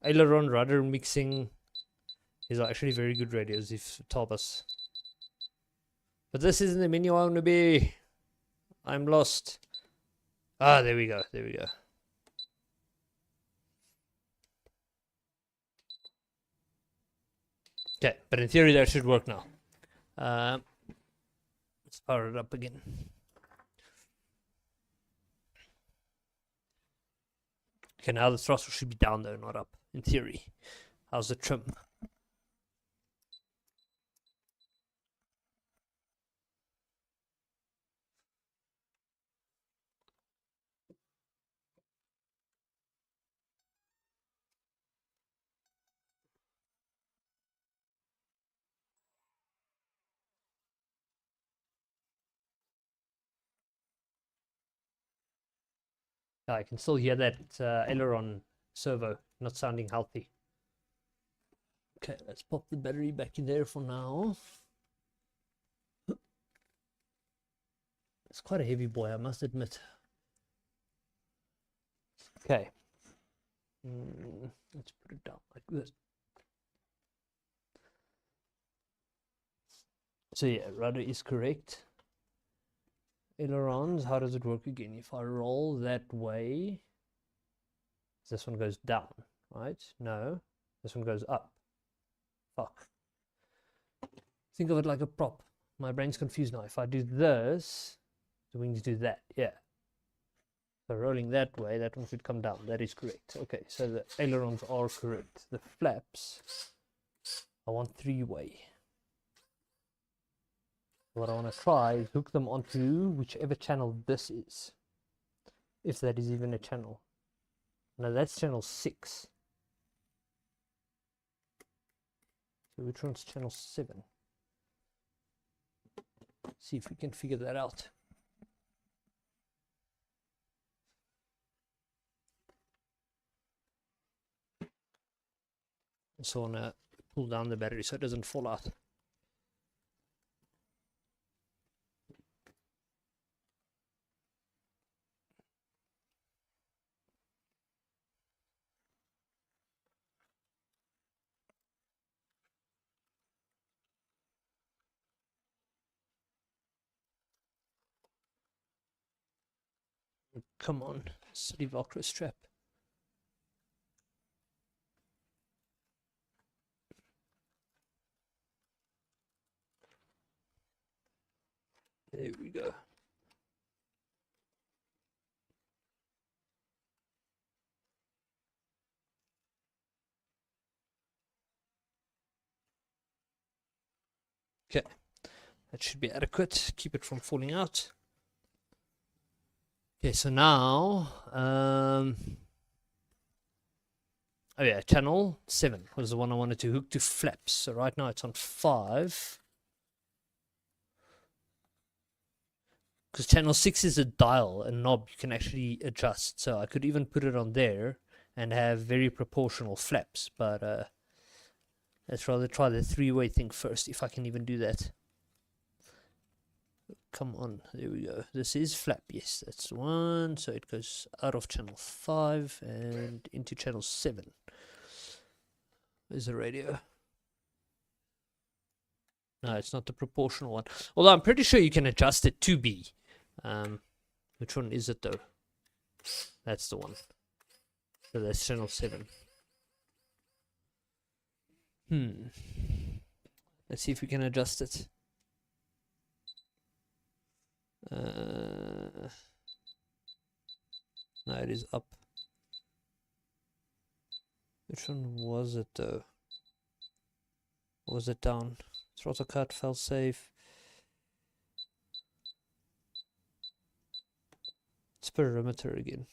aileron, rudder mixing. These are actually very good radios if Taubas. But this isn't the menu I want to be. I'm lost. Ah, there we go. There we go. Okay, but in theory that should work now. Let's power it up again. Okay, now the throttle should be down though, not up, in theory. How's the trim? I can still hear that aileron servo not sounding healthy. Okay, let's pop the battery back in there for now. It's quite a heavy boy, I must admit. Okay. Let's put it down like this. So yeah, rudder is correct. Ailerons, how does it work again? If I roll that way, this one goes down, right? No, this one goes up. Fuck. Think of it like a prop. My brain's confused now. If I do this, the wings do that. Yeah. So rolling that way, that one should come down. That is correct. Okay, so the ailerons are correct. The flaps, I want three-way. What I want to try is hook them onto whichever channel this is. If that is even a channel. No, that's channel 6. So which one's channel 7? See if we can figure that out. Also want to pull down the battery so it doesn't fall out. Come on, silly Velcro strap. There we go. Okay, that should be adequate. Keep it from falling out. Okay, so now, oh yeah, channel 7 was the one I wanted to hook to flaps. So right now it's on 5. Because channel 6 is a dial, a knob you can actually adjust. So I could even put it on there and have very proportional flaps. But let's rather try the 3-way thing first, if I can even do that. Come on, there we go. This is flap, yes, that's the one. So it goes out of channel 5 and into channel 7. There's the radio. No, it's not the proportional one. Although I'm pretty sure you can adjust it to be. Which one is it though? That's the one. So that's channel 7. Let's see if we can adjust it. No, it is up. Which one was it though? Or was it down? Throttle cut, fail safe. It's perimeter again.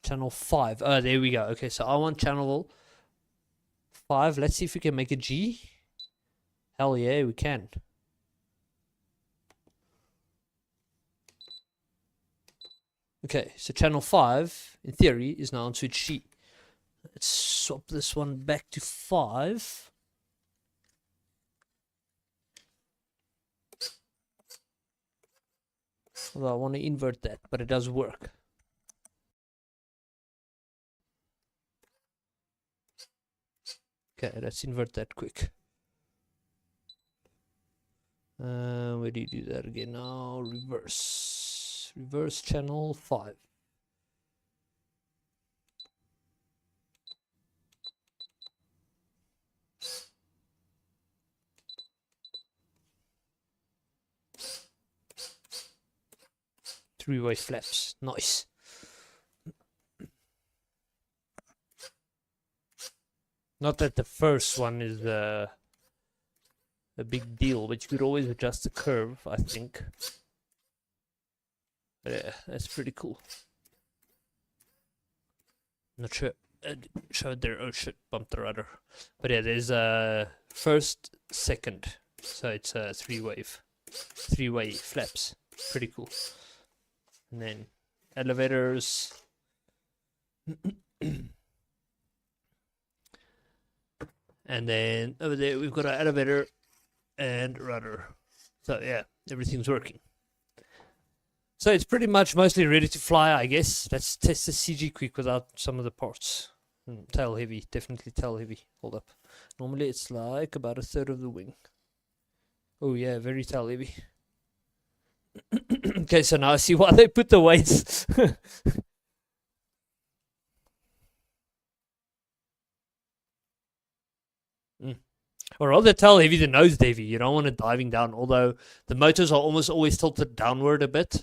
Channel 5. Oh, there we go. Okay, so I want channel 5. Let's see if we can make a G. Hell yeah, we can. Okay, so channel 5, in theory, is now on switch G. Let's swap this one back to 5. Although I want to invert that, but it does work. Okay, let's invert that quick. Where do you do that again now? Reverse. Reverse channel 5. Three-way flaps. Nice. Not that the first one is a big deal, but you could always adjust the curve, I think. But yeah, that's pretty cool. Not sure. Showed there. Oh shit, bumped the rudder. But yeah, there's a first, second. So it's a three-way flaps. Pretty cool. And then elevators. And then over there we've got an elevator and rudder. So yeah, everything's working. So it's pretty much mostly ready to fly, I guess. Let's test the CG quick without some of the parts. Tail heavy, definitely tail heavy. Hold up. Normally it's like about a third of the wing. Oh yeah, very tail heavy. Okay, so now I see why they put the weights. Or rather tail heavy than nose heavy. You don't want it diving down, although the motors are almost always tilted downward a bit.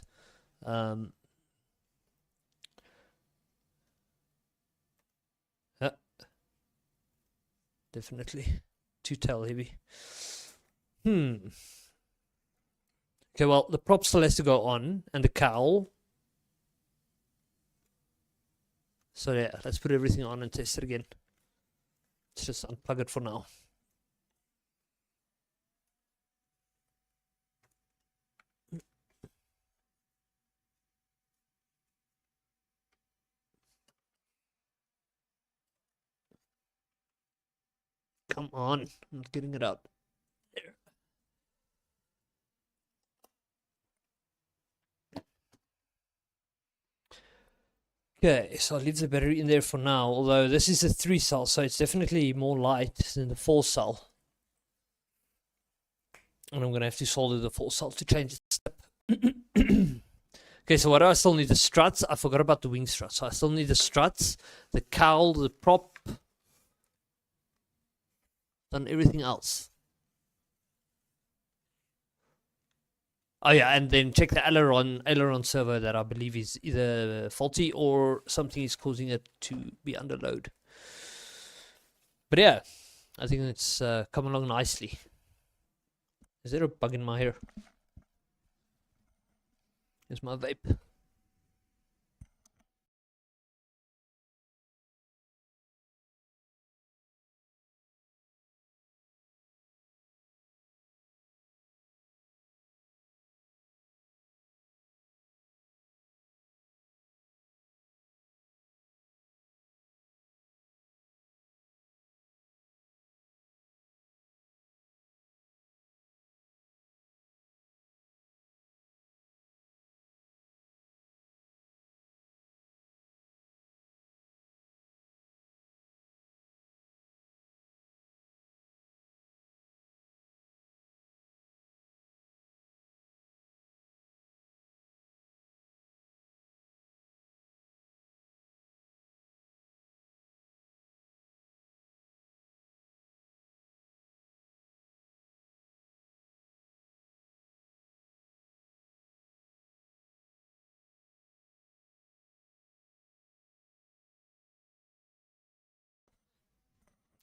Yeah, definitely too tail heavy. Okay, well, the prop still has to go on, and the cowl. So yeah, let's put everything on and test it again. Let's just unplug it for now. Come on, I'm not getting it out. There. Okay, so I'll leave the battery in there for now, although this is a 3-cell, so it's definitely more light than the 4-cell. And I'm going to have to solder the 4-cell to change the step. Okay, so what do I still need? The struts. I forgot about the wing struts. So I still need the struts, the cowl, the prop, and everything else. Oh yeah, and then check the aileron servo that I believe is either faulty or something is causing it to be under load. But yeah, I think it's come along nicely. Is there a bug in my hair? Here's my vape.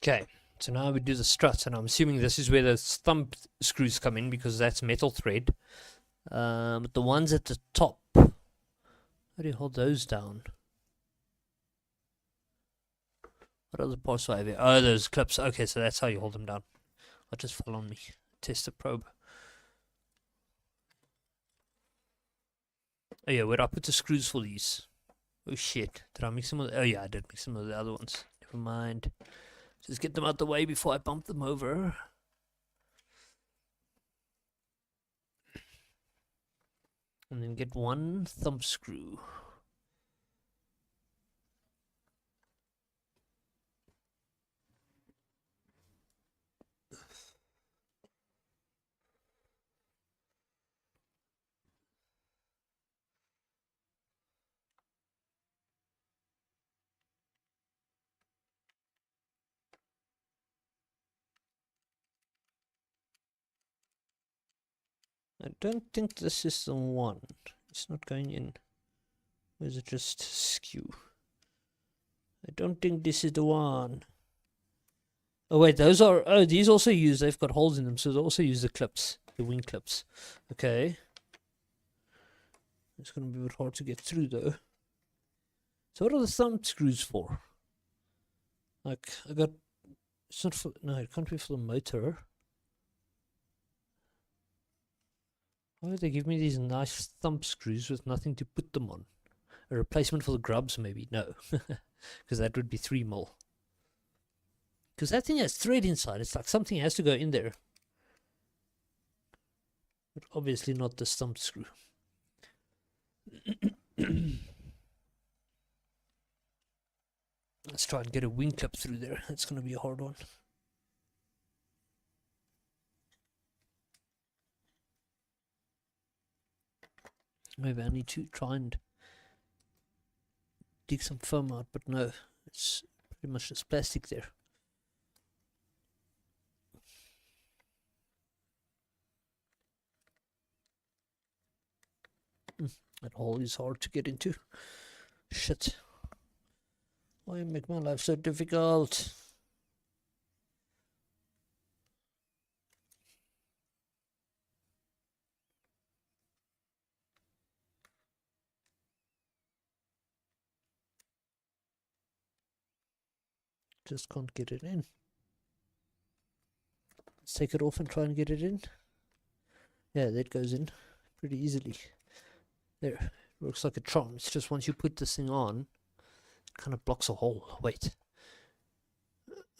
Okay, so now we do the strut, and I'm assuming this is where the thumb screws come in because that's metal thread. But the ones at the top, how do you hold those down? What other parts do I have here? Oh, those clips. Okay, so that's how you hold them down. What just fell on me? Test the probe. Oh yeah, where'd I put the screws for these? Oh shit, did I mix them with... Oh yeah, I did mix them with the other ones. Never mind. Just get them out the way before I bump them over. And then get one thumb screw. I don't think this is the one. It's not going in. Or is it just skew? I don't think this is the one. Oh wait, those are... Oh, these also use... They've got holes in them, so they also use the clips. The wing clips. Okay. It's going to be a bit hard to get through, though. So what are the thumb screws for? Like, I got... It's not for... No, it can't be for the motor. Why would they give me these nice thumb screws with nothing to put them on? A replacement for the grubs, maybe? No. Because that would be 3 mil. Because that thing has thread inside. It's like something has to go in there. But obviously not the thumb screw. Let's try and get a wing clip through there. That's going to be a hard one. Maybe I need to try and dig some foam out, but no, it's pretty much just plastic there. That hole is hard to get into. Shit. Why you make my life so difficult? Just can't get it in. Let's take it off and try and get it in. Yeah, that goes in pretty easily. There, works like a charm. It's just once you put this thing on, it kind of blocks a hole. Wait.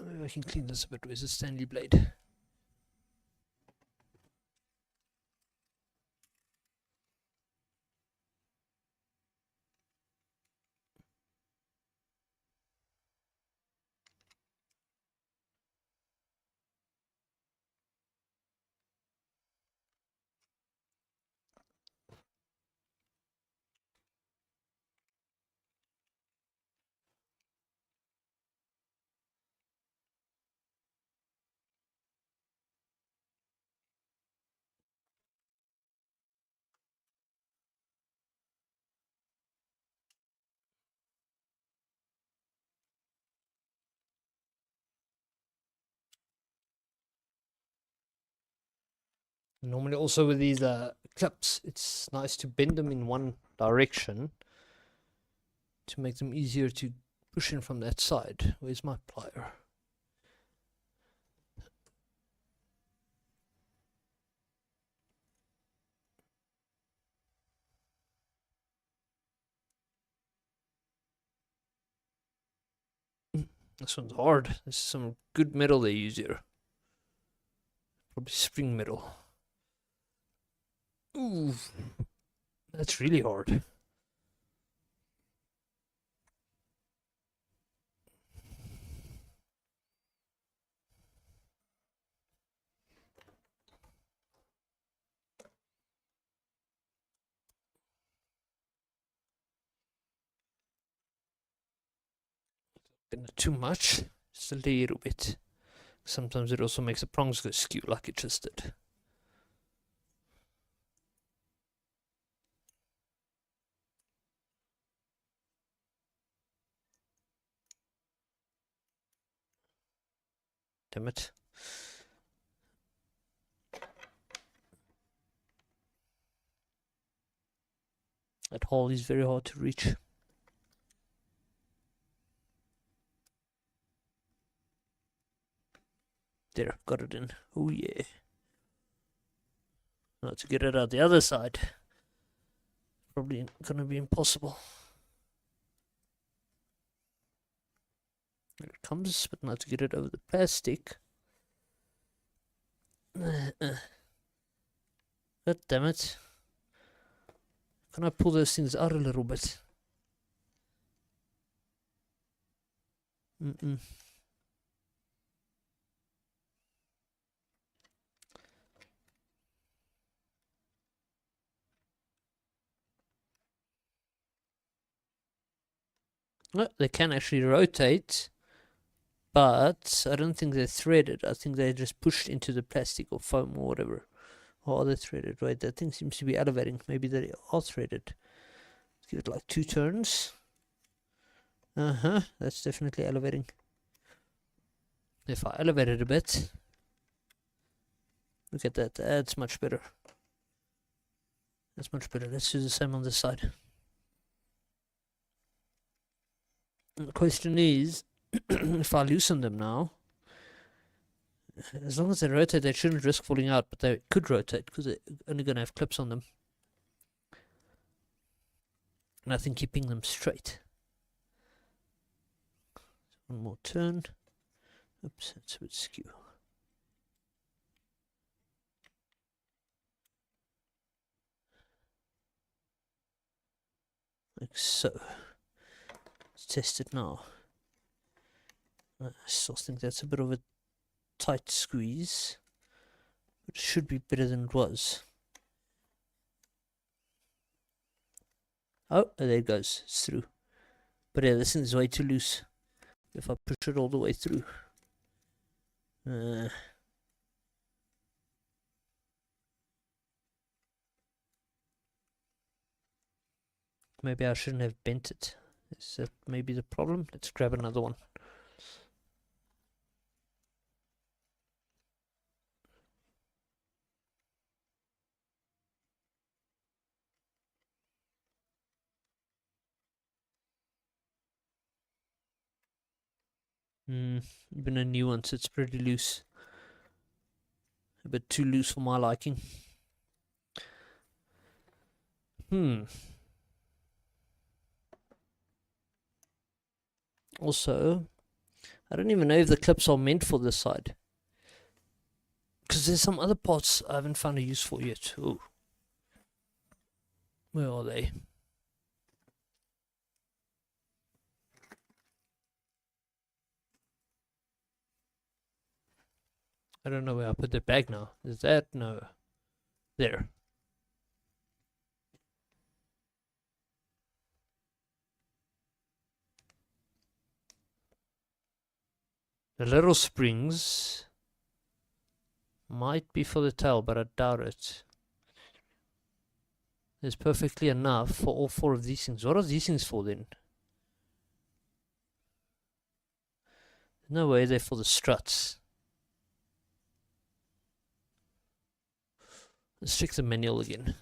Maybe I can clean this a bit. Where's the Stanley blade? Normally also with these clips, it's nice to bend them in one direction to make them easier to push in from that side. Where's my plier? This one's hard. This is some good metal they use here. Probably spring metal. Ooh, that's really hard. Not too much, just a little bit. Sometimes it also makes the prongs go skew like it just did. Damn it. That hole is very hard to reach. There, got it in. Oh yeah. Now to get it out the other side, probably gonna be impossible. There it comes, but now to get it over the plastic. God damn it. Can I pull those things out a little bit? No, they can actually rotate, but I don't think they're threaded. I think they're just pushed into the plastic or foam or whatever. Or are they threaded? Right, that thing seems to be elevating. Maybe they are threaded. Give it like 2 turns. That's definitely elevating. If I elevate it a bit, look at that. That's much better. That's much better. Let's do the same on this side. And the question is, if I loosen them now, as long as they rotate, they shouldn't risk falling out, but they could rotate because they're only going to have clips on them. And I think keeping them straight. One more turn. Oops, that's a bit skew. Like so. Let's test it now. I still think that's a bit of a tight squeeze, but it should be better than it was. Oh, there it goes. It's through. But yeah, this thing is way too loose. If I push it all the way through. Maybe I shouldn't have bent it. Is that maybe the problem? Let's grab another one. Even a new one, so it's pretty loose. A bit too loose for my liking. Also, I don't even know if the clips are meant for this side. Because there's some other parts I haven't found a use for yet. Ooh. Where are they? I don't know where I put the bag now. Is that? No. There. The little springs might be for the tail, but I doubt it. There's perfectly enough for all 4 of these things. What are these things for then? No way they're for the struts. Let's check the manual again.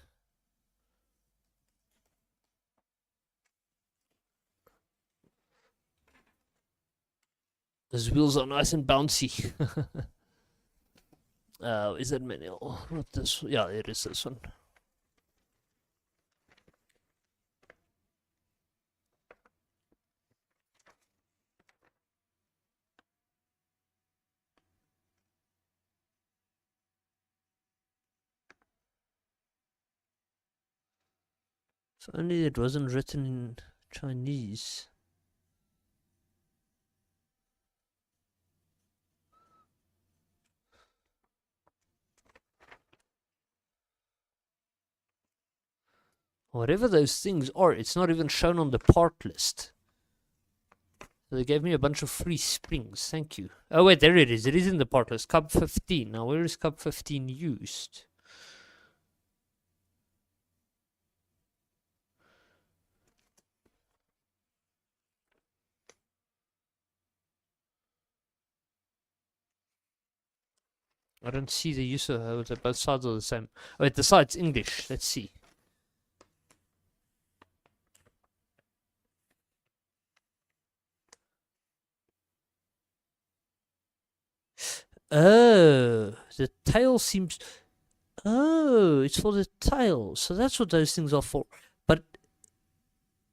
Those wheels are nice and bouncy. Is that manual? Not this. Yeah, it is this one. If only it wasn't written in Chinese. Whatever those things are, it's not even shown on the part list. So they gave me a bunch of free springs. Thank you. Oh wait, there it is. It is in the part list. Cub 15. Now where is Cub 15 used? I don't see the use of both sides are the same. Oh wait, the side's English. Let's see. Oh, the tail seems. Oh, it's for the tail. So that's what those things are for. But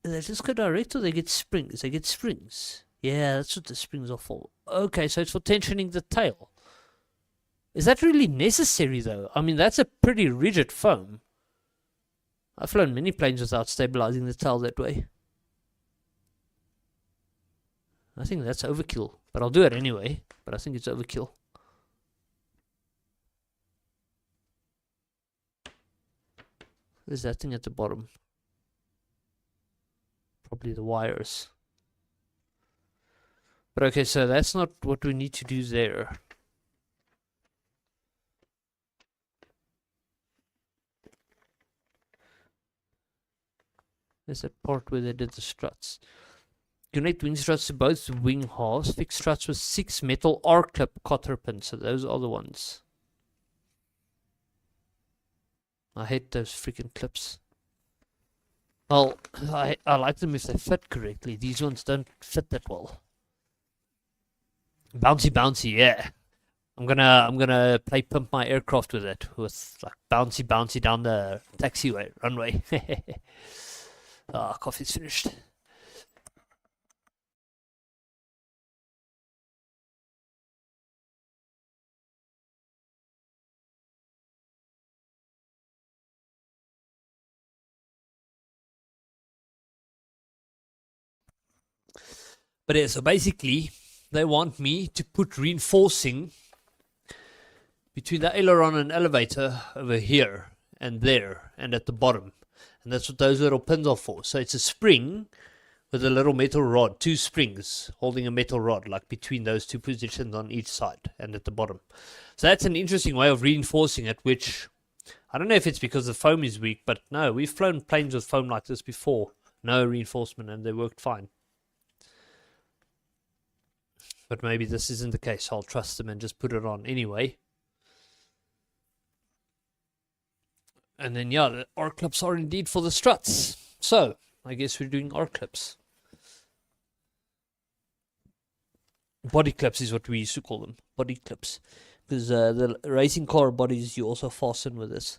they just go direct or they get springs? They get springs. Yeah, that's what the springs are for. Okay, so it's for tensioning the tail. Is that really necessary though? I mean, that's a pretty rigid foam. I've flown many planes without stabilizing the tail that way. I think that's overkill. But I'll do it anyway. But I think it's overkill. There's that thing at the bottom. Probably the wires. But okay, so that's not what we need to do there. There's that part where they did the struts. Connect wing struts to both wing halves. Fix struts with 6 metal R-clip cotter pins. So those are the ones. I hate those freaking clips. Well, I like them if they fit correctly. These ones don't fit that well. Bouncy, bouncy, yeah. I'm gonna play pimp my aircraft with it, with like bouncy, bouncy down the taxiway runway. Ah, coffee's finished. But yeah, so basically, they want me to put reinforcing between the aileron and elevator over here and there and at the bottom. And that's what those little pins are for. So it's a spring with a little metal rod, 2 springs holding a metal rod, like between those 2 positions on each side and at the bottom. So that's an interesting way of reinforcing it, which I don't know if it's because the foam is weak, but no, we've flown planes with foam like this before. No reinforcement, and they worked fine. But maybe this isn't the case. I'll trust them and just put it on anyway. And then, yeah, the R-clips are indeed for the struts. So, I guess we're doing R-clips. Body clips is what we used to call them. Body clips. Because the racing car bodies you also fasten with this.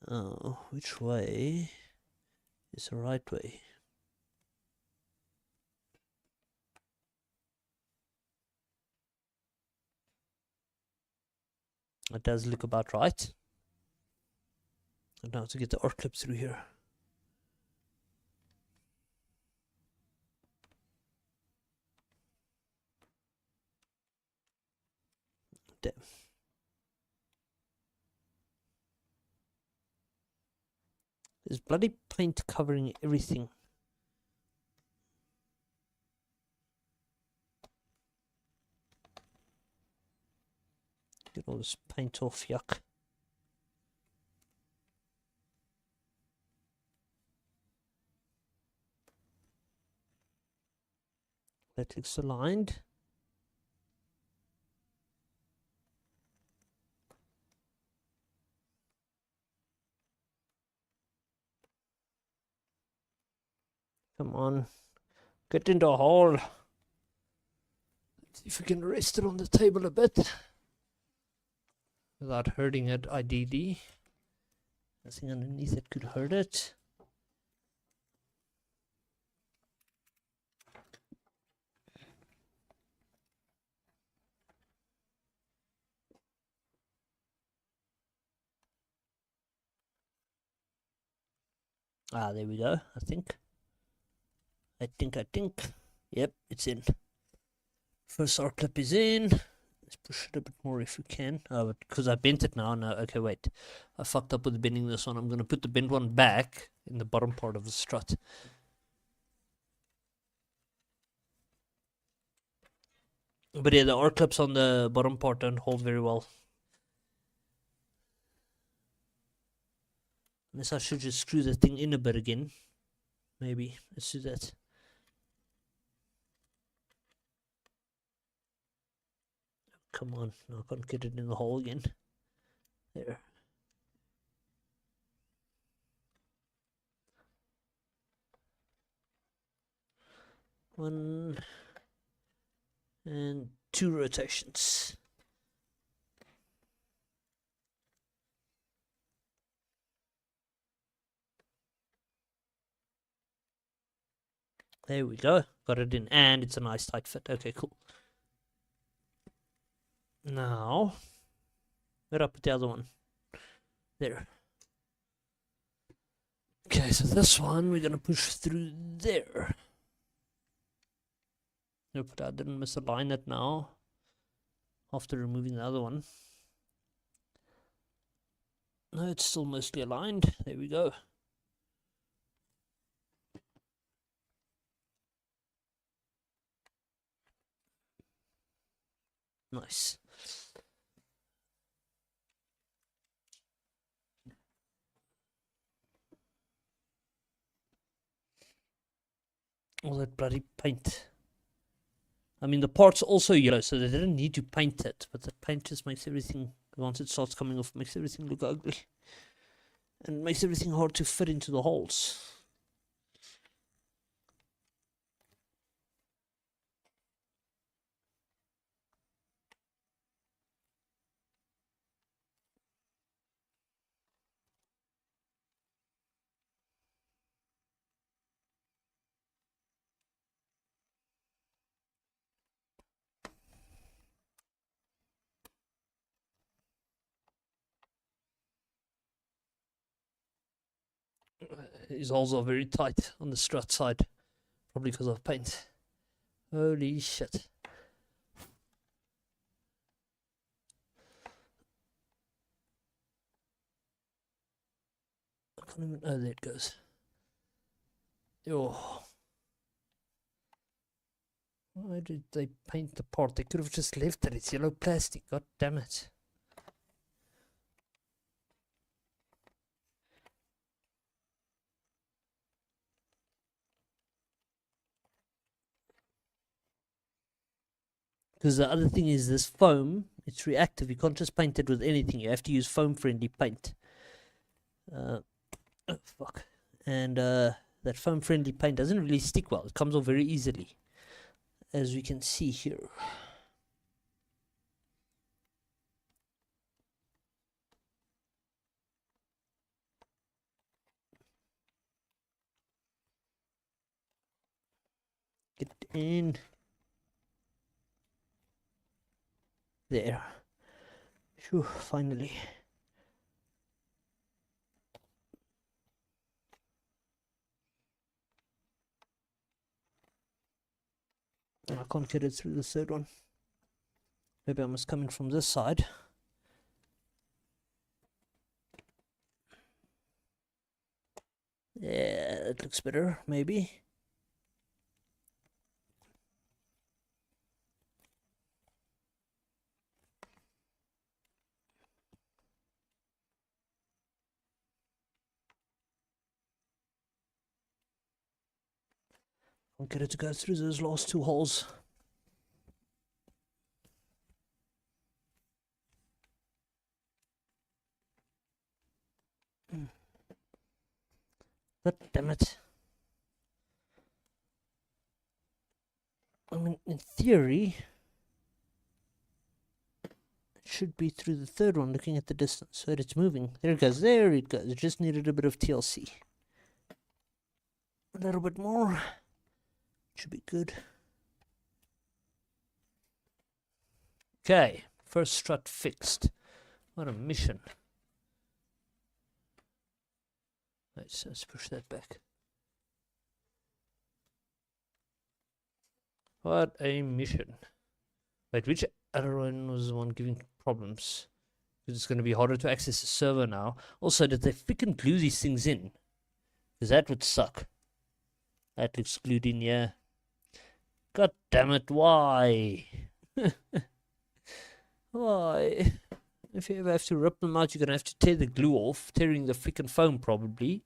Oh, which way is the right way? It does look about right. And now to get the R-clip through here. Damn. There's bloody paint covering everything. Get all this paint off, yuck. That looks aligned. Come on. Get in the hole. Let's see if we can rest it on the table a bit. Without hurting it, IDD. Nothing underneath that could hurt it. Ah, there we go, I think. Yep, it's in. First R clip is in. Let's push it a bit more if we can. Oh, but because I bent it now. No, okay, wait. I fucked up with bending this one. I'm going to put the bent one back in the bottom part of the strut. But yeah, the R clips on the bottom part don't hold very well. Unless I should just screw the thing in a bit again. Maybe. Let's do that. Come on. No, I can't get it in the hole again. There. One. And 2 rotations. There we go. Got it in, and it's a nice tight fit. Okay, cool. Now, where did I put the other one? There. Okay, so this one we're gonna push through there. Nope, I didn't misalign it now. After removing the other one. No, it's still mostly aligned. There we go. Nice. All that bloody paint. I mean, the part's also yellow, so they didn't need to paint it, but the paint just makes everything, once it starts coming off, makes everything look ugly. And makes everything hard to fit into the holes. These holes are very tight on the strut side, probably because of paint. Holy shit. I can't even, oh, there it goes. Oh. Why did they paint the part? They could have just left it. It's yellow plastic. God damn it. Because the other thing is this foam, it's reactive. You can't just paint it with anything. You have to use foam-friendly paint. Oh, fuck. And that foam-friendly paint doesn't really stick well. It comes off very easily, as we can see here. Get in. There. Phew, finally. I can't get it through the third one. Maybe I must come in from this side. Yeah, it looks better, maybe. I'll get it to go through those last 2 holes. God damn it. in theory, it should be through the third one, looking at the distance. So it's moving. There it goes. There it goes. It just needed a bit of TLC. A little bit more. Should be good. Okay. First strut fixed. What a mission. Let's push that back. What a mission. Wait, which other one was the one giving problems? Because it's going to be harder to access the server now. Also, did they freaking glue these things in? Because that would suck. That looks glued in, yeah. God damn it, why? Why? If you ever have to rip them out, you're going to have to tear the glue off. Tearing the freaking foam, probably.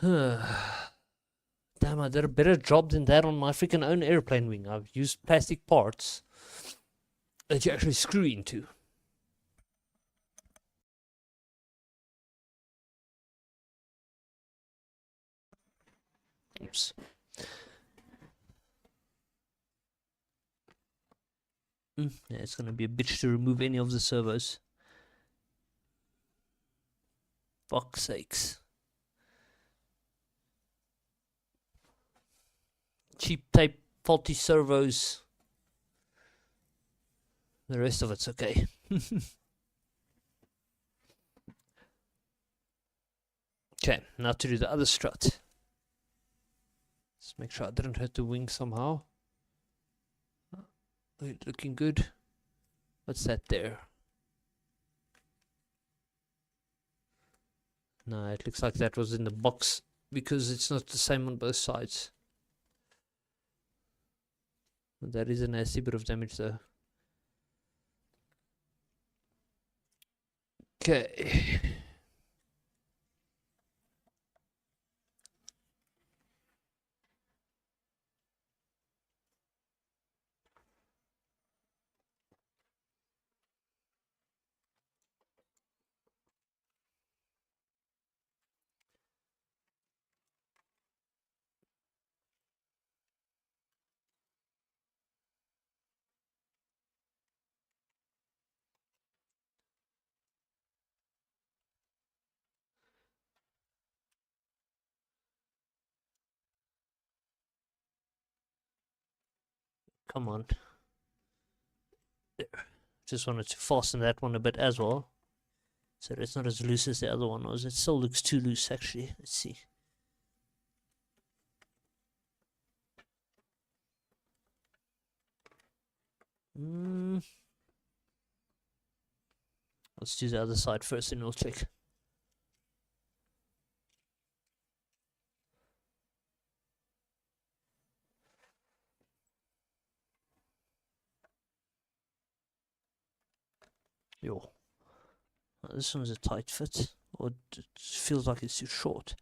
Damn, I did a better job than that on my freaking own airplane wing. I've used plastic parts that you actually screw into. Oops. Yeah, it's going to be a bitch to remove any of the servos. Fuck's sakes. Cheap tape, faulty servos. The rest of it's okay. Okay, now to do the other strut. Let's make sure I didn't hurt the wing somehow. Looking good. What's that there? No, it looks like that was in the box because it's not the same on both sides. That is a nasty bit of damage though. Okay. Come on. There. Just wanted to fasten that one a bit as well. So it's not as loose as the other one was. It still looks too loose actually. Let's see. Let's do the other side first and we'll check. Yo. This one's a tight fit. Or it feels like it's too short.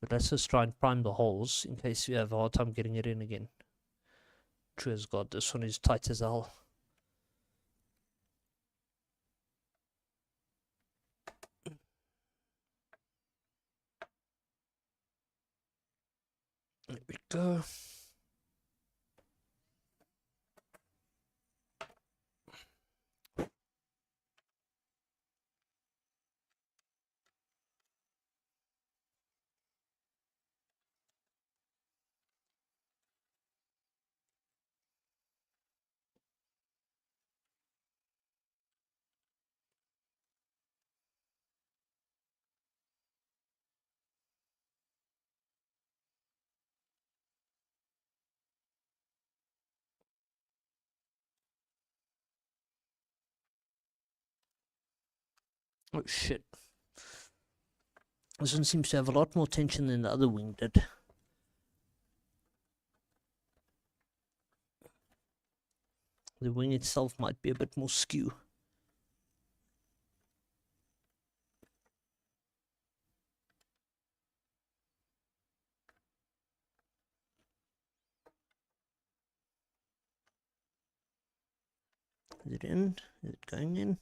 But let's just try and prime the holes in case we have a hard time getting it in again. True as God, this one is tight as hell. There we go. Oh shit. This one seems to have a lot more tension than the other wing did. The wing itself might be a bit more skew. Is it in? Is it going in?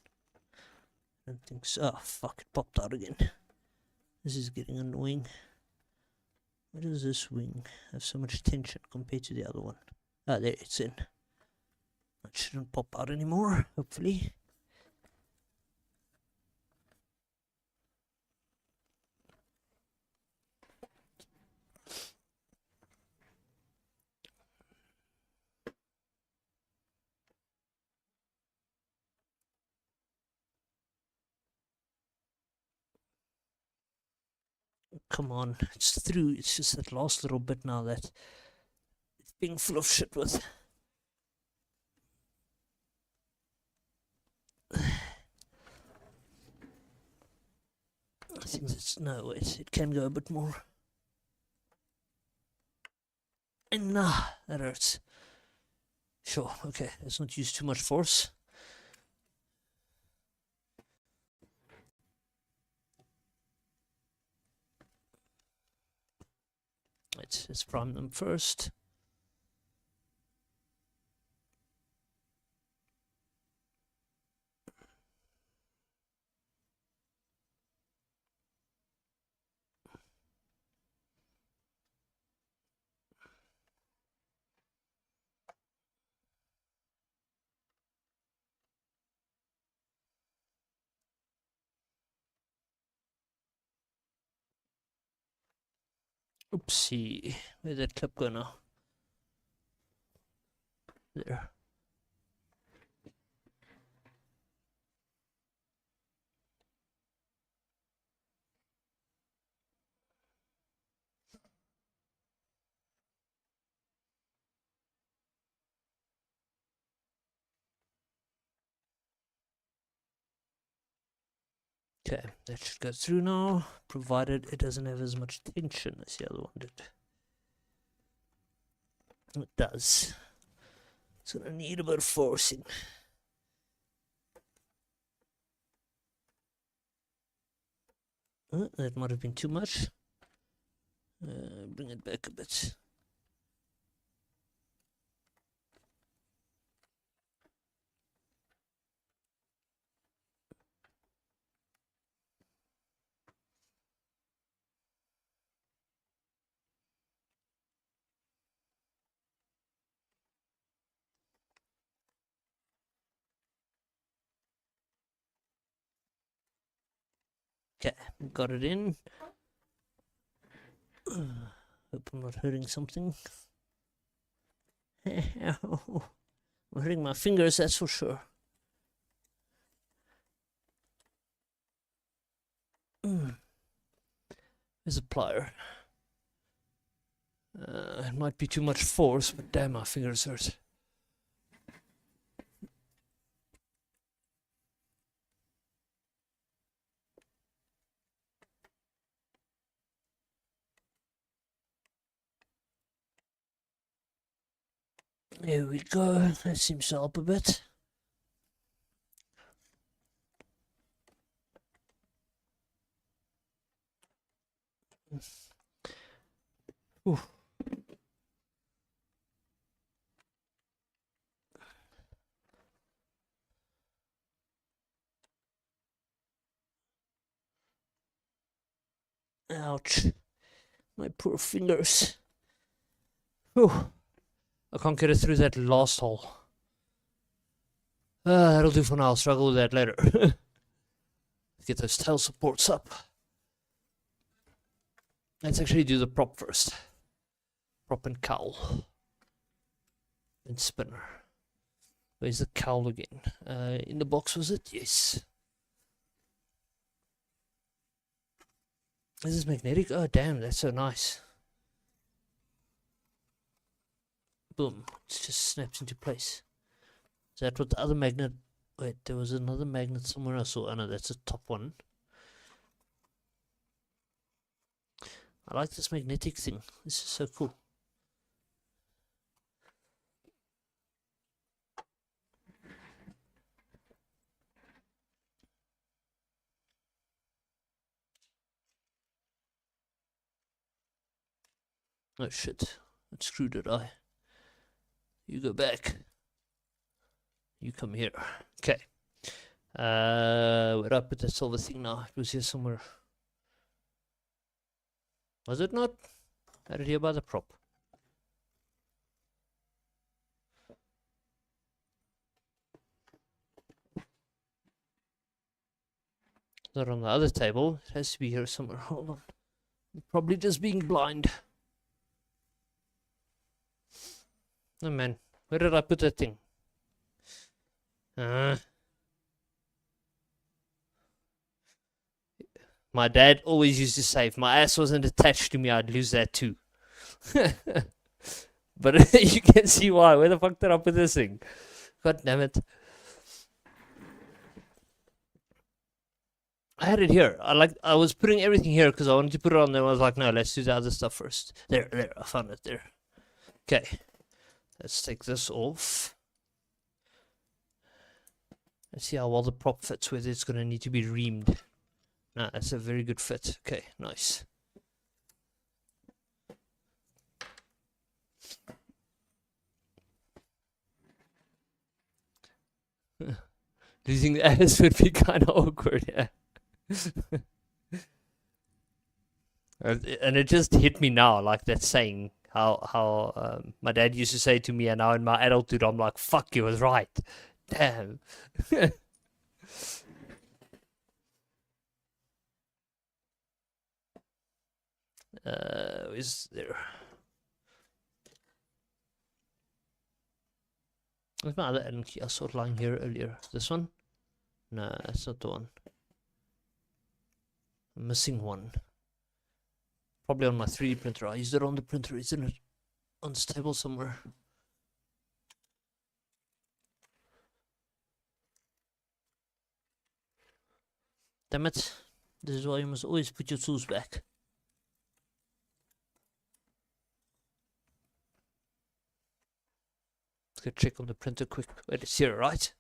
I don't think so. Oh, fuck, it popped out again. This is getting annoying. Why does this wing have so much tension compared to the other one? Ah, there it's in. It shouldn't pop out anymore, hopefully. Come on, it's through. It's just that last little bit now that it's being full of shit with. I think it's no, it can go a bit more. And nah, that hurts. Sure, okay, let's not use too much force. Let's prime them first. Oopsie, where'd that clip go now? There. Okay, that should go through now, provided it doesn't have as much tension as the other one did. It does. It's gonna need a bit of forcing. That might have been too much. Bring it back a bit. Okay, got it in. Hope I'm not hurting something. I'm hurting my fingers, that's for sure. There's a plier. It might be too much force, but damn, my fingers hurt. There we go. That seems to help a bit. Ooh. Ouch. My poor fingers. Whew. I can't get it through that last hole. That'll do for now. I'll struggle with that later. Get those tail supports up. Let's actually do the prop first. Prop and cowl. And spinner. Where's the cowl again? In the box, was it? Yes. This is magnetic. Oh, damn, that's so nice. Boom. It just snaps into place. Is that what the other magnet... Wait, there was another magnet somewhere I saw. Oh no, that's the top one. I like this magnetic thing. This is so cool. Oh shit. That screwed it, I. You go back. You come here. Okay. Where I put that silver thing now? It was here somewhere. Was it not? How did he buy the prop? Not on the other table. It has to be here somewhere. Hold on. Probably just being blind. Oh man, where did I put that thing? My dad always used to say if my ass wasn't attached to me, I'd lose that too. But you can see why. Where the fuck did I put this thing? God damn it. I had it here. I was putting everything here because I wanted to put it on there. I was like, no, let's do the other stuff first. There, I found it there. Okay. Let's take this off. Let's see how well the prop fits, whether it's going to need to be reamed. Nah, that's a very good fit. Okay, nice. Losing the ass would be kind of awkward, yeah. And it just hit me now, like that saying, how my dad used to say to me, and now in my adulthood, I'm like, fuck, you was right. Damn. Is there? Where's my other Allen key? I saw it lying here earlier. This one? No, that's not the one. I'm missing one. Probably on my 3D printer. I used it on the printer, isn't it? On this table somewhere. Damn it. This is why you must always put your tools back. Let's go check on the printer quick. Wait, it's here, right?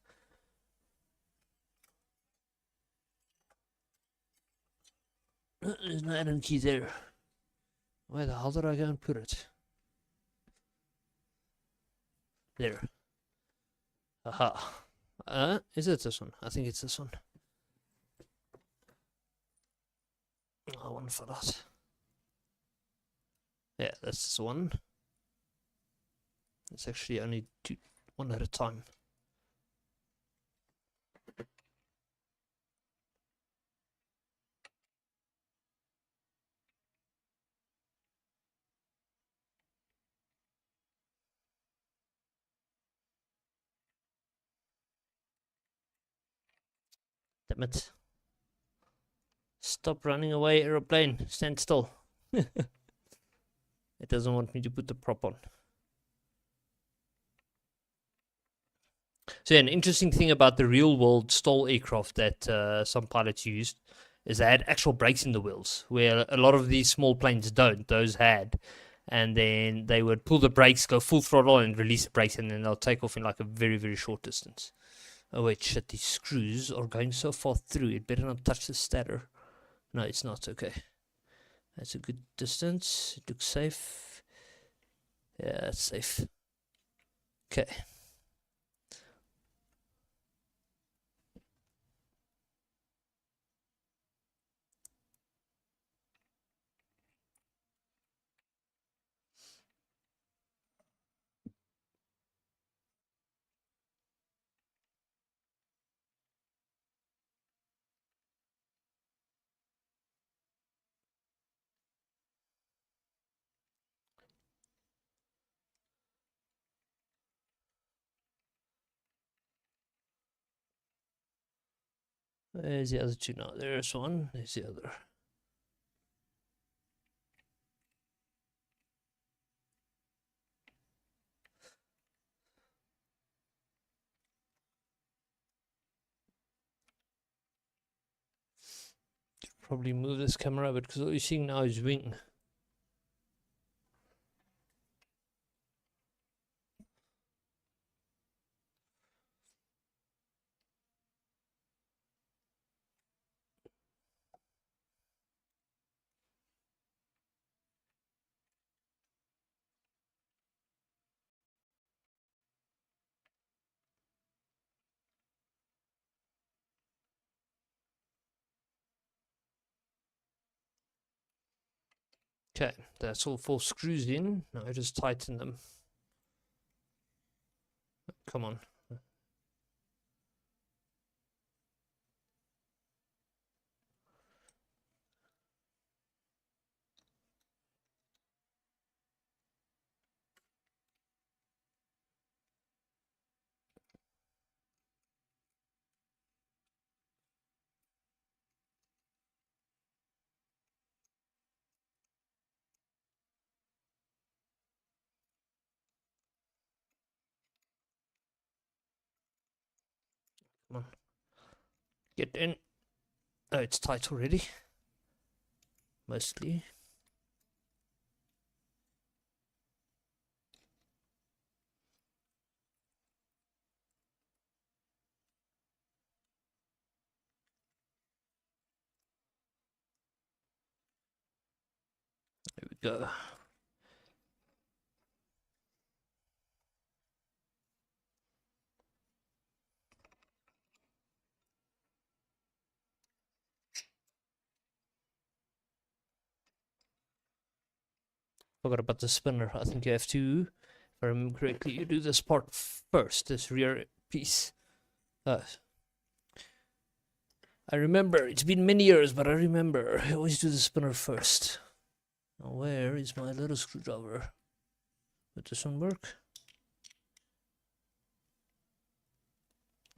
There's no Allen key there. Where the hell did I go and put it? There. Aha. Is it this one? I think it's this one. Oh, one fell out. Yeah, that's this one. It's actually only one at a time. Damn it. Stop running away, aeroplane. Stand still. It doesn't want me to put the prop on. So yeah, an interesting thing about the real world STOL aircraft that some pilots used is they had actual brakes in the wheels, where a lot of these small planes don't. Those had. And then they would pull the brakes, go full throttle, and release the brakes, and then they'll take off in like a very, very short distance. Oh wait, shit, these screws are going so far through, it better not touch the stator. No, it's not, okay. That's a good distance, it looks safe. Yeah, it's safe. Okay. There's the other two now. There's one, there's the other. Probably move this camera a bit because all you're seeing now is wing. Okay, that's all 4 screws in. Now I just tighten them. Come on. Come on. Get in. Oh, it's tight already. Mostly. There we go. Forgot about the spinner. I think you have to, if I remember correctly, you do this part first, this rear piece. I remember, it's been many years, but I remember. I always do the spinner first. Now where is my little screwdriver? Would this one work?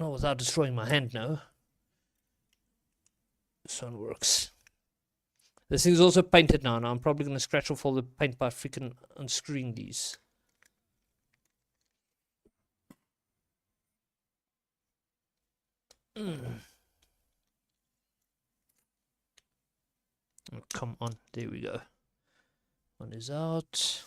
Oh, without destroying my hand now. This one works. This thing's also painted now. Now I'm probably going to scratch off all the paint by freaking unscrewing these. Oh, come on. There we go. One is out.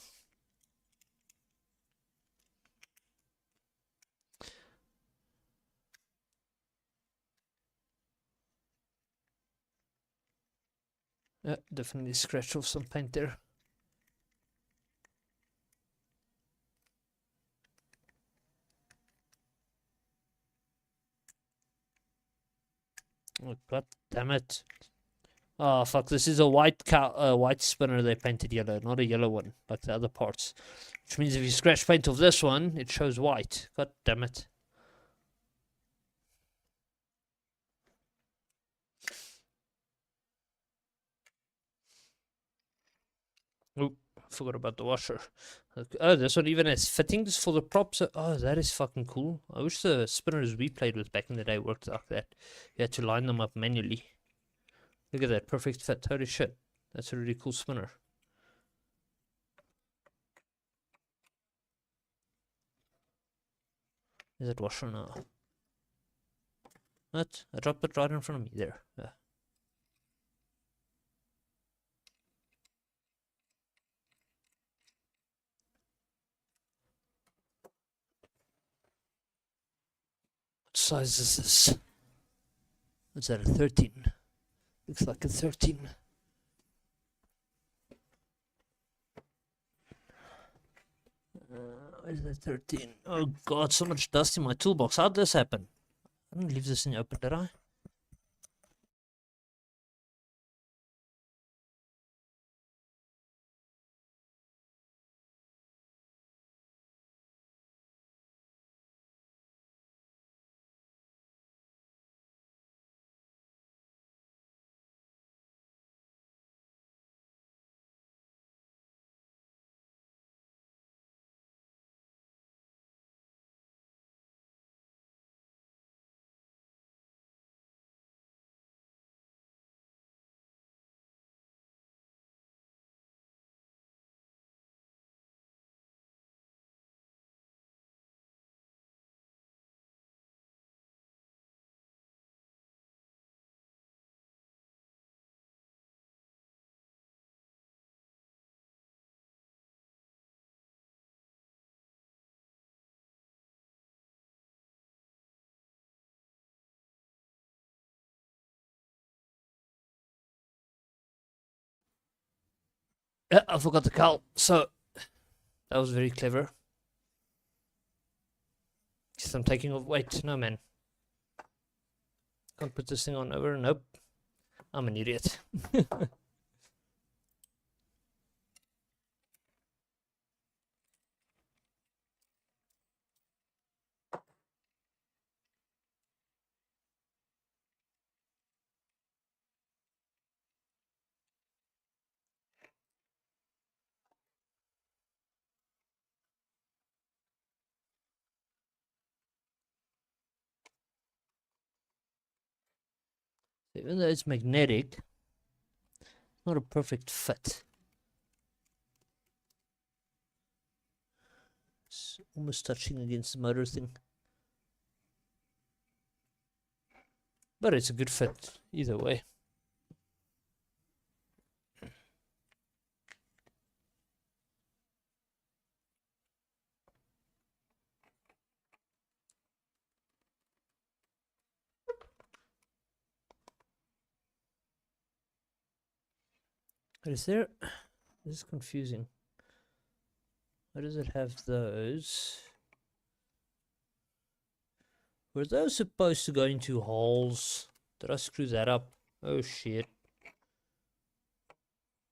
Yeah, definitely scratch off some paint there. Oh, god damn it. Oh fuck, this is a white spinner they painted yellow, not a yellow one, like the other parts. Which means if you scratch paint off this one, it shows white. God damn it. Oh, forgot about the washer. Oh, this one even has fittings for the props. Oh, that is fucking cool. I wish the spinners we played with back in the day worked like that. You had to line them up manually. Look at that, perfect fit. Holy shit. That's a really cool spinner. Is that washer now? What? I dropped it right in front of me there. Yeah. What size is this? What's that, a 13? Looks like a 13. Where's that 13? Oh god, so much dust in my toolbox. How'd this happen? I didn't leave this in open, did I? Yeah, I forgot the cowl. So, that was very clever. Guess I'm taking off. Wait, no man. Can't put this thing on over. Nope. I'm an idiot. Even though it's magnetic, it's not a perfect fit. It's almost touching against the motor thing. But it's a good fit either way. Is there... This is confusing. Why does it have those? Were those supposed to go into holes? Did I screw that up? Oh shit.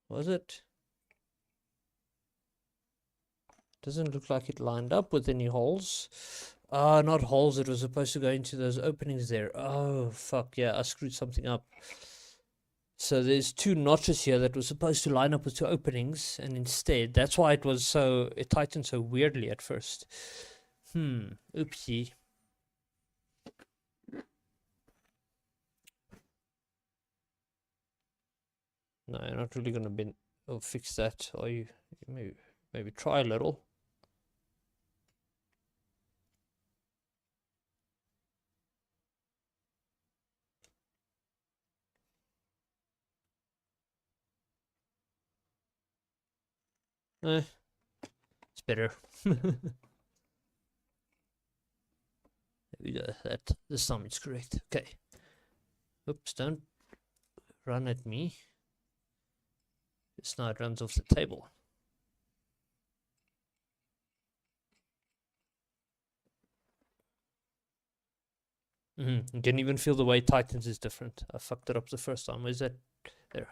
Was it? Doesn't look like it lined up with any holes. Ah, not holes. It was supposed to go into those openings there. Oh, fuck. Yeah, I screwed something up. So there's two notches here that were supposed to line up with two openings, and instead, that's why it tightened so weirdly at first. Oopsie. No, you're not really gonna fix that, or you maybe try a little. It's better. We got that. This time it's correct. Okay. Oops, don't run at me. This now it runs off the table. You can even feel the way it tightens is different. I fucked it up the first time. Where's that? There.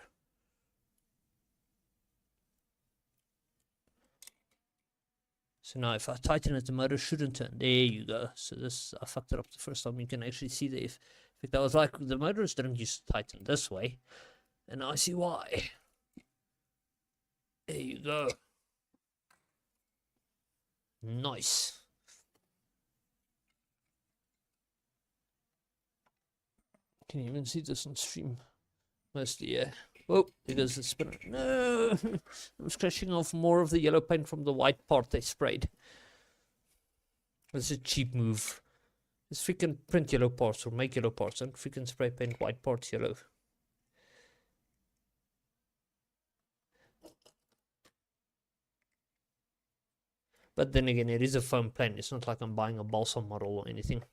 So now if I tighten it, the motor shouldn't turn. There you go. So I fucked it up the first time. You can actually see the effect. I was like, the motors didn't used to tighten this way. And now I see why. There you go. Nice. Can you even see this on stream? Mostly, yeah. Oh, there goes the spinner. No! I'm scratching off more of the yellow paint from the white part they sprayed. That's a cheap move. Just freaking print yellow parts or make yellow parts and freaking spray paint white parts yellow. But then again, it is a foam plane. It's not like I'm buying a balsa model or anything.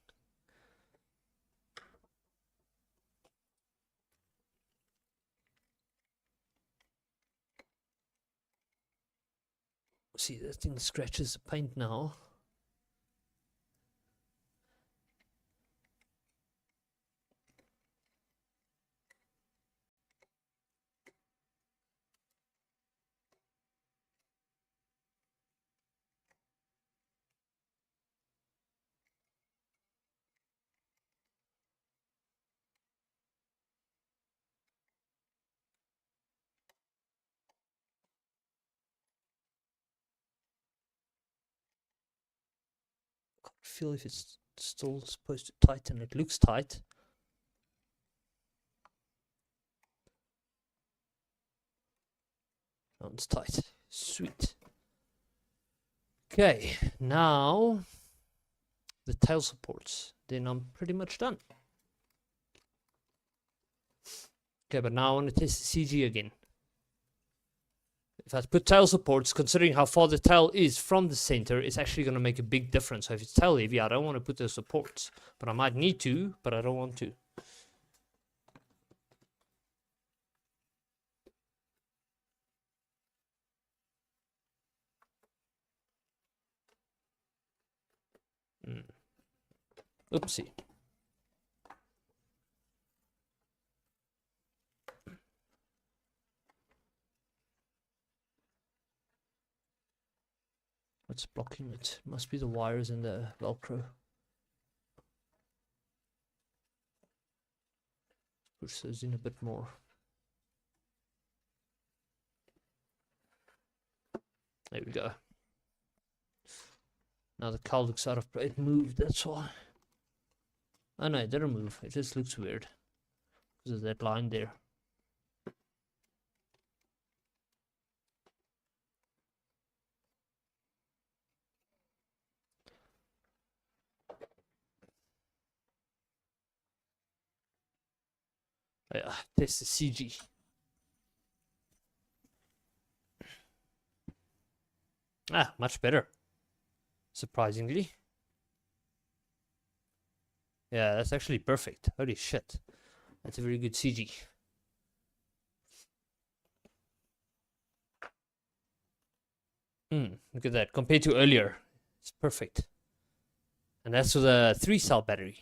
See, that thing scratches the paint now. Feel if it's still supposed to tighten. It looks tight. Oh, it's tight. Sweet. Okay, now the tail supports. Then I'm pretty much done. Okay, but now I want to test the CG again. If I put tail supports, considering how far the tail is from the center, it's actually going to make a big difference. So if it's tail heavy, I don't want to put those supports. But I might need to, but I don't want to. Oopsie. What's blocking it? Must be the wires in the Velcro. Push those in a bit more. There we go. Now the cowl looks out of place. It moved, that's why. Oh no, it didn't move. It just looks weird. because of that line there. Yeah, test the CG. Ah, much better. Surprisingly. Yeah, that's actually perfect. Holy shit. That's a very good CG. Look at that. Compared to earlier, it's perfect. And that's with a 3-cell battery.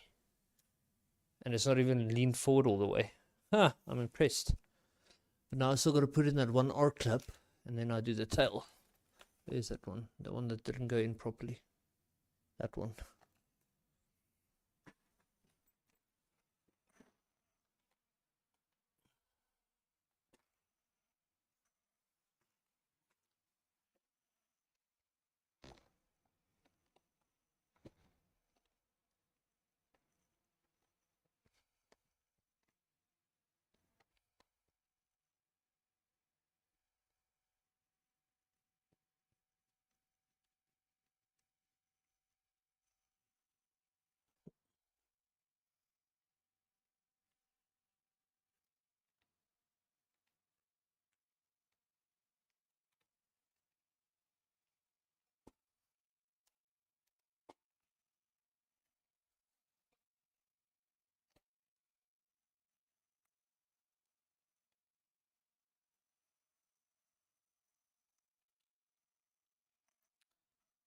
And it's not even leaned forward all the way. Huh, I'm impressed. But now I still got to put in that one R clip, and then I do the tail. There's that one. The one that didn't go in properly. That one.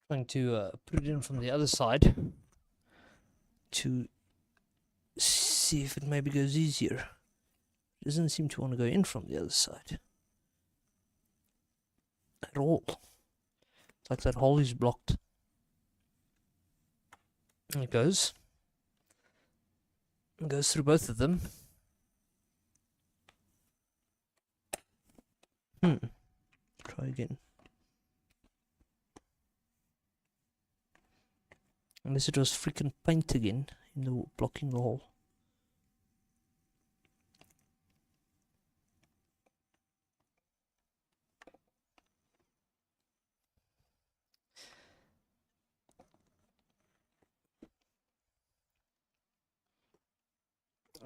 Trying to put it in from the other side to see if it maybe goes easier. It doesn't seem to want to go in from the other side at all. It's like that hole is blocked. And it goes. It goes through both of them. Try again. Unless it was freaking paint again in the blocking the hole.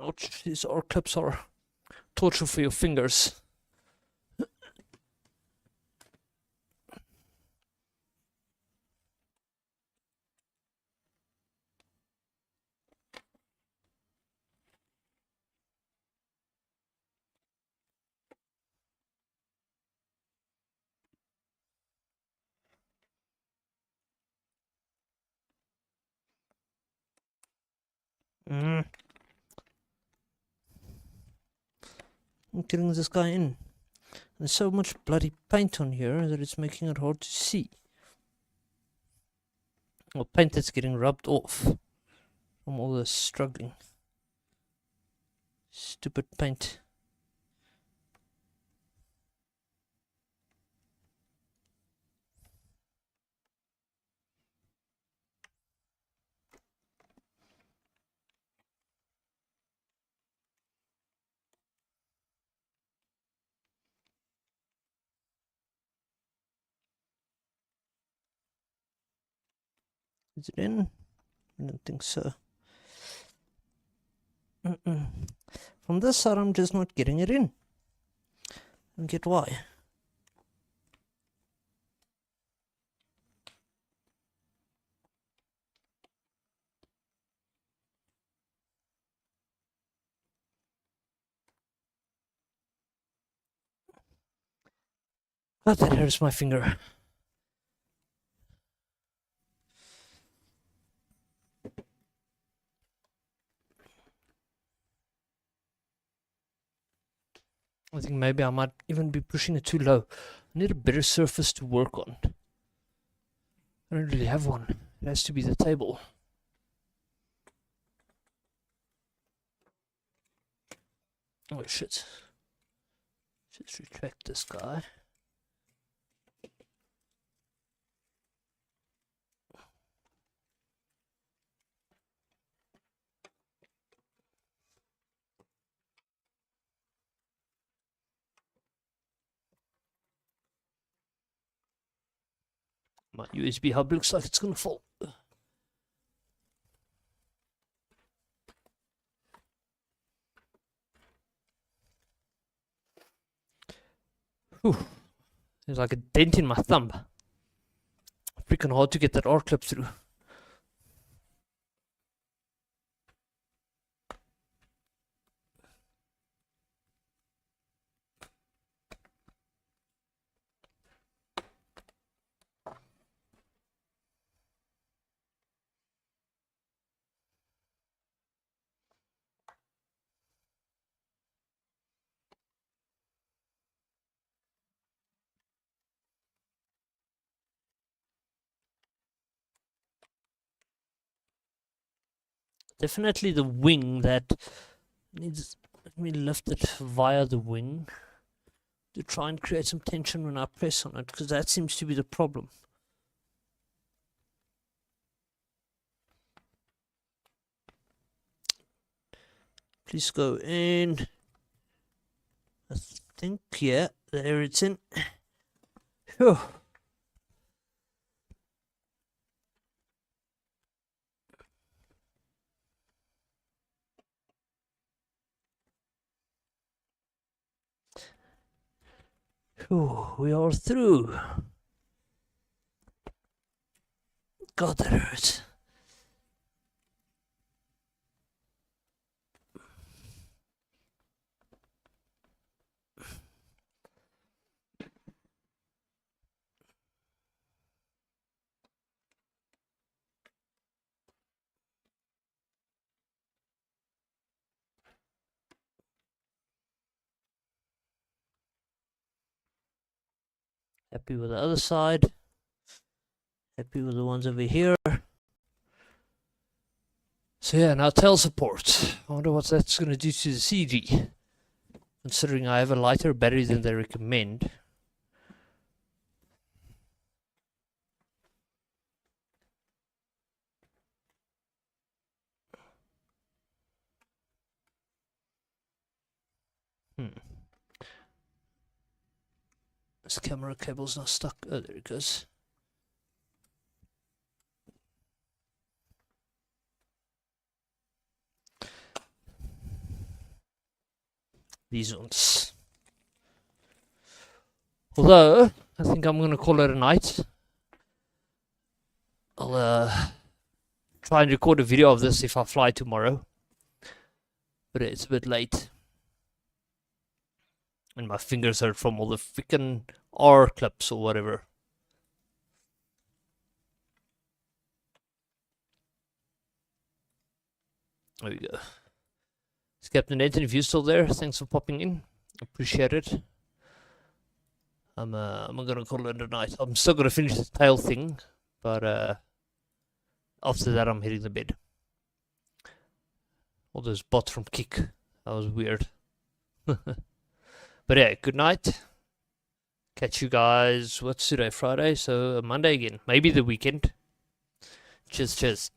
Ouch, these R clips are torture for your fingers. I'm getting this guy in. There's so much bloody paint on here that it's making it hard to see. Or paint that's getting rubbed off from all the struggling. Stupid paint. Is it in? I don't think so. From this side, I'm just not getting it in. I don't get why. God, that hurts my finger. I think maybe I might even be pushing it too low. I need a better surface to work on. I don't really have one. It has to be the table. Oh shit. Let's retract this guy. My USB hub looks like it's gonna fall. Whew. There's like a dent in my thumb. Freaking hard to get that R clip through. Definitely the wing that needs. Let me lift it via the wing to try and create some tension when I press on it, because that seems to be the problem. Please go in. I think, yeah, there it's in. Whew. Whew, we are through. God, that hurts. Happy with the other side. Happy with the ones over here. So yeah, now tail support. I wonder what that's going to do to the CG. Considering I have a lighter battery than they recommend. This camera cable's not stuck. Oh, there it goes. These ones. Although, I think I'm going to call it a night. I'll try and record a video of this if I fly tomorrow. But it's a bit late. And my fingers hurt from all the freaking R clips or whatever. There we go. Is Captain Anthony, if you're still there, thanks for popping in. Appreciate it. I'm gonna call it a night. I'm still gonna finish the tail thing, but after that I'm hitting the bed. All those bots from Kick. That was weird. But yeah, good night. Catch you guys, what's today, Friday? So Monday again. Maybe the weekend. Cheers, cheers.